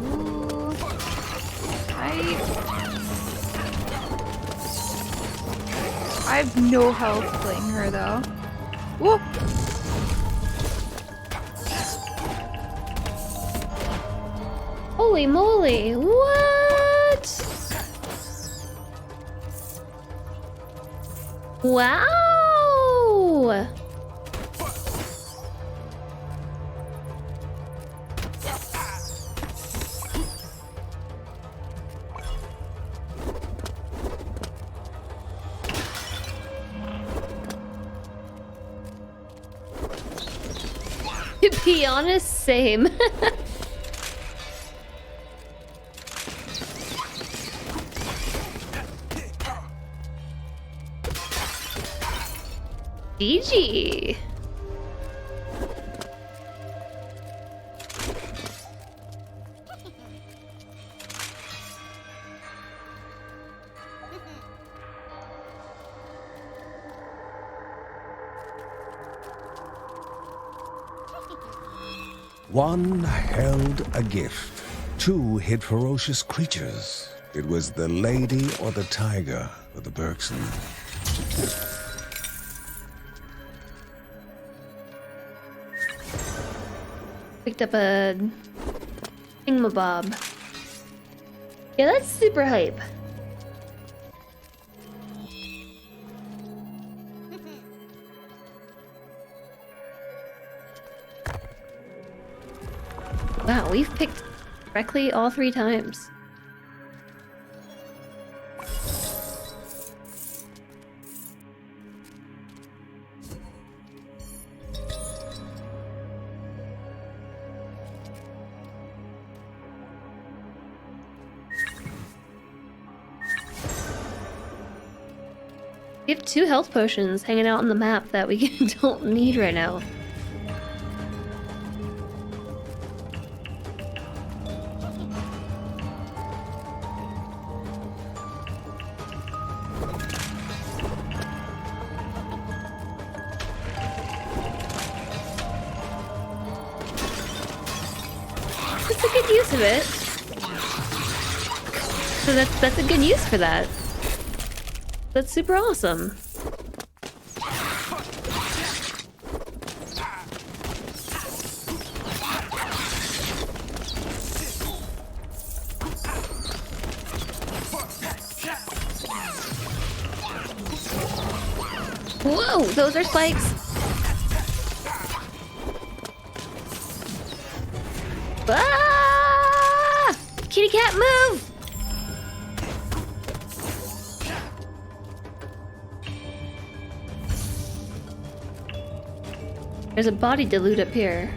Ooh. I have no health playing her though. Whoa! Holy moly! What? Wow! To be honest, same. GG. One held a gift. Two hid ferocious creatures. It was the lady or the tiger for the Bergson. Picked up a thingamabob. Yeah, that's super hype. Wow, we've picked correctly all 3 times. We have 2 health potions hanging out on the map that we don't need right now. That's a good use of it. So that's a good use for that. That's super awesome. Whoa, those are spikes. Ah! Kitty cat, move! There's a body to loot up here.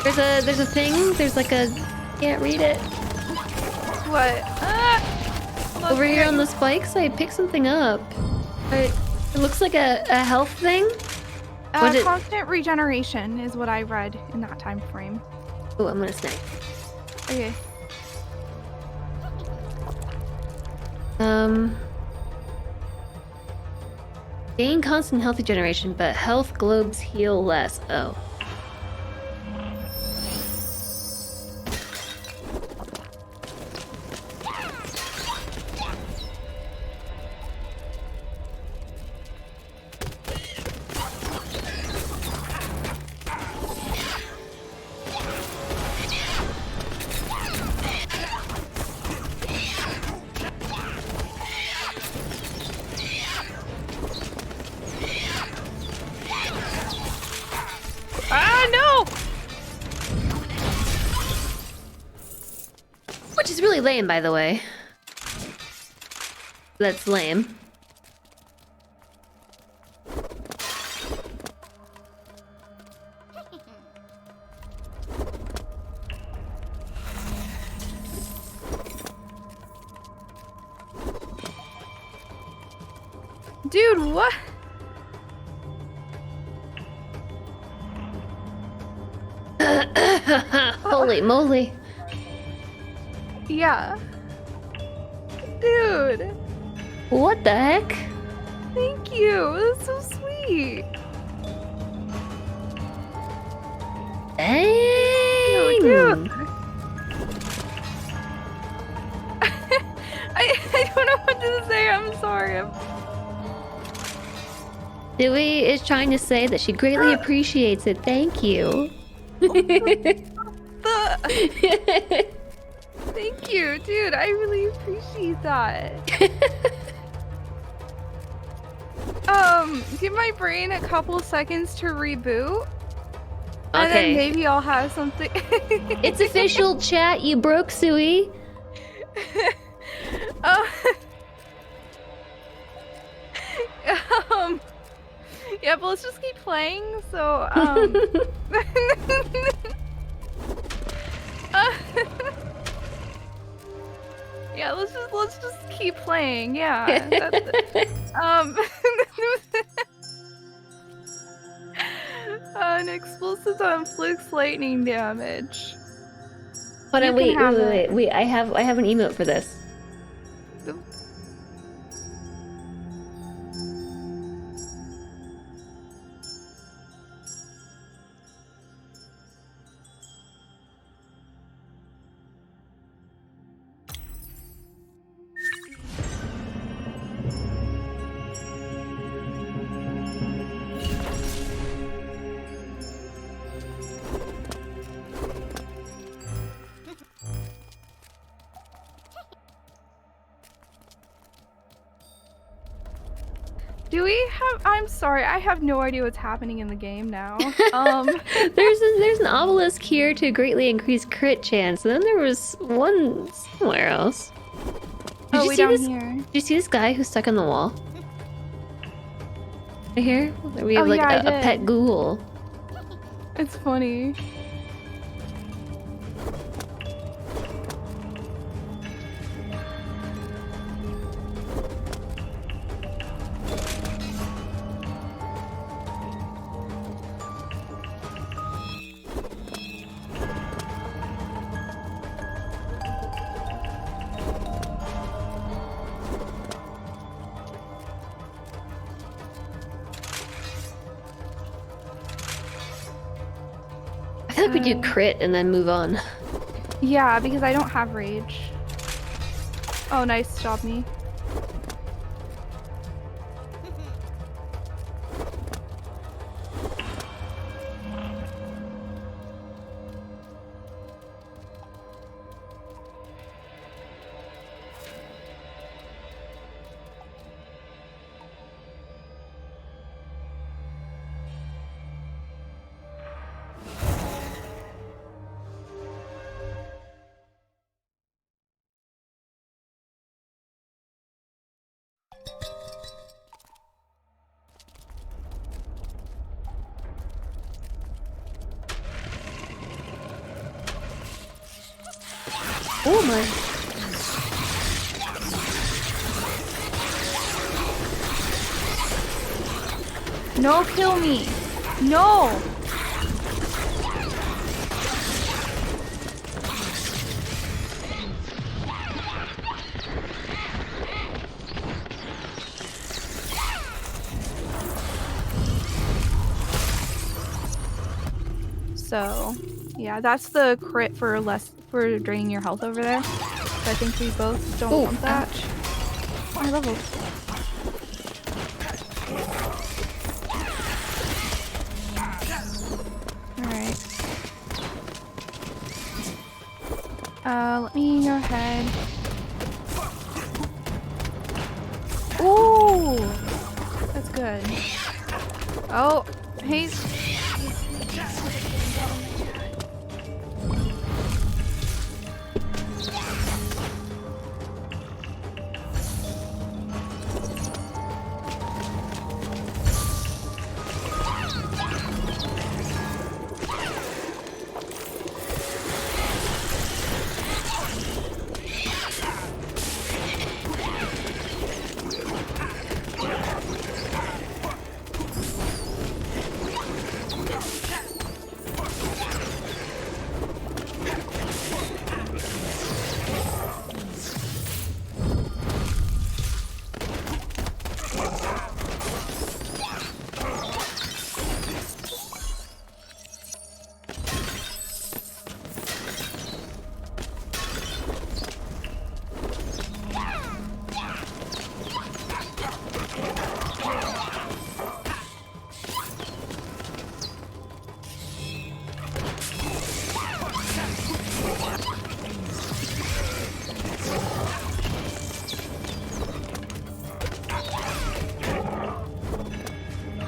There's a thing. There's like a can't read it. What? Over here on the spikes, I picked something up. It looks like a health thing. Constant regeneration is what I read in that time frame. Oh, I'm gonna snag. Okay. Gain constant health regeneration, but health globes heal less. Oh. Ah, no! Which is really lame, by the way. That's lame. Dude, what? Holy moly. Yeah. Dude, What the heck? thank you. That's so sweet. Dang! Dude. I don't know what to say. I'm sorry. Suwey is trying to say that she greatly appreciates it. Thank you. Thank you, dude. I really appreciate that. Give my brain a couple seconds to reboot. And then Okay. maybe I'll have something. It's official, chat. You broke Suwey. Yeah, but let's just keep playing. So, yeah, let's just keep playing. Yeah. An explosive inflicts lightning damage. Hold on, You wait. can have it. I have an emote for this. Do we have? I'm sorry, I have no idea what's happening in the game now. There's an obelisk here to greatly increase crit chance. And then there was one somewhere else. Oh, way down here. Did you see this guy who's stuck in the wall? Right here? We have Oh, like yeah, I a pet did. ghoul. It's funny. I feel like we do crit and then move on. Yeah, because I don't have rage. Oh, nice. Stop me. Oh my. No, kill me. No. So, yeah, that's the crit for draining your health over there. So I think we both don't want that. Oh, I leveled. Alright. Let me go ahead. Ooh! That's good. Oh, haste.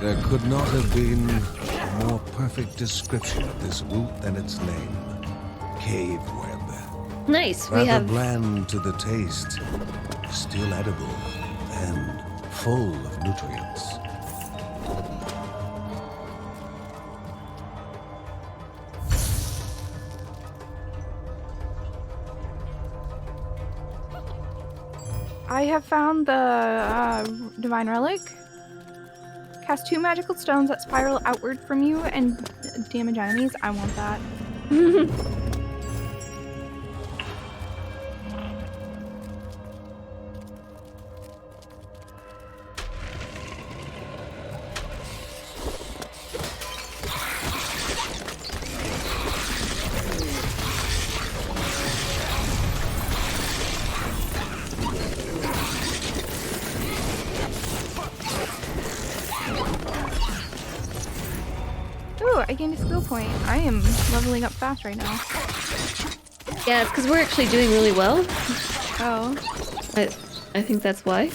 There could not have been a more perfect description of this root than its name. Cave web. Nice. We Rather have bland to the taste, still edible, and full of nutrients. I have found the divine relic. Cast 2 magical stones that spiral outward from you and damage enemies. I want that. Ooh, I gained a skill point. I am leveling up fast right now. yeah, it's because we're actually doing really well. Oh. I think that's why.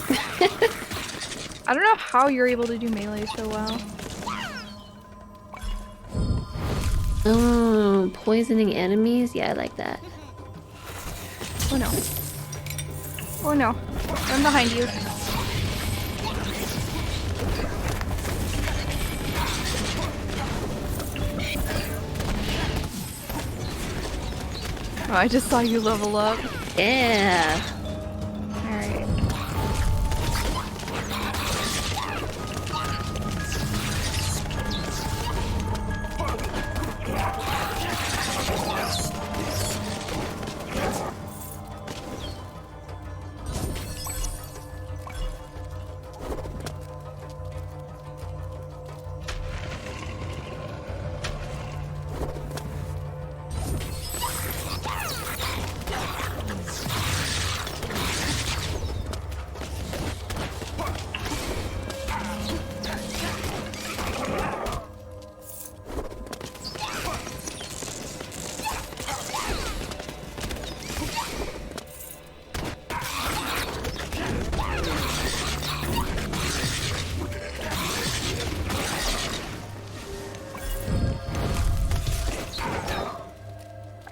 I don't know how you're able to do melee so well. Oh, poisoning enemies? Yeah, I like that. Oh no. Oh no. I'm behind you. Oh, I just saw you level up. Yeah. Alright.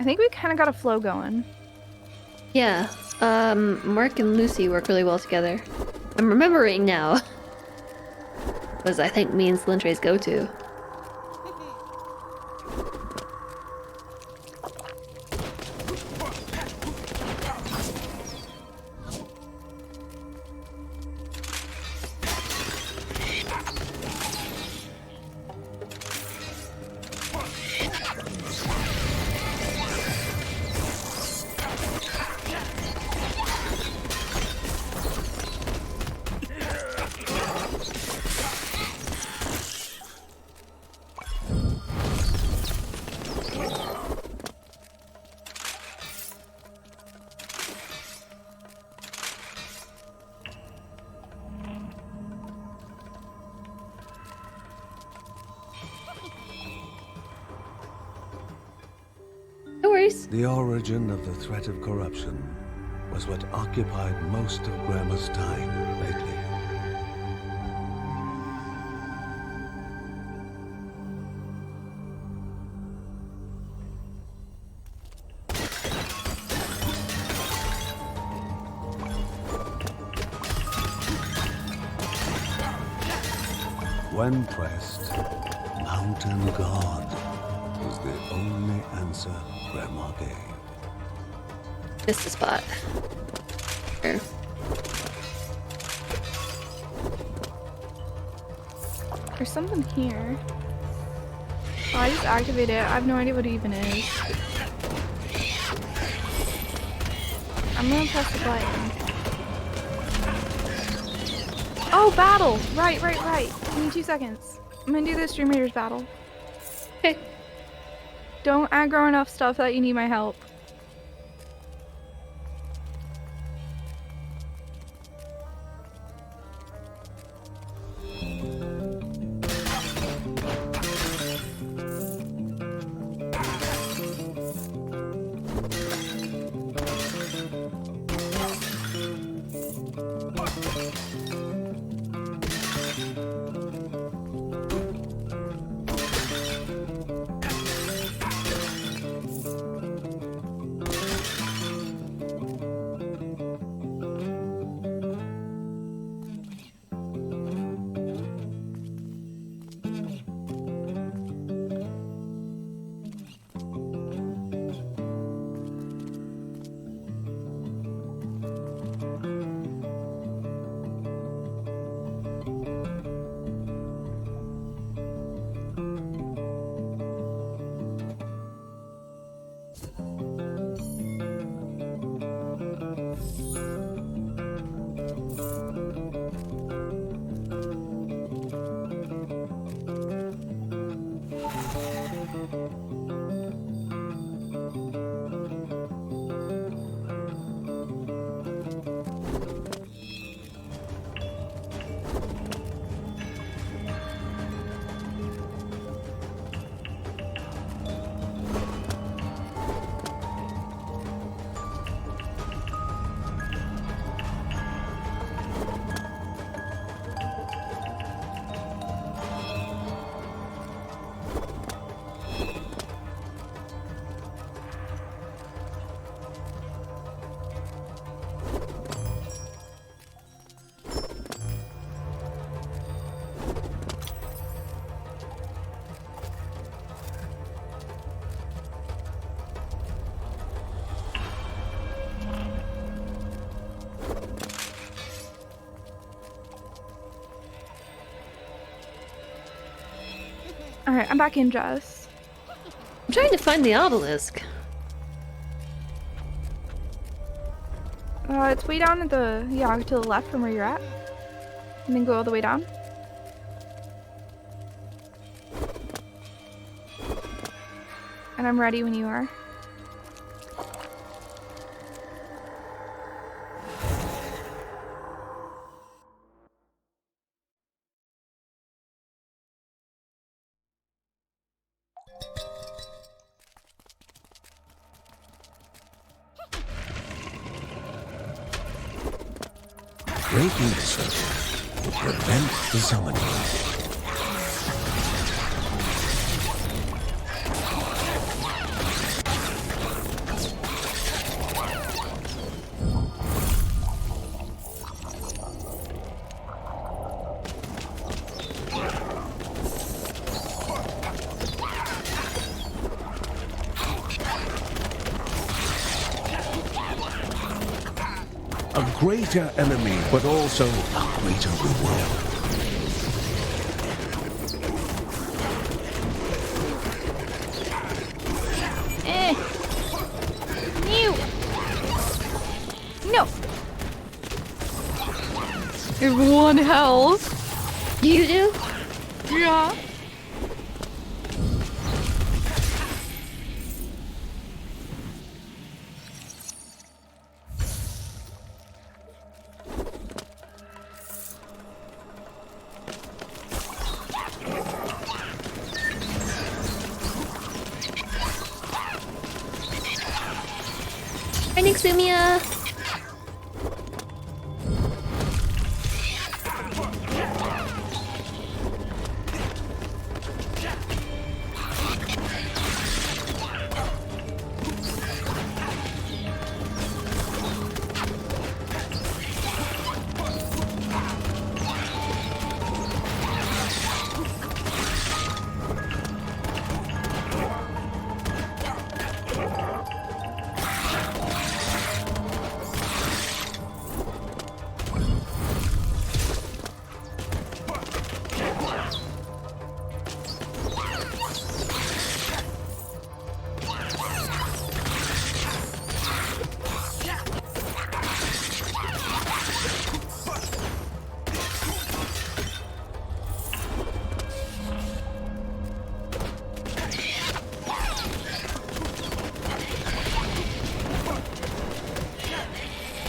I think we kind of got a flow going. Yeah. Mark and Lucy work really well together. I'm remembering now. Was I think me and Slintre's go-to. No worries. The origin of the threat of corruption was what occupied most of Grandma's time lately. When pressed, Mountain God was the only answer Grandma gave. Just a spot. Sure. There's something here. Oh, I just activated it. I have no idea what it even is. I'm gonna press the button. Oh, battle! Right. Give me 2 seconds. I'm gonna do the Stream Raiders battle. Okay. Don't aggro enough stuff that you need my help. Alright, I'm back in, Jess. I'm trying to find the obelisk. It's way down at the, to the left from where you're at. And then go all the way down. And I'm ready when you are. Breaking the circle will prevent the summoning. A greater enemy, but also a greater reward. No. There's one health. You do? Yeah. Hi, Nixumia.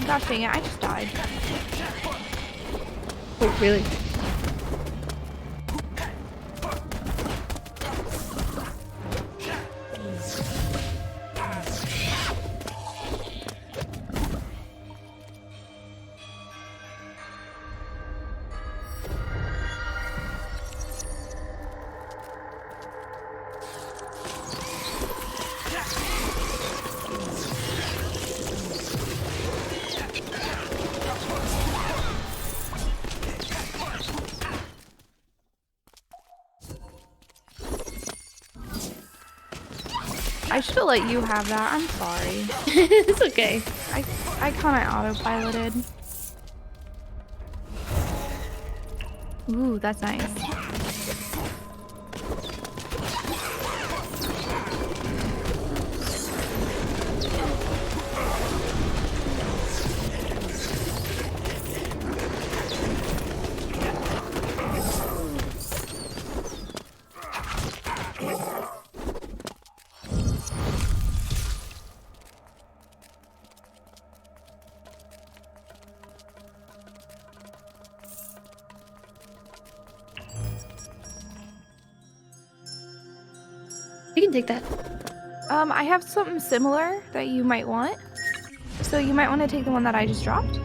Gosh dang it, I just died. Oh, really? I should have let you have that. I'm sorry. It's okay. I kind of autopiloted. Ooh, that's nice. You can take that. I have something similar that you might want. So you might want to take the one that I just dropped.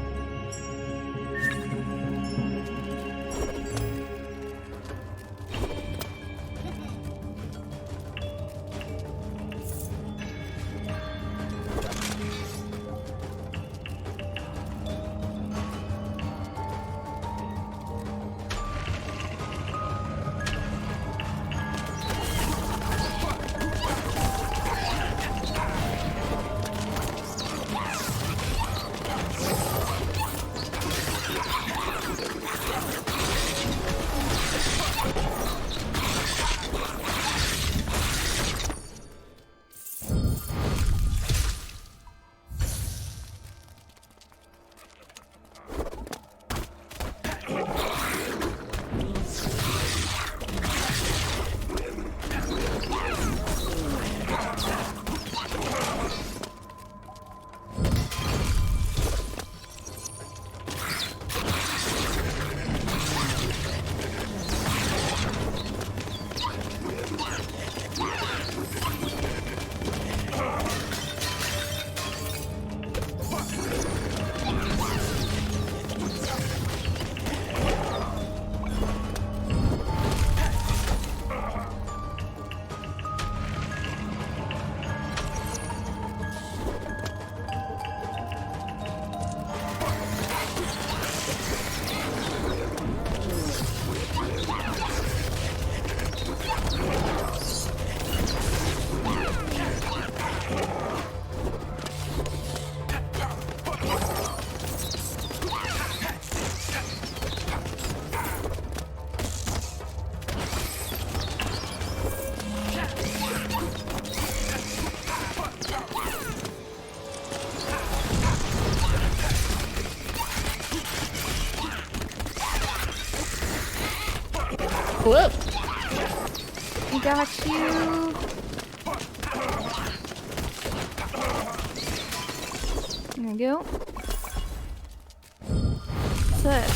Whoop! I got you. There we go. What's this?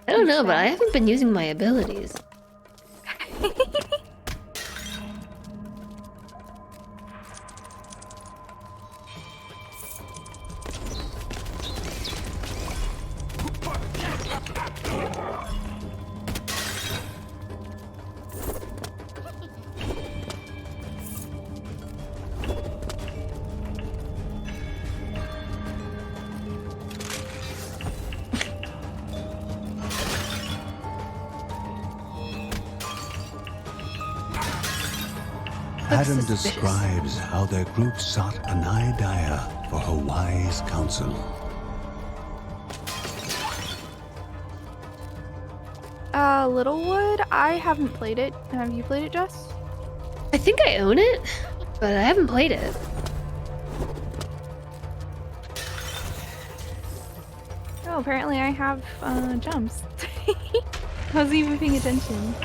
I don't know, but I haven't been using my abilities. Adam Suspicious. describes how their group sought Anaidia for her wise counsel. Littlewood? I haven't played it. Have you played it, Jess? I think I own it, but I haven't played it. Oh, apparently I have jumps. I wasn't even paying attention.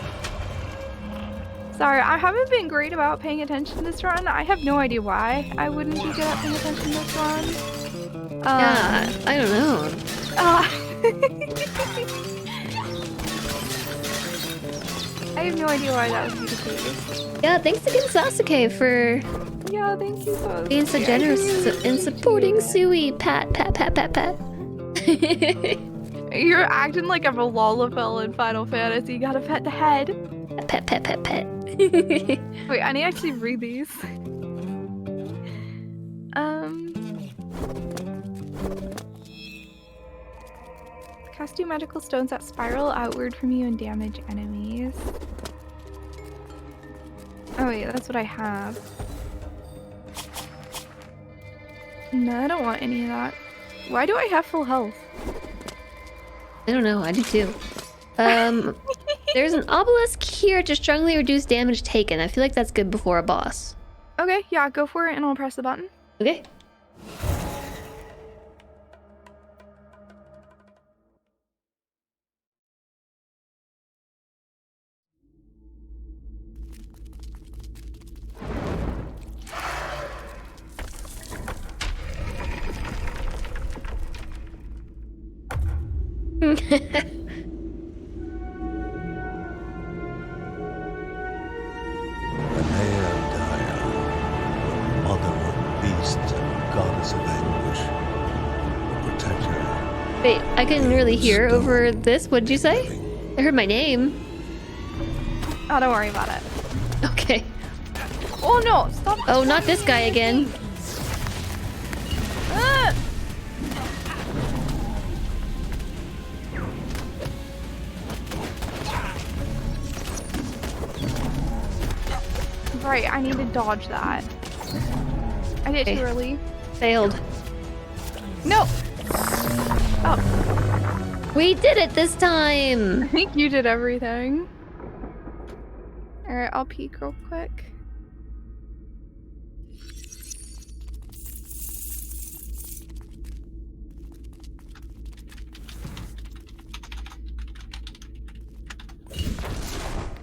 Sorry, I haven't been great about paying attention this run. I have no idea why I wouldn't be good at paying attention this run. Yeah, I don't know. I have no idea why that would be the case. Yeah, thanks again, Sasuke, for Yeah, thank you so much. being so generous in supporting Suwey. Pat, pat, pat, pat, pat. You're acting like I'm a Lalafell in Final Fantasy. You gotta pet the head. Pet, pet, pet, pet. Wait, I need to actually read these. Cast 2 magical stones that spiral outward from you and damage enemies. Oh wait, that's what I have. No, I don't want any of that. Why do I have full health? I don't know, I do too. There's an obelisk here to strongly reduce damage taken. I feel like that's good before a boss. Okay, yeah, go for it and I'll press the button. Okay. Anaidia, the mother of beasts and goddess of anguish, the protector. Wait, I couldn't really hear over this. What'd you say? I heard my name. Oh, don't worry about it. Okay. Oh no, stop. Oh, not this guy again. Ah! Right, I need to dodge that. I did it Okay. too early. Failed. No! Oh, We did it this I time! think you did everything. Alright, I'll peek real quick.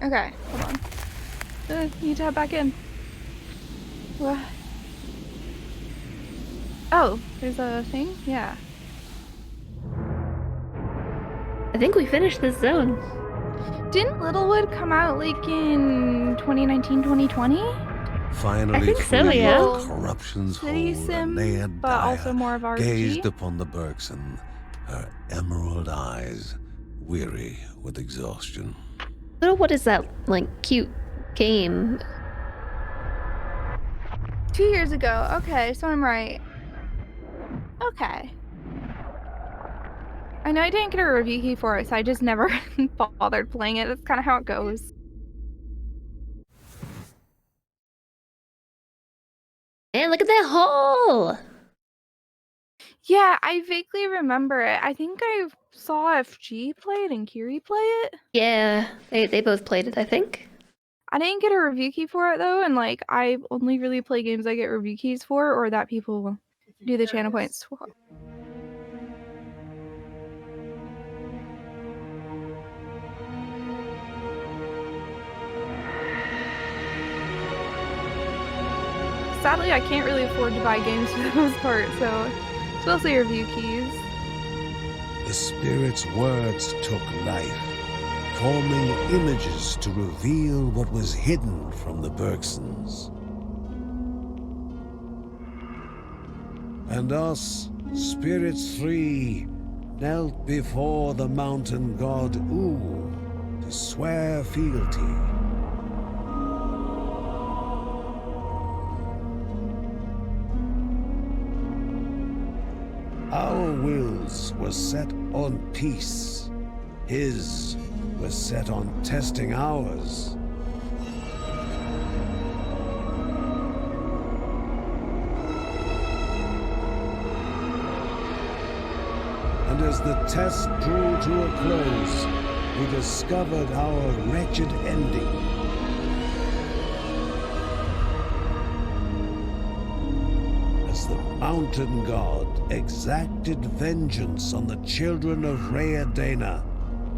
Okay, hold on. Need to head back in. What? Oh, there's a thing? Yeah. I think we finished this zone. Didn't Littlewood come out like in 2019, 2020? Finally, I think so, through yeah. the corruption's City hold, sim, Anaidia but also more of RPG. gazed upon the Bergson, her emerald eyes weary with exhaustion. Oh, what is that, like, cute game? 2 years ago. Okay, so I'm right. Okay. I know I didn't get a review key for it, so I just never bothered playing it. That's kind of how it goes. Man, look at that hole! Yeah, I vaguely remember it. I think I saw FG play it and Kiri play it. Yeah, they both played it, I think. I didn't get a review key for it though, and like I only really play games I get review keys for or that people do the channel points for. Sadly, I can't really afford to buy games for the most part, so it's mostly review keys. The spirit's words took life, forming images to reveal what was hidden from the Bergsons. And us, spirits three, knelt before the mountain god U to swear fealty. Our wills were set on peace. His was set on testing ours. And as the test drew to a close, we discovered our wretched ending. As the mountain god exacted vengeance on the children of Rhea Dana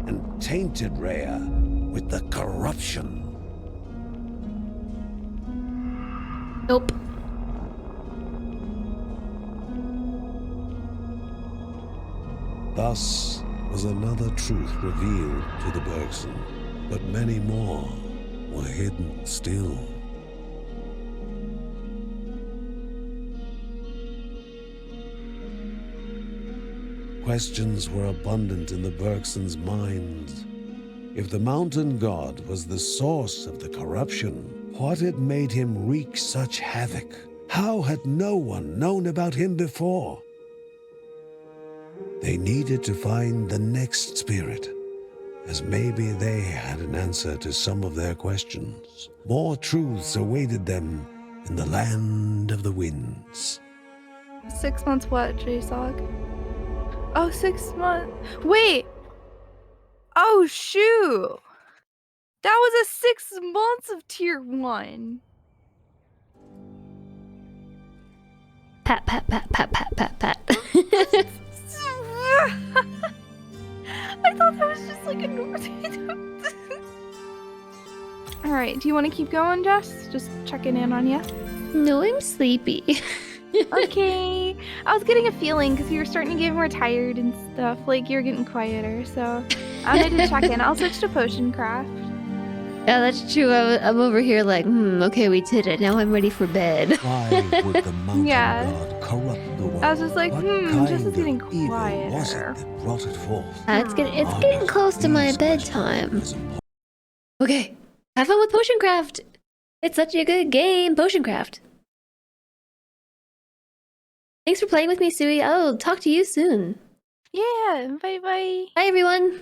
and tainted Rhea with the corruption. Nope. Thus was another truth revealed to the Bergson, but many more were hidden still. Questions were abundant in the Bergsons' minds. If the mountain god was the source of the corruption, what had made him wreak such havoc? How had no one known about him before? They needed to find the next spirit, as maybe they had an answer to some of their questions. More truths awaited them in the land of the winds. 6 months what, J-Sog? Oh, 6 months. Wait! Oh, shoot! That was a 6 months of tier 1. Pat, pat, pat, pat, pat, pat, pat. I thought that was just like a normal. Alright, do you want to keep going, Jess? Just checking in on you. No, I'm sleepy. Okay. I was getting a feeling because you were starting to get more tired and stuff. Like you were getting quieter, so I wanted to check in. I'll switch to potion craft. Yeah, that's true. I'm over here like, okay, we did it. Now I'm ready for bed. Why would the mountain Yeah. god corrupt the world? I was just like, What Jess is kind getting of evil was quieter. it that brought it forth? It's getting close to my These bedtime. questions Okay, have fun with Potion Craft. It's such a good game, Potion Craft. Thanks for playing with me, Suey. I'll talk to you soon. Yeah, bye bye. Bye, everyone.